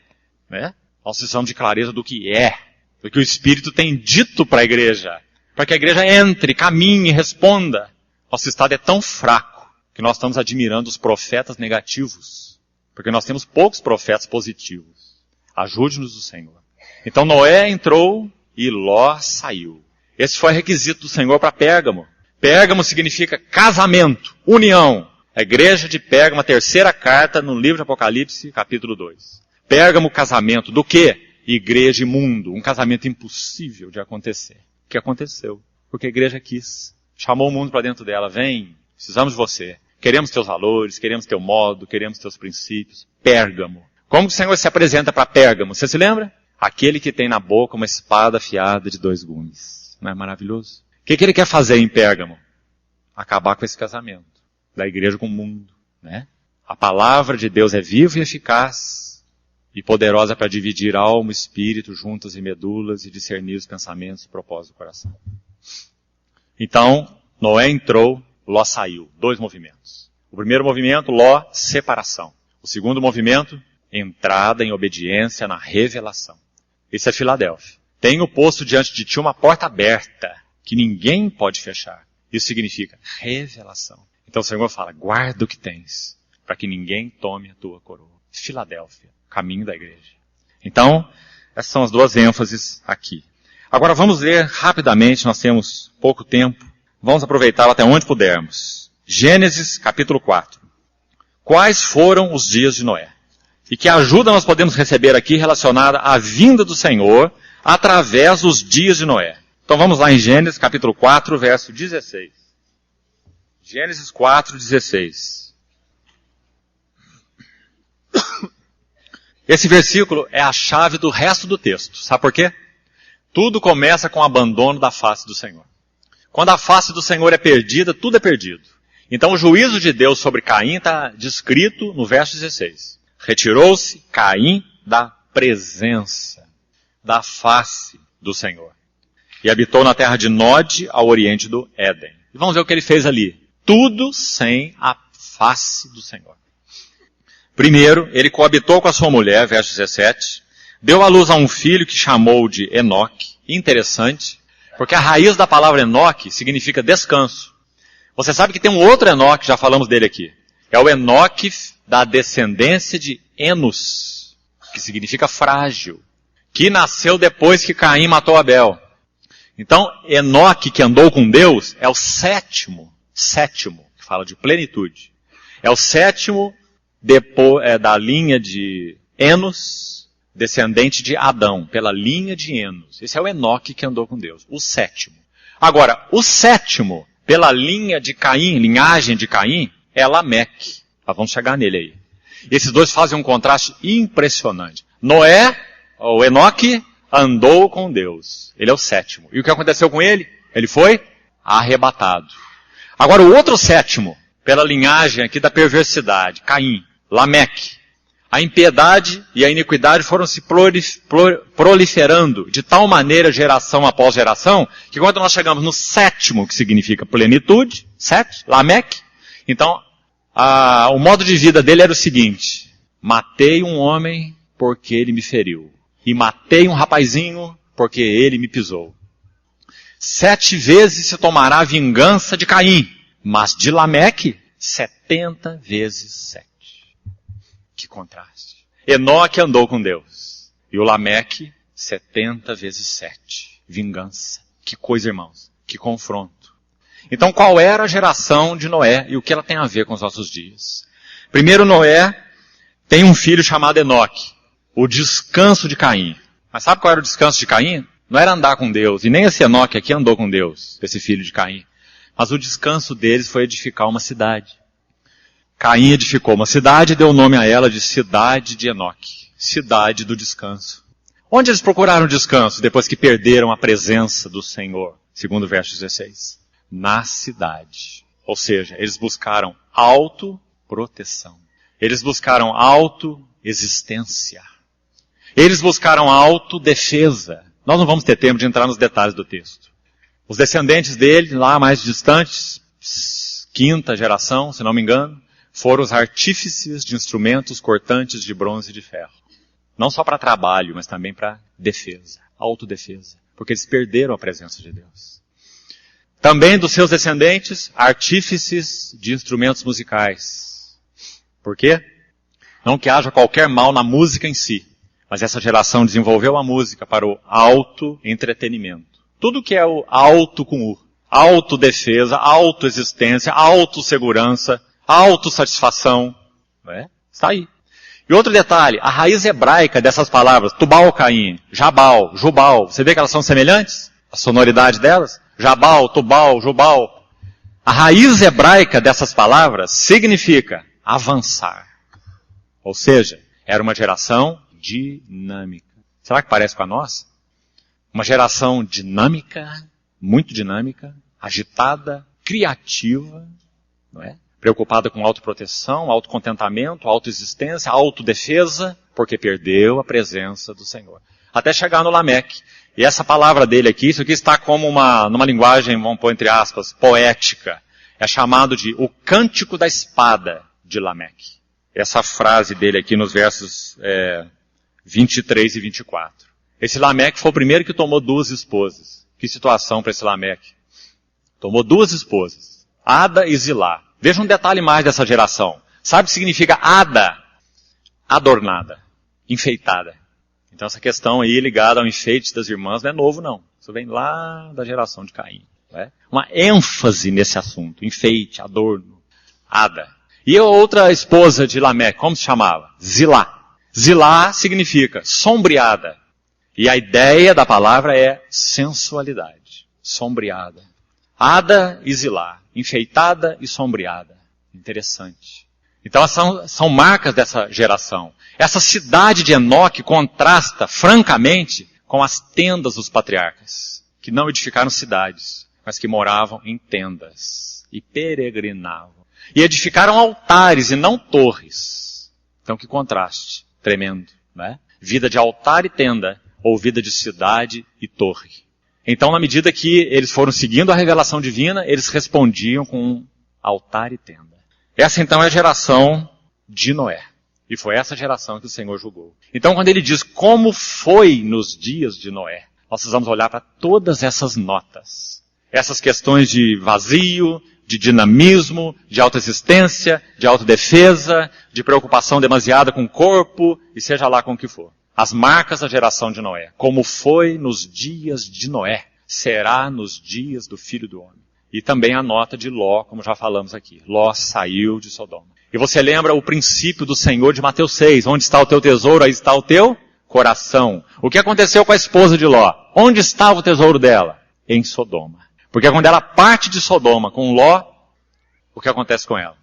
Né? Nós precisamos de clareza do que é. Do que o Espírito tem dito para a igreja. Para que a igreja entre, caminhe, responda. Nosso estado é tão fraco que nós estamos admirando os profetas negativos. Porque nós temos poucos profetas positivos. Ajude-nos o Senhor. Então Noé entrou e Ló saiu. Esse foi o requisito do Senhor para Pérgamo. Pérgamo significa casamento, união. A igreja de Pérgamo, a terceira carta no livro de Apocalipse, capítulo 2. Pérgamo, casamento do quê? Igreja e mundo. Um casamento impossível de acontecer. O que aconteceu? Porque a igreja quis. Chamou o mundo para dentro dela. Vem, precisamos de você. Queremos teus valores, queremos teu modo, queremos teus princípios. Pérgamo. Como que o Senhor se apresenta para Pérgamo? Você se lembra? Aquele que tem na boca uma espada afiada de 2 gumes. Não é maravilhoso? O que ele quer fazer em Pérgamo? Acabar com esse casamento. Da igreja com o mundo. Né? A palavra de Deus é viva e eficaz. E poderosa para dividir alma, espírito, juntas e medulas. E discernir os pensamentos e propósitos do coração. Então, Noé entrou, Ló saiu. 2 movimentos. O primeiro movimento, Ló, separação. O segundo movimento, entrada em obediência na revelação. Esse é Filadélfia. Tenho posto diante de ti uma porta aberta, que ninguém pode fechar. Isso significa revelação. Então o Senhor fala, guarda o que tens, para que ninguém tome a tua coroa. Filadélfia, caminho da igreja. Então, essas são as 2 ênfases aqui. Agora vamos ler rapidamente, nós temos pouco tempo. Vamos aproveitá-lo até onde pudermos. Gênesis, capítulo 4. Quais foram os dias de Noé? E que ajuda nós podemos receber aqui relacionada à vinda do Senhor através dos dias de Noé. Então vamos lá em Gênesis capítulo 4, verso 16. Gênesis 4, 16. Esse versículo é a chave do resto do texto. Sabe por quê? Tudo começa com o abandono da face do Senhor. Quando a face do Senhor é perdida, tudo é perdido. Então o juízo de Deus sobre Caim está descrito no verso 16. Retirou-se Caim da presença, da face do Senhor. E habitou na terra de Nod, ao oriente do Éden. E vamos ver o que ele fez ali. Tudo sem a face do Senhor. Primeiro, ele coabitou com a sua mulher, verso 17. Deu à luz a um filho que chamou de Enoque. Interessante, porque a raiz da palavra Enoque significa descanso. Você sabe que tem um outro Enoque, já falamos dele aqui. É o Enoque da descendência de Enos, que significa frágil, que nasceu depois que Caim matou Abel. Então, Enoque, que andou com Deus, é o sétimo, que fala de plenitude. É o sétimo da linha de Enos, descendente de Adão, pela linha de Enos. Esse é o Enoque que andou com Deus, o sétimo. Agora, o sétimo, pela linha de Caim, linhagem de Caim, é Lameque. Nós vamos chegar nele aí. Esses 2 fazem um contraste impressionante. Noé, o Enoque, andou com Deus. Ele é o sétimo. E o que aconteceu com ele? Ele foi arrebatado. Agora o outro sétimo, pela linhagem aqui da perversidade, Caim, Lameque. A impiedade e a iniquidade foram se proliferando de tal maneira, geração após geração, que quando nós chegamos no sétimo, que significa plenitude, 7, Lameque, então o modo de vida dele era o seguinte: matei um homem porque ele me feriu, e matei um rapazinho porque ele me pisou. 7 vezes se tomará vingança de Caim, mas de Lameque, 70 vezes 7. Que contraste. Enoque andou com Deus. E o Lameque, 70 vezes 7. Vingança. Que coisa, irmãos. Que confronto. Então, qual era a geração de Noé e o que ela tem a ver com os nossos dias? Primeiro, Noé tem um filho chamado Enoque. O descanso de Caim. Mas sabe qual era o descanso de Caim? Não era andar com Deus. E nem esse Enoque aqui andou com Deus, esse filho de Caim. Mas o descanso deles foi edificar uma cidade. Caim edificou uma cidade e deu o nome a ela de Cidade de Enoque. Cidade do descanso. Onde eles procuraram descanso depois que perderam a presença do Senhor? Segundo o verso 16. Na cidade. Ou seja, eles buscaram autoproteção. Eles buscaram autoexistência. Eles buscaram autodefesa. Nós não vamos ter tempo de entrar nos detalhes do texto. Os descendentes dele, lá mais distantes, 5ª geração, se não me engano, foram os artífices de instrumentos cortantes de bronze e de ferro. Não só para trabalho, mas também para defesa, autodefesa. Porque eles perderam a presença de Deus. Também dos seus descendentes, artífices de instrumentos musicais. Por quê? Não que haja qualquer mal na música em si, mas essa geração desenvolveu a música para o auto-entretenimento. Tudo que é o auto com U. Autodefesa, autoexistência, autossegurança, autossatisfação, não é? Está aí. E outro detalhe, a raiz hebraica dessas palavras, Tubal, Caim, Jabal, Jubal, você vê que elas são semelhantes? A sonoridade delas? Jabal, Tubal, Jubal. A raiz hebraica dessas palavras significa avançar. Ou seja, era uma geração dinâmica. Será que parece com a nossa? Uma geração dinâmica, muito dinâmica, agitada, criativa, não é? Preocupada com autoproteção, autocontentamento, autoexistência, autodefesa, porque perdeu a presença do Senhor. Até chegar no Lameque. E essa palavra dele aqui, isso aqui está como numa linguagem, vamos pôr entre aspas, poética. É chamado de o cântico da espada de Lameque. Essa frase dele aqui nos versos 23 e 24. Esse Lameque foi o primeiro que tomou 2 esposas. Que situação para esse Lameque. Tomou 2 esposas. Ada e Zilá. Veja um detalhe mais dessa geração. Sabe o que significa Ada? Adornada. Enfeitada. Então essa questão aí ligada ao enfeite das irmãs não é novo não. Isso vem lá da geração de Caim. Não é? Uma ênfase nesse assunto. Enfeite, adorno. Ada. E a outra esposa de Lameque, como se chamava? Zilá. Zilá significa sombreada. E a ideia da palavra é sensualidade. Sombreada. Ada e Zilá. Enfeitada e sombreada. Interessante. Então são marcas dessa geração. Essa cidade de Enoque contrasta francamente com as tendas dos patriarcas, que não edificaram cidades, mas que moravam em tendas e peregrinavam. E edificaram altares e não torres. Então que contraste tremendo, né? Vida de altar e tenda, ou vida de cidade e torre. Então, na medida que eles foram seguindo a revelação divina, eles respondiam com altar e tenda. Essa então é a geração de Noé. E foi essa geração que o Senhor julgou. Então, quando ele diz como foi nos dias de Noé, nós precisamos olhar para todas essas notas. Essas questões de vazio, de dinamismo, de autoexistência, de autodefesa, de preocupação demasiada com o corpo, e seja lá com o que for. As marcas da geração de Noé. Como foi nos dias de Noé, será nos dias do Filho do Homem. E também a nota de Ló, como já falamos aqui. Ló saiu de Sodoma. E você lembra o princípio do Senhor de Mateus 6. Onde está o teu tesouro, aí está o teu coração. O que aconteceu com a esposa de Ló? Onde estava o tesouro dela? Em Sodoma. Porque quando ela parte de Sodoma com Ló, o que acontece com ela?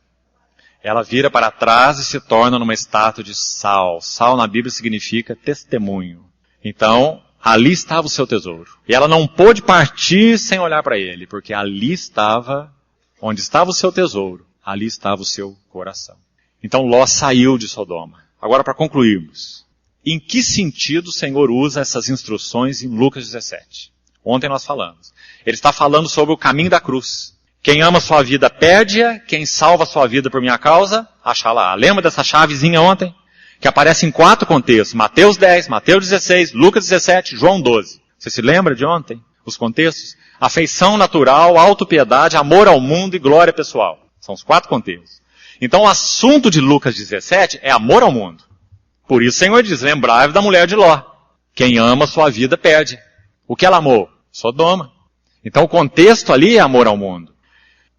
Ela vira para trás e se torna numa estátua de sal. Sal na Bíblia significa testemunho. Então, ali estava o seu tesouro. E ela não pôde partir sem olhar para ele, porque ali estava, onde estava o seu tesouro, ali estava o seu coração. Então Ló saiu de Sodoma. Agora, para concluirmos, em que sentido o Senhor usa essas instruções em Lucas 17? Ontem nós falamos. Ele está falando sobre o caminho da cruz. Quem ama sua vida perde-a, quem salva sua vida por minha causa, acha-la. Lembra dessa chavezinha ontem? Que aparece em 4 contextos. Mateus 10, Mateus 16, Lucas 17, João 12. Você se lembra de ontem? Os contextos? Afeição natural, autopiedade, amor ao mundo e glória pessoal. São os 4 contextos. Então o assunto de Lucas 17 é amor ao mundo. Por isso o Senhor diz, lembrai-vos da mulher de Ló. Quem ama sua vida perde. O que ela amou? Sodoma. Então o contexto ali é amor ao mundo.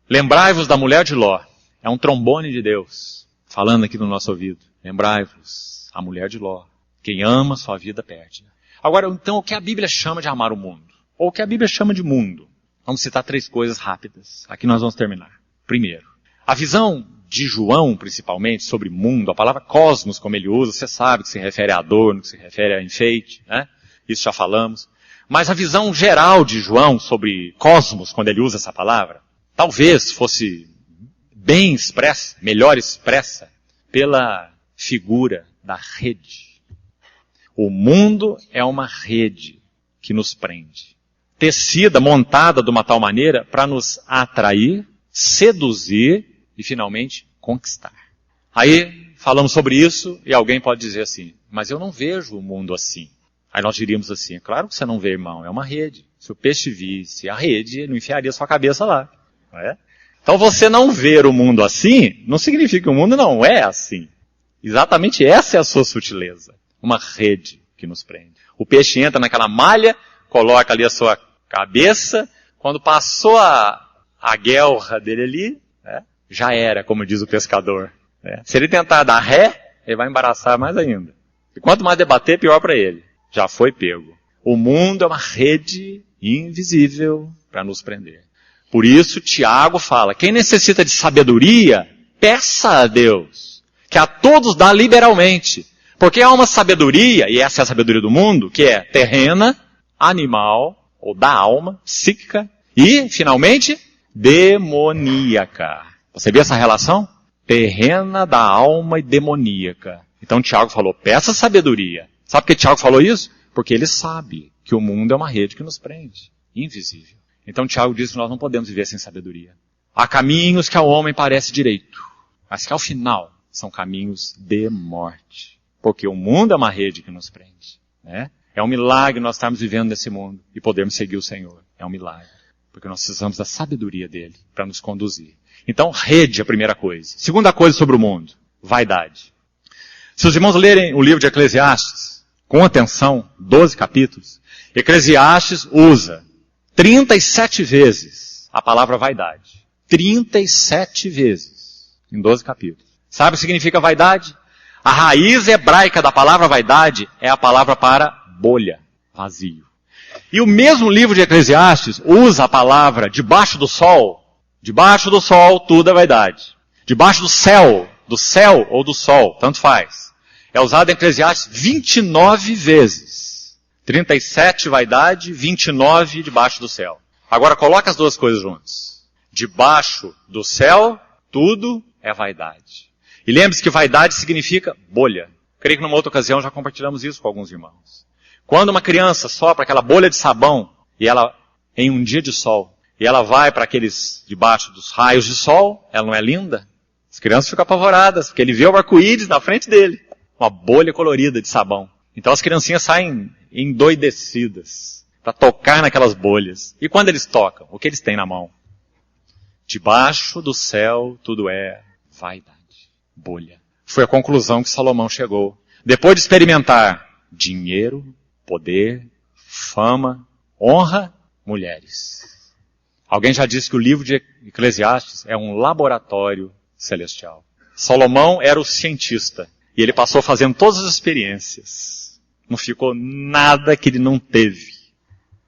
Lembrai-vos da mulher de Ló. É um trombone de Deus, falando aqui no nosso ouvido. Lembrai-vos, a mulher de Ló. Quem ama sua vida perde. Agora, então, o que a Bíblia chama de amar o mundo? Ou o que a Bíblia chama de mundo? Vamos citar 3 coisas rápidas. Aqui nós vamos terminar. Primeiro, a visão de João, principalmente, sobre mundo, a palavra cosmos, como ele usa, você sabe que se refere a adorno, que se refere a enfeite, né? Isso já falamos. Mas a visão geral de João sobre cosmos, quando ele usa essa palavra, talvez fosse bem expressa, melhor expressa, pela figura da rede. O mundo é uma rede que nos prende. Tecida, montada de uma tal maneira para nos atrair, seduzir e finalmente conquistar. Aí falamos sobre isso e alguém pode dizer assim, mas eu não vejo o mundo assim. Aí nós diríamos assim, claro que você não vê, irmão, é uma rede. Se o peixe visse a rede, ele não enfiaria sua cabeça lá. Não é? Então você não ver o mundo assim, não significa que o mundo não é assim. Exatamente essa é a sua sutileza. Uma rede que nos prende. O peixe entra naquela malha, coloca ali a sua cabeça, quando passou a guelra dele ali, né, já era, como diz o pescador. Né? Se ele tentar dar ré, ele vai embaraçar mais ainda. E quanto mais debater, pior para ele. Já foi pego. O mundo é uma rede invisível para nos prender. Por isso, Tiago fala, quem necessita de sabedoria, peça a Deus, que a todos dá liberalmente. Porque há uma sabedoria, e essa é a sabedoria do mundo, que é terrena, animal, ou da alma, psíquica, e, finalmente, demoníaca. Você viu essa relação? Terrena, da alma e demoníaca. Então Tiago falou, peça sabedoria. Sabe por que Tiago falou isso? Porque ele sabe que o mundo é uma rede que nos prende, invisível. Então Tiago diz que nós não podemos viver sem sabedoria. Há caminhos que ao homem parece direito, mas que ao final são caminhos de morte. Porque o mundo é uma rede que nos prende. Né? É um milagre nós estarmos vivendo nesse mundo e podermos seguir o Senhor. É um milagre. Porque nós precisamos da sabedoria dele para nos conduzir. Então, rede é a primeira coisa. Segunda coisa sobre o mundo, vaidade. Se os irmãos lerem o livro de Eclesiastes, com atenção, 12 capítulos, Eclesiastes usa 37 vezes a palavra vaidade. 37 vezes em 12 capítulos. Sabe o que significa vaidade? A raiz hebraica da palavra vaidade é a palavra para bolha, vazio. E o mesmo livro de Eclesiastes usa a palavra debaixo do sol. Debaixo do sol tudo é vaidade. Debaixo do céu ou do sol, tanto faz. É usado em Eclesiastes 29 vezes. 37 vaidade, 29 debaixo do céu. Agora coloca as duas coisas juntas. Debaixo do céu, tudo é vaidade. E lembre-se que vaidade significa bolha. Creio que numa outra ocasião já compartilhamos isso com alguns irmãos. Quando uma criança sopra aquela bolha de sabão, e ela, em um dia de sol, e ela vai para aqueles, debaixo dos raios de sol, ela não é linda? As crianças ficam apavoradas, porque ele vê o arco-íris na frente dele. Uma bolha colorida de sabão. Então as criancinhas saem endoidecidas para tocar naquelas bolhas. E quando eles tocam, o que eles têm na mão? Debaixo do céu tudo é vaidade. Bolha. Foi a conclusão que Salomão chegou. Depois de experimentar dinheiro, poder, fama, honra, mulheres. Alguém já disse que o livro de Eclesiastes é um laboratório celestial. Salomão era o cientista. E ele passou fazendo todas as experiências. Não ficou nada que ele não teve.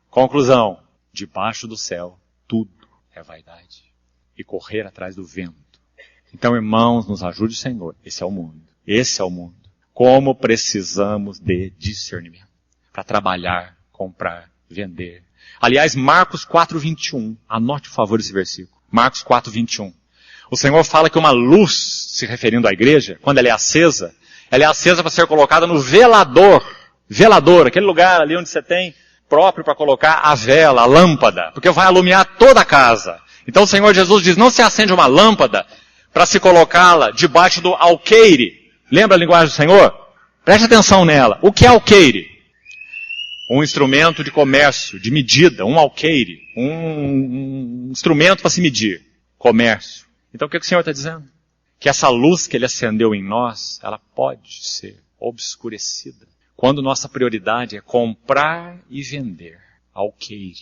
Conclusão. Debaixo do céu, tudo é vaidade. E correr atrás do vento. Então, irmãos, nos ajude o Senhor. Esse é o mundo. Esse é o mundo. Como precisamos de discernimento. Para trabalhar, comprar, vender. Aliás, Marcos 4:21. Anote, por favor, esse versículo. Marcos 4:21. O Senhor fala que uma luz, se referindo à igreja, quando ela é acesa para ser colocada no velador. Velador, aquele lugar ali onde você tem próprio para colocar a vela, a lâmpada, porque vai iluminar toda a casa. Então o Senhor Jesus diz, não se acende uma lâmpada para se colocá-la debaixo do alqueire. Lembra a linguagem do Senhor? Preste atenção nela. O que é alqueire? Um instrumento de comércio, de medida, um alqueire, um instrumento para se medir. Comércio. Então o que o Senhor está dizendo? Que essa luz que Ele acendeu em nós, ela pode ser obscurecida. Quando nossa prioridade é comprar e vender. Alqueire.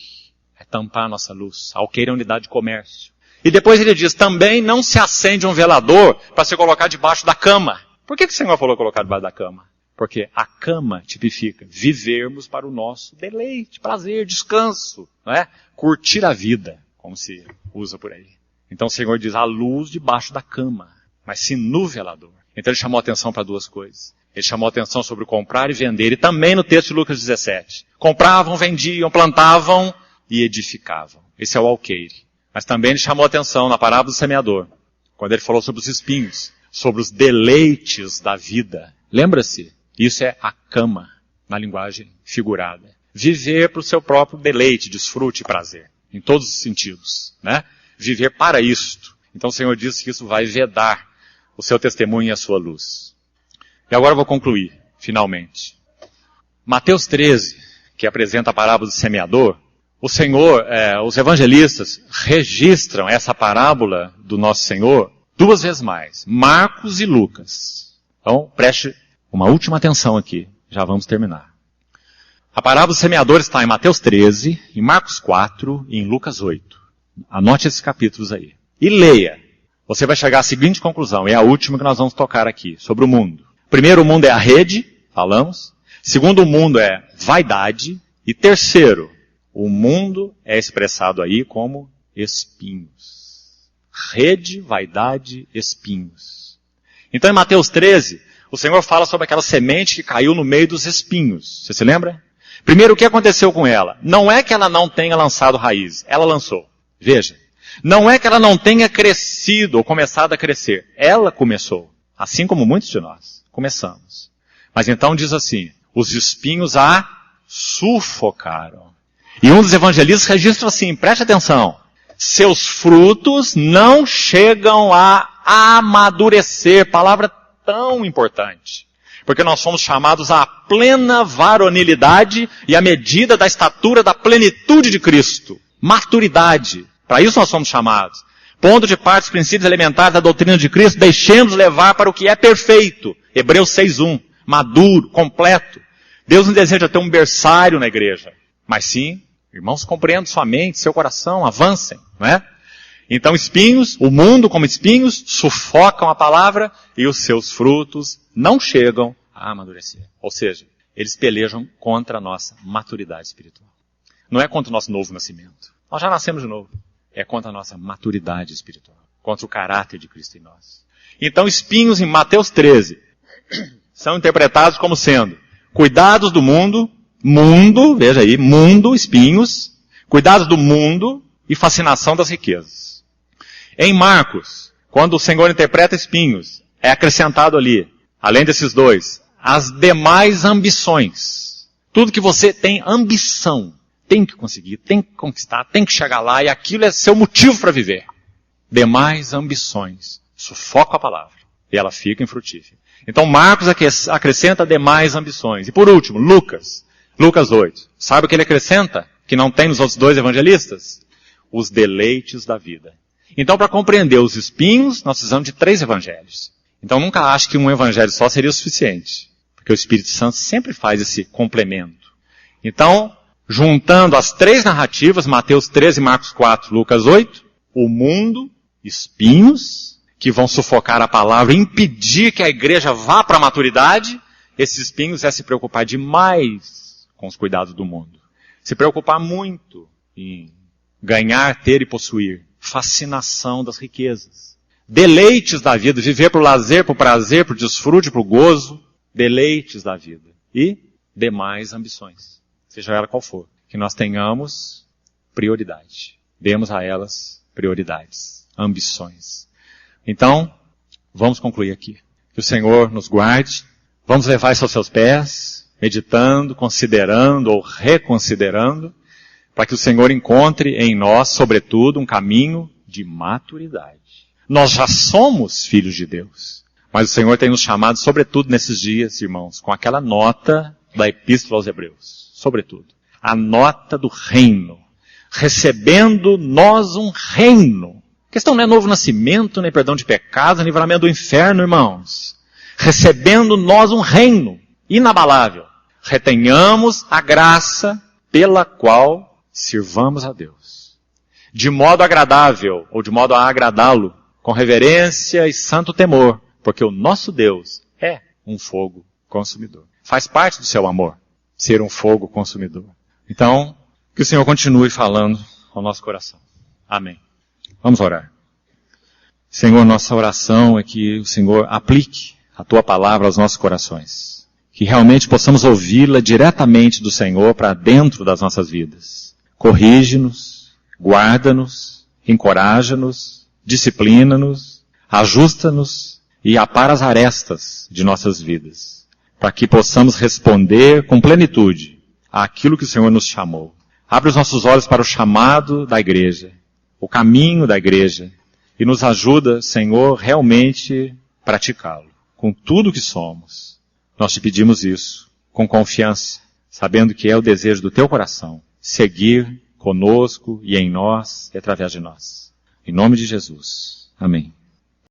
É tampar a nossa luz. Alqueire é unidade de comércio. E depois ele diz, também não se acende um velador para se colocar debaixo da cama. Por que o Senhor falou colocar debaixo da cama? Porque a cama tipifica vivermos para o nosso deleite, prazer, descanso, não é? Curtir a vida, como se usa por aí. Então o Senhor diz, a luz debaixo da cama, mas sim no velador. Então ele chamou a atenção para duas coisas. Ele chamou a atenção sobre o comprar e vender, e também no texto de Lucas 17. Compravam, vendiam, plantavam e edificavam. Esse é o alqueire. Mas também ele chamou a atenção na parábola do semeador, quando ele falou sobre os espinhos, sobre os deleites da vida. Lembra-se? Isso é a cama, na linguagem figurada. Viver para o seu próprio deleite, desfrute e prazer. Em todos os sentidos, né? Viver para isto. Então o Senhor disse que isso vai vedar o seu testemunho e a sua luz. E agora eu vou concluir, finalmente. Mateus 13, que apresenta a parábola do semeador, o Senhor, os evangelistas registram essa parábola do nosso Senhor duas vezes mais. Marcos e Lucas. Então, preste uma última atenção aqui. Já vamos terminar. A parábola do semeador está em Mateus 13, em Marcos 4 e em Lucas 8. Anote esses capítulos aí. E leia. Você vai chegar à seguinte conclusão. É a última que nós vamos tocar aqui, sobre o mundo. Primeiro, o mundo é a rede, falamos. Segundo, o mundo é vaidade. E terceiro, o mundo é expressado aí como espinhos. Rede, vaidade, espinhos. Então em Mateus 13, o Senhor fala sobre aquela semente que caiu no meio dos espinhos. Você se lembra? Primeiro, o que aconteceu com ela? Não é que ela não tenha lançado raiz. Ela lançou. Veja. Não é que ela não tenha crescido ou começado a crescer. Ela começou. Assim como muitos de nós. Começamos. Mas então diz assim, os espinhos a sufocaram. E um dos evangelistas registra assim, preste atenção. Seus frutos não chegam a amadurecer. Palavra tão importante. Porque nós somos chamados à plena varonilidade e à medida da estatura da plenitude de Cristo. Maturidade. Para isso nós somos chamados. Ponto de parte dos princípios elementares da doutrina de Cristo, deixemos levar para o que é perfeito. Hebreus 6:1. Maduro, completo. Deus não deseja ter um berçário na igreja. Mas sim, irmãos, compreendam sua mente, seu coração, avancem, não é? Então espinhos, o mundo como espinhos, sufocam a palavra e os seus frutos não chegam a amadurecer. Ou seja, eles pelejam contra a nossa maturidade espiritual. Não é contra o nosso novo nascimento. Nós já nascemos de novo. É contra a nossa maturidade espiritual. Contra o caráter de Cristo em nós. Então espinhos em Mateus 13 são interpretados como sendo cuidados do mundo, veja aí, mundo, espinhos, cuidados do mundo e fascinação das riquezas. Em Marcos, quando o Senhor interpreta espinhos, é acrescentado ali, além desses dois, as demais ambições. Tudo que você tem ambição, tem que conseguir, tem que conquistar, tem que chegar lá, e aquilo é seu motivo para viver. Demais ambições. Sufoca a palavra. E ela fica infrutífera. Então Marcos acrescenta demais ambições. E por último, Lucas 8. Sabe o que ele acrescenta? Que não tem nos outros dois evangelistas? Os deleites da vida. Então para compreender os espinhos, nós precisamos de 3 evangelhos. Então nunca ache que um evangelho só seria o suficiente. Porque o Espírito Santo sempre faz esse complemento. Então, juntando as 3 narrativas, Mateus 13, Marcos 4, Lucas 8, o mundo, espinhos, que vão sufocar a palavra, impedir que a igreja vá para a maturidade, esses espinhos é se preocupar demais com os cuidados do mundo. Se preocupar muito em ganhar, ter e possuir. Fascinação das riquezas. Deleites da vida, viver para o lazer, para o prazer, para o desfrute, para o gozo. Deleites da vida. E demais ambições. Seja ela qual for. Que nós tenhamos prioridade. Demos a elas prioridades. Ambições. Então, vamos concluir aqui. Que o Senhor nos guarde. Vamos levar isso aos seus pés, meditando, considerando ou reconsiderando, para que o Senhor encontre em nós, sobretudo, um caminho de maturidade. Nós já somos filhos de Deus, mas o Senhor tem nos chamado, sobretudo nesses dias, irmãos, com aquela nota da Epístola aos Hebreus. Sobretudo. A nota do reino. Recebendo nós um reino. A questão não é novo nascimento, nem perdão de pecados, nem livramento do inferno, irmãos. Recebendo nós um reino inabalável. Retenhamos a graça pela qual sirvamos a Deus. De modo agradável, ou de modo a agradá-lo, com reverência e santo temor, porque o nosso Deus é um fogo consumidor. Faz parte do seu amor ser um fogo consumidor. Então, que o Senhor continue falando ao nosso coração. Amém. Vamos orar. Senhor, nossa oração é que o Senhor aplique a Tua palavra aos nossos corações. Que realmente possamos ouvi-la diretamente do Senhor para dentro das nossas vidas. Corrige-nos, guarda-nos, encoraja-nos, disciplina-nos, ajusta-nos e apara as arestas de nossas vidas. Para que possamos responder com plenitude àquilo que o Senhor nos chamou. Abre os nossos olhos para o chamado da igreja, o caminho da igreja, e nos ajuda, Senhor, realmente praticá-lo, com tudo que somos. Nós te pedimos isso, com confiança, sabendo que é o desejo do teu coração, seguir conosco e em nós e através de nós. Em nome de Jesus. Amém.